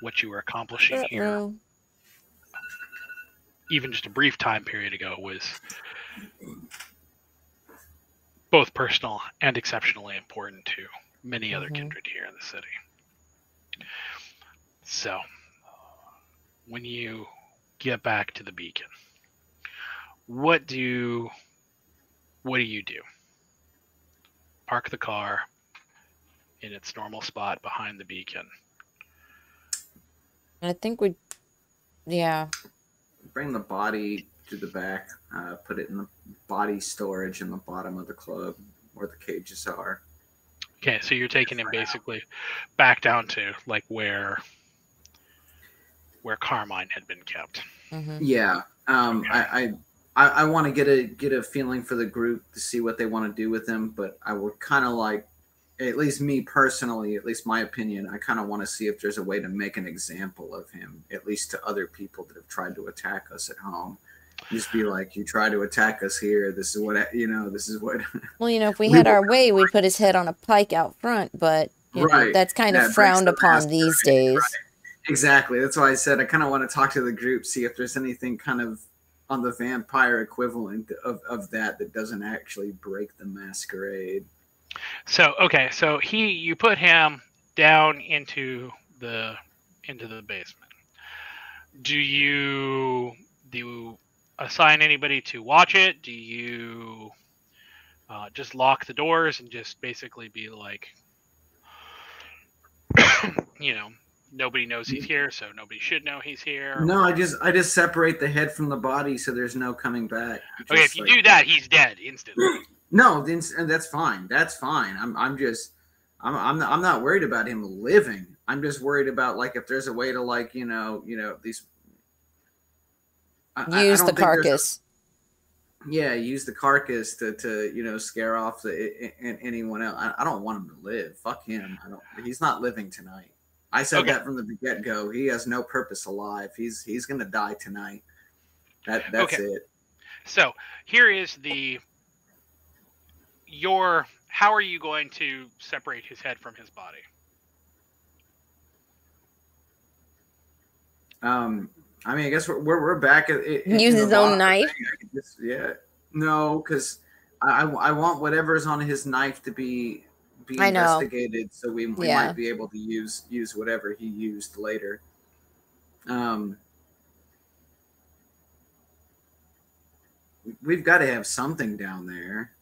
What you were accomplishing here, even just a brief time period ago, was both personal and exceptionally important to many other kindred here in the city. So, when you get back to the beacon, what do you do? Park the car in its normal spot behind the beacon.
I think
Bring the body to the back, put it in the body storage in the bottom of the club where the cages are.
Okay, so you're taking him basically back down to like where Carmine had been kept.
Yeah.
Okay.
I want to get a feeling for the group to see what they want to do with him, but I would kind of like, at least me personally, at least my opinion, I kind of want to see if there's a way to make an example of him, at least to other people that have tried to attack us at home. Just be like, you try to attack us here. This is what, this is what.
Well, if we had our way, we'd put his head on a pike out front, but that's kind of frowned upon these days.
Right. Exactly. That's why I said I kind of want to talk to the group, see if there's anything kind of on the vampire equivalent of that doesn't actually break the masquerade.
So you put him down into the basement. Do you assign anybody to watch it? Do you just lock the doors and just basically be like, nobody knows he's here, so nobody should know he's here?
No, I just separate the head from the body so there's no coming back.
Okay, if you do that, he's dead instantly.
No, that's fine. That's fine. I'm not worried about him living. I'm just worried about like if there's a way to like these
use the carcass.
Use the carcass to scare off anyone else. I don't want him to live. Fuck him. He's not living tonight. I said that from the get-go. He has no purpose alive. He's gonna die tonight. That's it.
So here is how are you going to separate his head from his body?
I mean, I guess we're back at it.
Use his own knife.
No, because I want whatever's on his knife to be investigated, so we might be able to use whatever he used later. We've got to have something down there.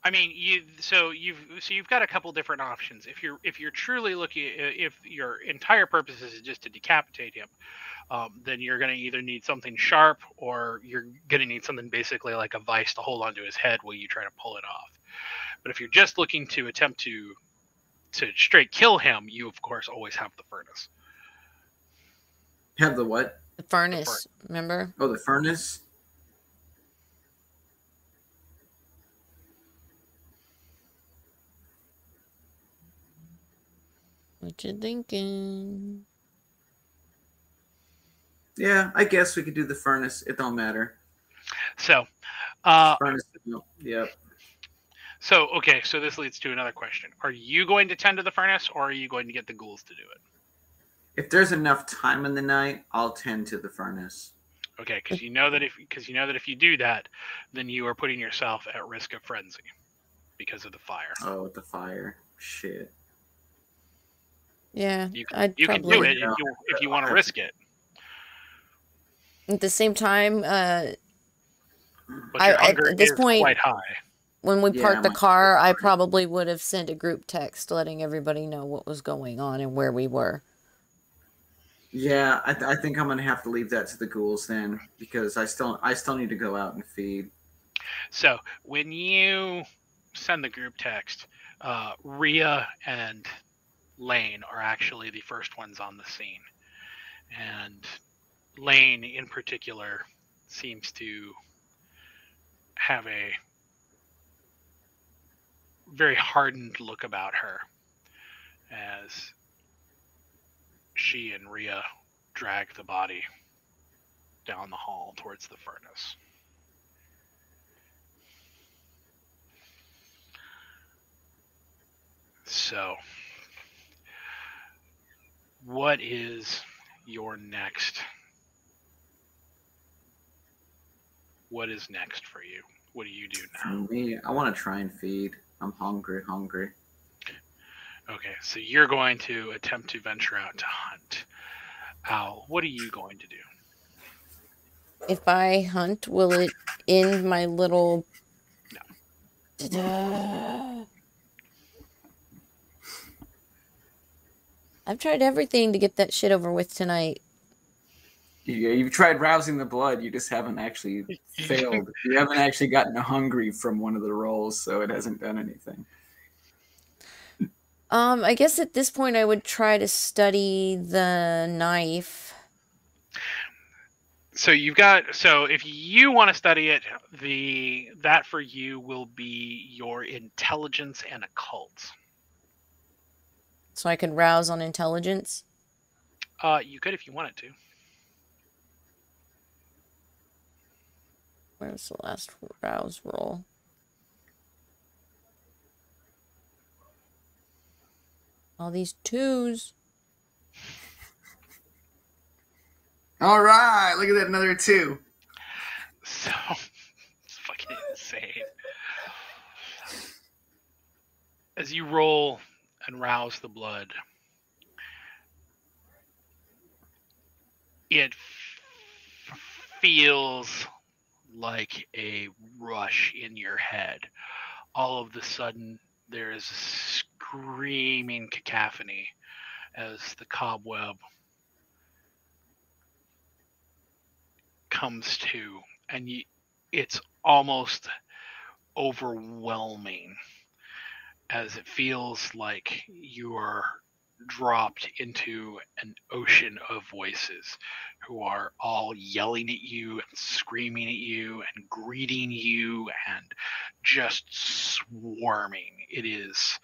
I mean, you've got a couple different options. If you're truly looking, if your entire purpose is just to decapitate him, then you're going to either need something sharp, or you're going to need something basically like a vice to hold onto his head while you try to pull it off. But if you're just looking to attempt to straight kill him, you of course always have the furnace.
Have the what?
The furnace. Remember?
Oh, the furnace.
What you thinking?
Yeah, I guess we could do the furnace. It don't matter.
So,
furnace. Yep.
So, okay, so this leads to another question. Are you going to tend to the furnace, or are you going to get the ghouls to do it?
If there's enough time in the night, I'll tend to the furnace.
Okay, because you know that if you do that, then you are putting yourself at risk of frenzy because of the fire.
Oh, the fire. Shit.
Yeah,
you can do it if you want to risk it.
At the same time,
but your hunger
at this
is
point,
quite high.
When we parked the car, I probably would have sent a group text letting everybody know what was going on and where we were.
Yeah, I think I'm gonna have to leave that to the ghouls then, because I still need to go out and feed.
So when you send the group text, Rhea and Lane are actually the first ones on the scene, and Lane in particular seems to have a very hardened look about her as she and Rhea drag the body down the hall towards the furnace. So, what is your next? What is next for you? What do you do now?
For me, I want to try and feed. I'm hungry.
Okay, so you're going to attempt to venture out to hunt. Al, what are you going to do?
If I hunt, will it end my little...
No.
I've tried everything to get that shit over with tonight.
Yeah, you've tried rousing the blood. You just haven't actually failed. You haven't actually gotten hungry from one of the rolls, so it hasn't done anything.
I guess at this point I would try to study the knife.
So if you want to study it, that for you will be your intelligence and occult.
So I could rouse on intelligence?
You could if you wanted to.
Where's the last rouse roll? All these twos.
All right, look at that, another 2.
So, it's fucking insane. As you roll and rouse the blood, it feels like a rush in your head. All of a sudden, there is a screaming cacophony as the cobweb comes to, and it's almost overwhelming as it feels like you are dropped into an ocean of voices who are all yelling at you and screaming at you and greeting you and just swarming. It is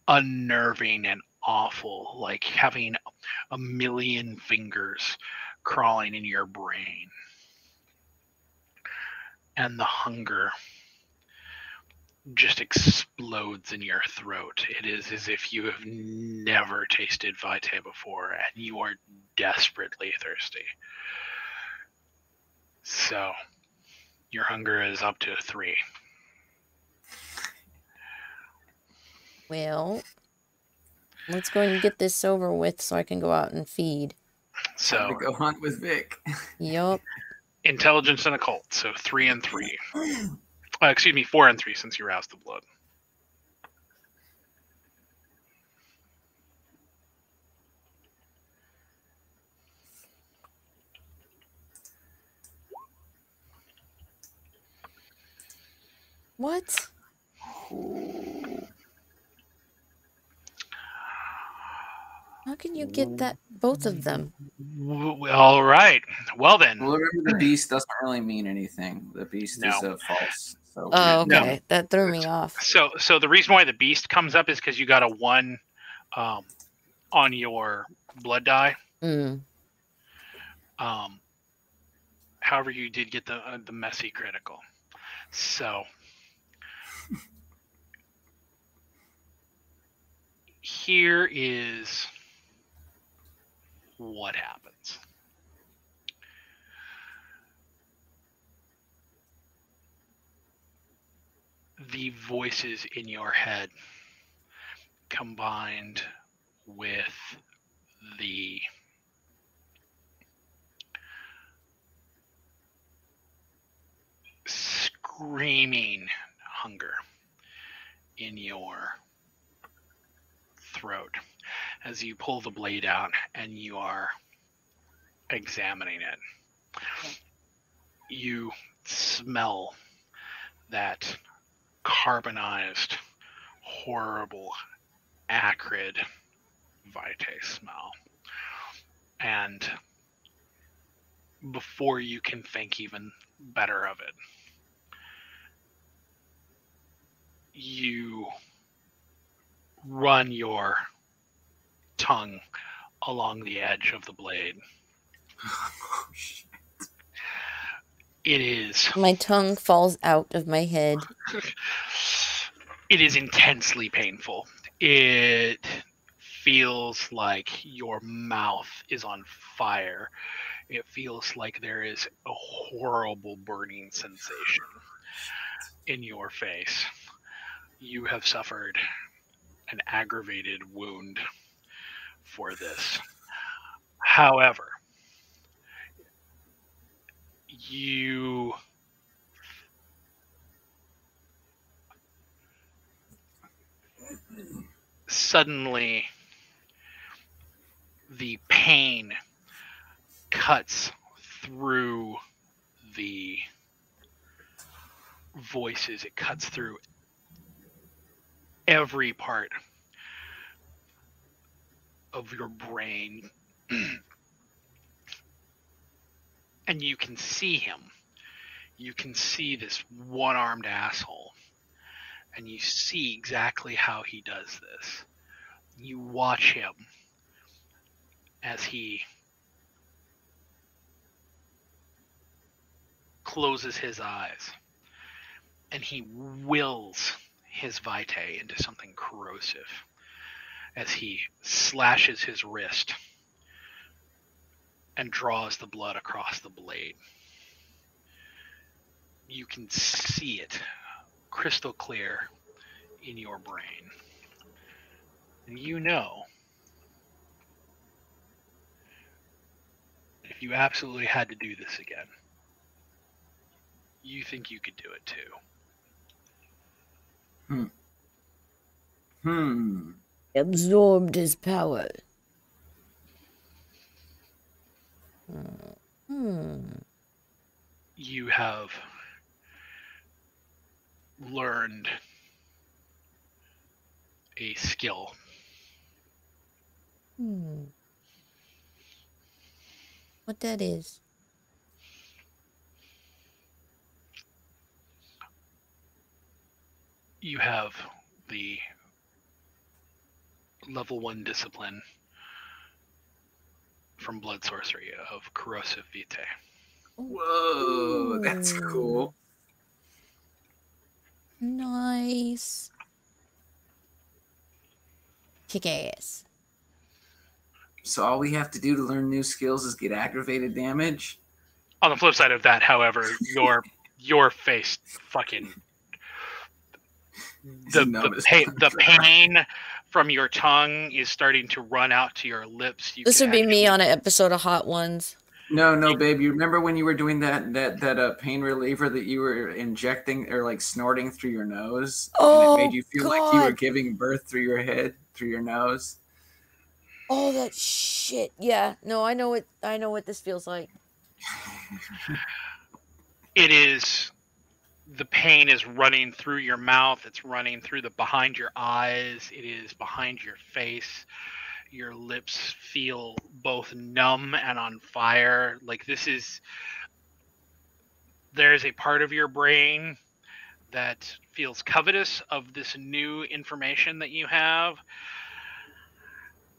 unnerving and awful, like having a million fingers crawling in your brain. And the hunger just explodes in your throat. It is as if you have never tasted vitae before and you are desperately thirsty. So, your hunger is up to 3.
Well, let's go and get this over with so I can go out and feed.
So,
time to go hunt with Vic.
Yup.
Intelligence and occult, so 3 and 3. Excuse me, 4 and 3 since you roused the blood.
What? How can you get that, both of them?
All right. Well then.
Well, remember, the beast doesn't really mean anything. The beast is false. So
Oh, okay.
No.
That threw me off.
So the reason why the beast comes up is because you got a 1 on your blood die. However, you did get the messy critical. So here is what happens. The voices in your head combined with the screaming hunger in your throat as you pull the blade out and you are examining it. You smell that carbonized, horrible, acrid vitae smell. And before you can think even better of it, you run your tongue along the edge of the blade.
Oh, shit.
It is...
My tongue falls out of my head.
It is intensely painful. It feels like your mouth is on fire. It feels like there is a horrible burning sensation in your face. You have suffered an aggravated wound for this. However, you suddenly, the pain cuts through the voices. It cuts through every part of your brain. And you can see him. You can see this one-armed asshole. And you see exactly how he does this. You watch him as he closes his eyes. And he wills his vitae into something corrosive as he slashes his wrist and draws the blood across the blade. You can see it crystal clear in your brain. And you know, if you absolutely had to do this again, you think you could do it too.
Absorbed his power.
You have learned a skill.
What that is?
You have the level 1 discipline from blood sorcery of corrosive vitae.
Whoa, that's cool.
Nice. Kick ass.
So all we have to do to learn new skills is get aggravated damage?
On the flip side of that, however, your face fucking the pain from your tongue is starting to run out to your lips.
This would be me on an episode of Hot Ones.
No, babe. You remember when you were doing that pain reliever that you were injecting or like snorting through your nose?
Oh,
and it made you feel like you were giving birth through your head, through your nose.
Oh, that shit. Yeah. No, I know what this feels like.
It is. The pain is running through your mouth. It's running through behind your eyes. It is behind your face. Your lips feel both numb and on fire. Like there's a part of your brain that feels covetous of this new information that you have.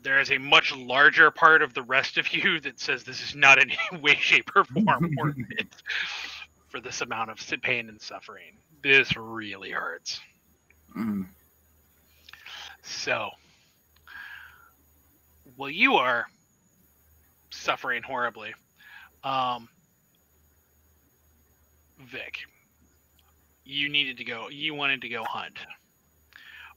There is a much larger part of the rest of you that says this is not in any way, shape, or form worth it for this amount of pain and suffering. This really hurts. So, well, you are suffering horribly. Vic, you wanted to go hunt.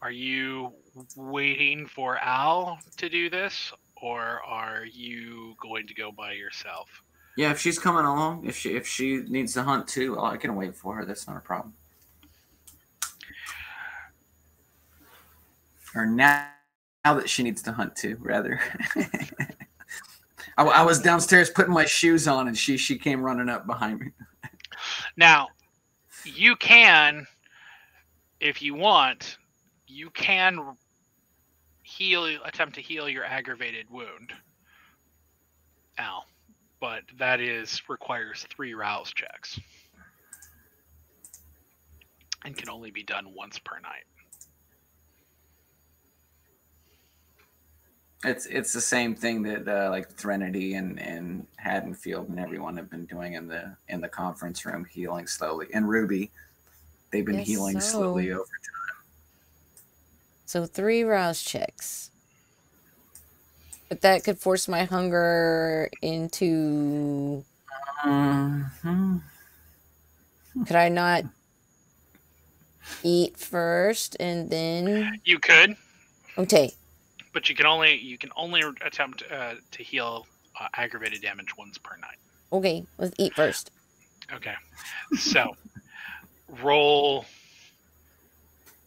Are you waiting for Al to do this, or are you going to go by yourself?
Yeah, if she's coming along, if she needs to hunt too, I can wait for her. That's not a problem. Or now that she needs to hunt too, rather. I was downstairs putting my shoes on, and she came running up behind me.
Now, you can, if you want, you can attempt to heal your aggravated wound, Al, but that requires 3 rouse checks and can only be done once per night.
It's the same thing that like Threnody and Haddonfield and everyone have been doing in the conference room, healing slowly. And Ruby, they've been healing slowly over time.
So 3 rouse checks. But that could force my hunger into... Could I not eat first and then...
You could.
Okay.
But you can only attempt to heal aggravated damage once per night.
Okay, let's eat first.
Okay. So, roll...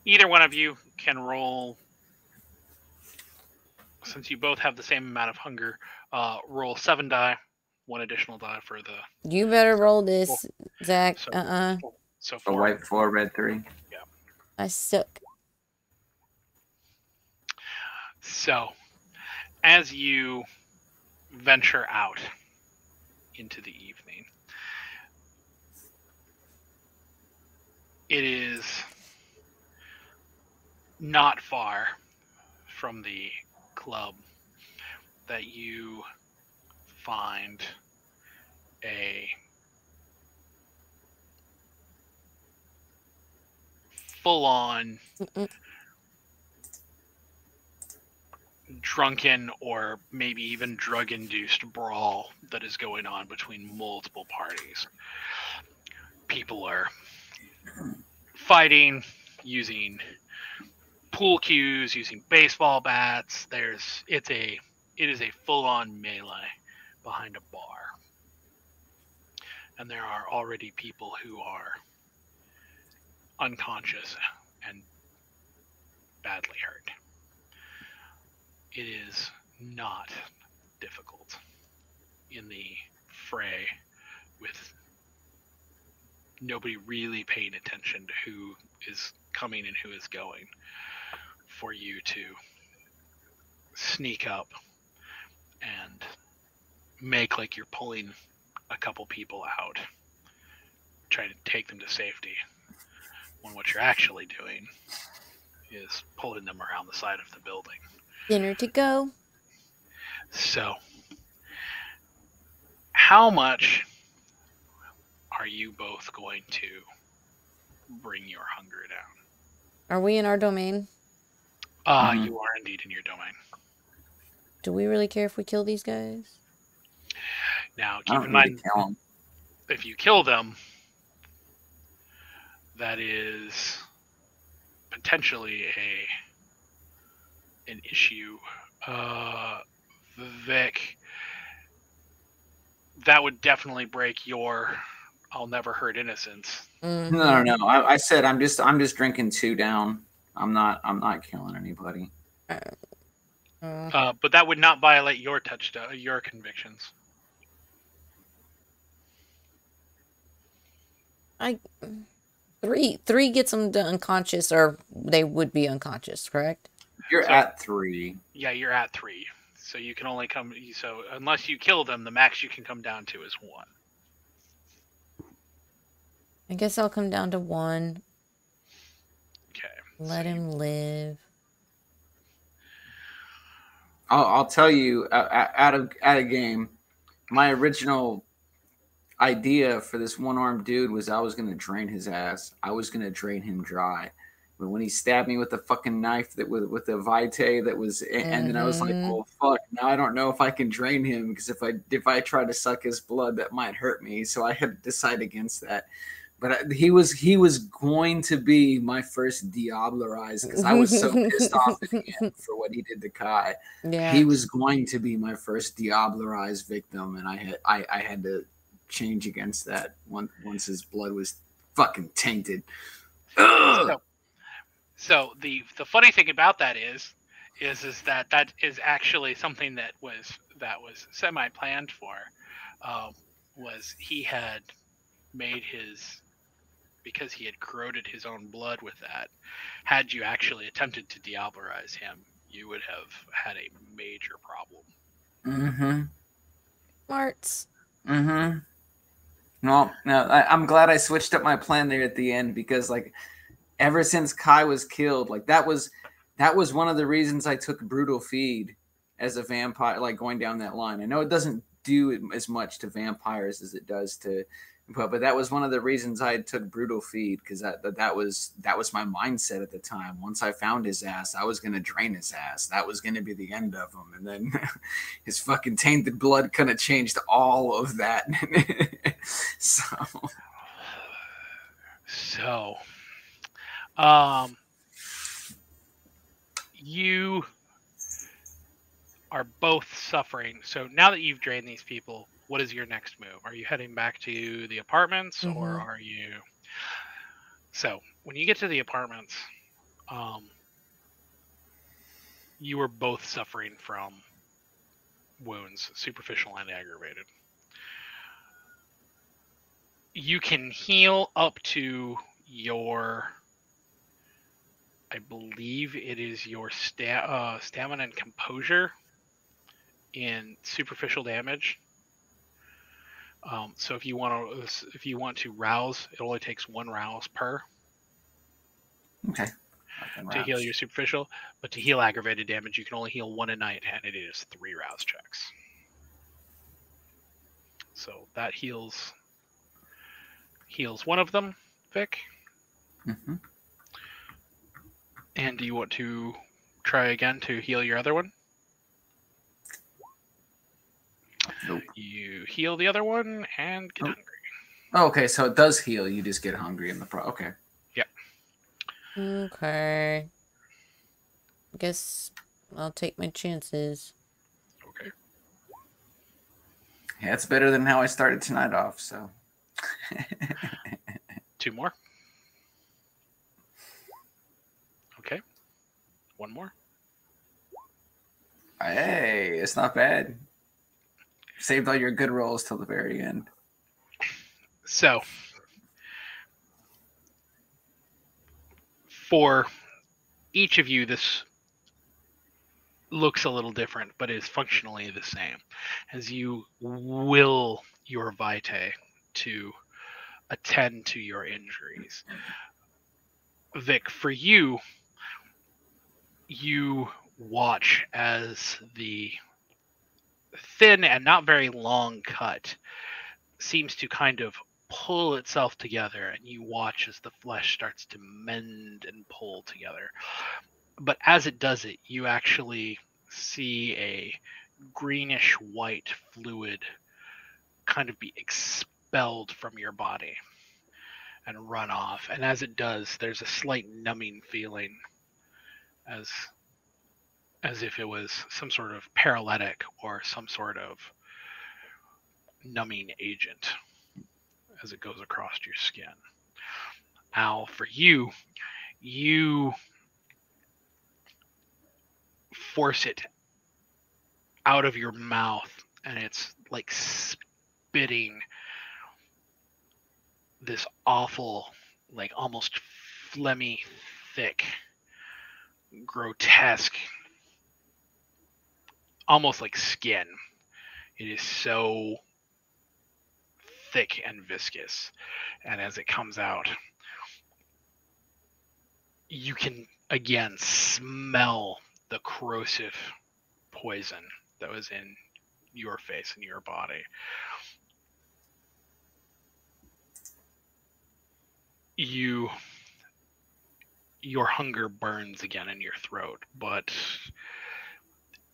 Either one of you can roll... Since you both have the same amount of hunger, roll 7 die, 1 additional die for the...
You better roll this, Zach.
So
A white 4, red 3.
Yeah.
I suck.
So, as you venture out into the evening, it is not far from the club that you find a full-on drunken or maybe even drug-induced brawl that is going on between multiple parties. People are fighting, using pool cues, using baseball bats. It is a full-on melee behind a bar. And there are already people who are unconscious and badly hurt. It is not difficult in the fray, with nobody really paying attention to who is coming and who is going, for you to sneak up and make like you're pulling a couple people out, trying to take them to safety, when what you're actually doing is pulling them around the side of the building.
Dinner to go.
So, how much are you both going to bring your hunger down?
Are we in our domain?
You are indeed in your domain.
Do we really care if we kill these guys?
Now, keep in mind, if you kill them, that is potentially an issue. Vic, that would definitely break your "I'll never hurt innocence."
No. I said I'm just drinking 2 down. I'm not killing anybody.
But that would not violate your your convictions.
Three gets them to unconscious, or they would be unconscious, correct?
You're at 3.
Yeah, you're at 3. So you can only come. So unless you kill them, the max you can come down to is 1.
I guess I'll come down to 1.
Okay.
Let him live.
I'll tell you, out of game, my original idea for this one-armed dude was I was going to drain his ass. I was going to drain him dry. But when he stabbed me with the fucking knife that with the vitae that was, and then I was like, "Oh fuck!" Now I don't know if I can drain him, because if I try to suck his blood, that might hurt me. So I had to decide against that. But he was going to be my first Diablerized, because I was so pissed off at him for what he did to Kai.
Yeah.
He was going to be my first Diablerized victim, and I had to change against that once his blood was fucking tainted.
So the funny thing about that is that is actually something that was semi-planned for. Was he had made because he had corroded his own blood with that. Had you actually attempted to Diablerize him, you would have had a major problem.
Smarts.
Well, no, I'm glad I switched up my plan there at the end, because like ever since Kai was killed, like that was one of the reasons I took Brutal Feed as a vampire, like going down that line. I know it doesn't do as much to vampires as it does to But that was one of the reasons I took brutal feed, because that was my mindset at the time. Once I found his ass, I was gonna drain his ass. That was gonna be the end of him. And then his fucking tainted blood kind of changed all of that.
So, you are both suffering. So now that you've drained these people, what is your next move? Are you heading back to the apartments, or are you? So when you get to the apartments, you are both suffering from wounds, superficial and aggravated. You can heal up to your, I believe it is your stamina and composure in superficial damage. So if you want to rouse, it only takes 1 rouse per.
Okay.
To heal your superficial, but to heal aggravated damage, you can only heal 1 a night, and it is 3 rouse checks. So that heals one of them, Vic.
Mm-hmm.
And do you want to try again to heal your other one?
Nope.
You heal the other one and get hungry.
Oh, okay, so it does heal. You just get hungry in the Okay.
Yep.
Okay. I guess I'll take my chances.
Okay.
Yeah, it's better than how I started tonight off, so.
2 more. Okay. 1 more.
Hey, it's not bad. Saved all your good rolls till the very end.
So, for each of you, this looks a little different, but is functionally the same, as you will your vitae to attend to your injuries. Vic, for you, you watch as the thin and not very long cut seems to kind of pull itself together, and you watch as the flesh starts to mend and pull together. But as it does it, you actually see a greenish white fluid kind of be expelled from your body and run off. And as it does, there's a slight numbing feeling, as if it was some sort of paralytic or some sort of numbing agent as it goes across your skin. Now, for you, you force it out of your mouth, and it's like spitting this awful, like almost phlegmy, thick, grotesque, almost like skin. It is so thick and viscous, and as it comes out, you can again smell the corrosive poison that was in your face and your body. Your hunger burns again in your throat, but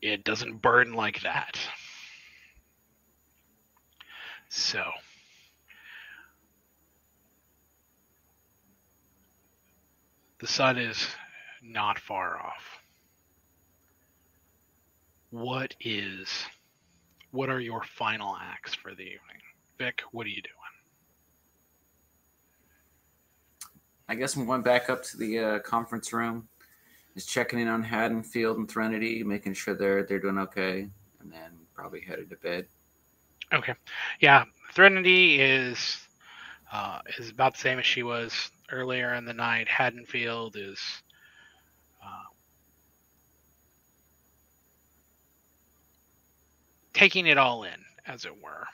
it doesn't burn like that. So, the sun is not far off. What are your final acts for the evening? Vic, what are you doing?
I guess we went back up to the conference room, just checking in on Haddonfield and Threnody, making sure they're doing okay, and then probably headed to bed.
Okay, yeah, Threnody is about the same as she was earlier in the night. Haddonfield is taking it all in, as it were.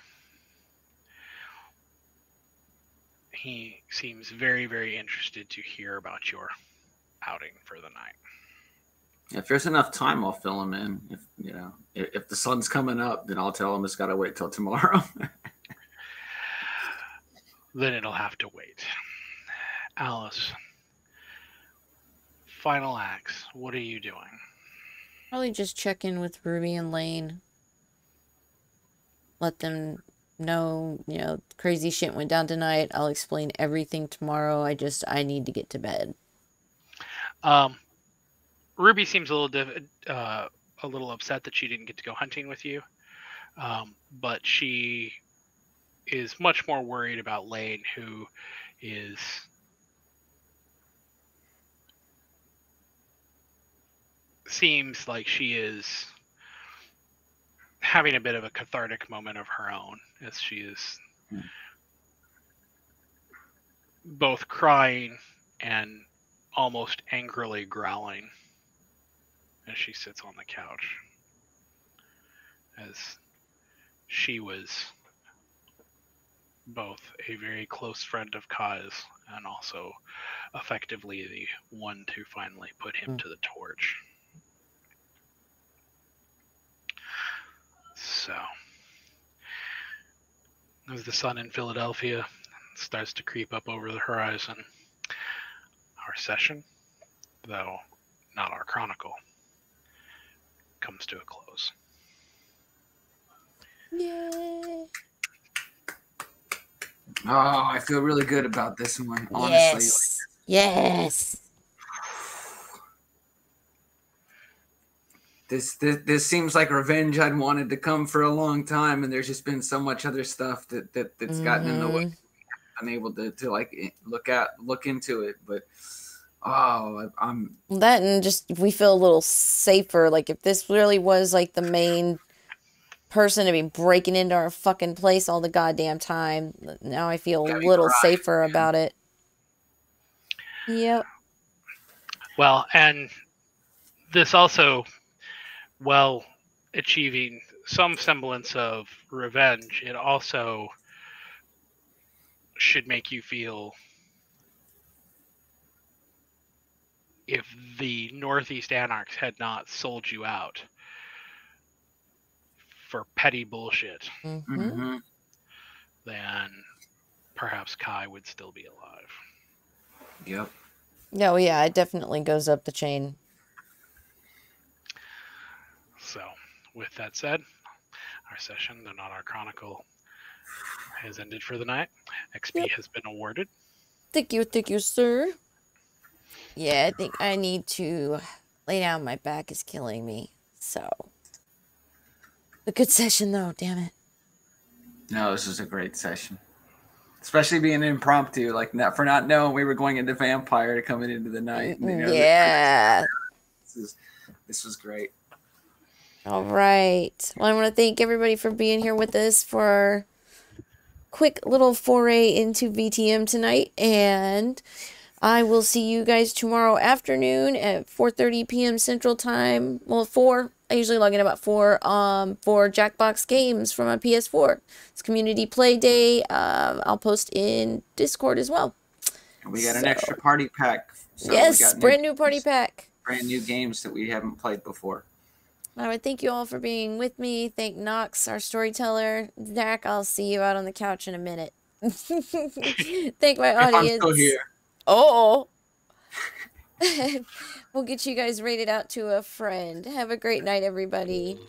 He seems very, very interested to hear about your outing for the night.
If there's enough time, I'll fill him in. If the sun's coming up, then I'll tell him it's got to wait till tomorrow.
then it'll have to wait. Alice, final acts. What are you doing?
Probably just check in with Ruby and Lane. Let them know, crazy shit went down tonight. I'll explain everything tomorrow. I need to get to bed.
Ruby seems a little upset that she didn't get to go hunting with you. But she is much more worried about Lane, who is seems like she is having a bit of a cathartic moment of her own, as she is both crying and almost angrily growling as she sits on the couch, as she was both a very close friend of Kai's and also effectively the one to finally put him to the torch. So, as the sun in Philadelphia starts to creep up over the horizon, our session, though not our chronicle, comes to a close.
Yay.
Oh, I feel really good about this one, honestly.
Yes. Yes.
This seems like revenge I'd wanted to come for a long time, and there's just been so much other stuff that's gotten in the way. I'm able to like look into it, but I'm
that, and just if we feel a little safer, like if this really was like the main person to be breaking into our fucking place all the goddamn time, now I feel a little safer about it. Yep.
Well, and this also, while achieving some semblance of revenge, it also should make you feel if the Northeast Anarchs had not sold you out for petty bullshit, then perhaps Kai would still be alive.
Yep.
No, yeah, it definitely goes up the chain.
So, with that said, our session, though not our chronicle, has ended for the night. XP has been awarded.
Thank you, sir. Yeah, I think I need to lay down. My back is killing me. So, a good session, though. Damn it.
No, this was a great session, especially being impromptu, like for not knowing we were going into vampire coming into the night.
Yeah.
This was great.
All right. Well, I want to thank everybody for being here with us for our quick little foray into VTM tonight, and I will see you guys tomorrow afternoon at 4:30 p.m. Central Time. Well, 4. I usually log in about 4 for Jackbox Games from my PS4. It's Community Play Day. I'll post in Discord as well.
We got an extra party pack.
So yes, brand new party pack.
Brand new games that we haven't played before.
I would thank you all for being with me. Thank Knox, our storyteller. Zack, I'll see you out on the couch in a minute. Thank my audience.
I'm still here.
Oh. We'll get you guys rated out to a friend. Have a great night, everybody.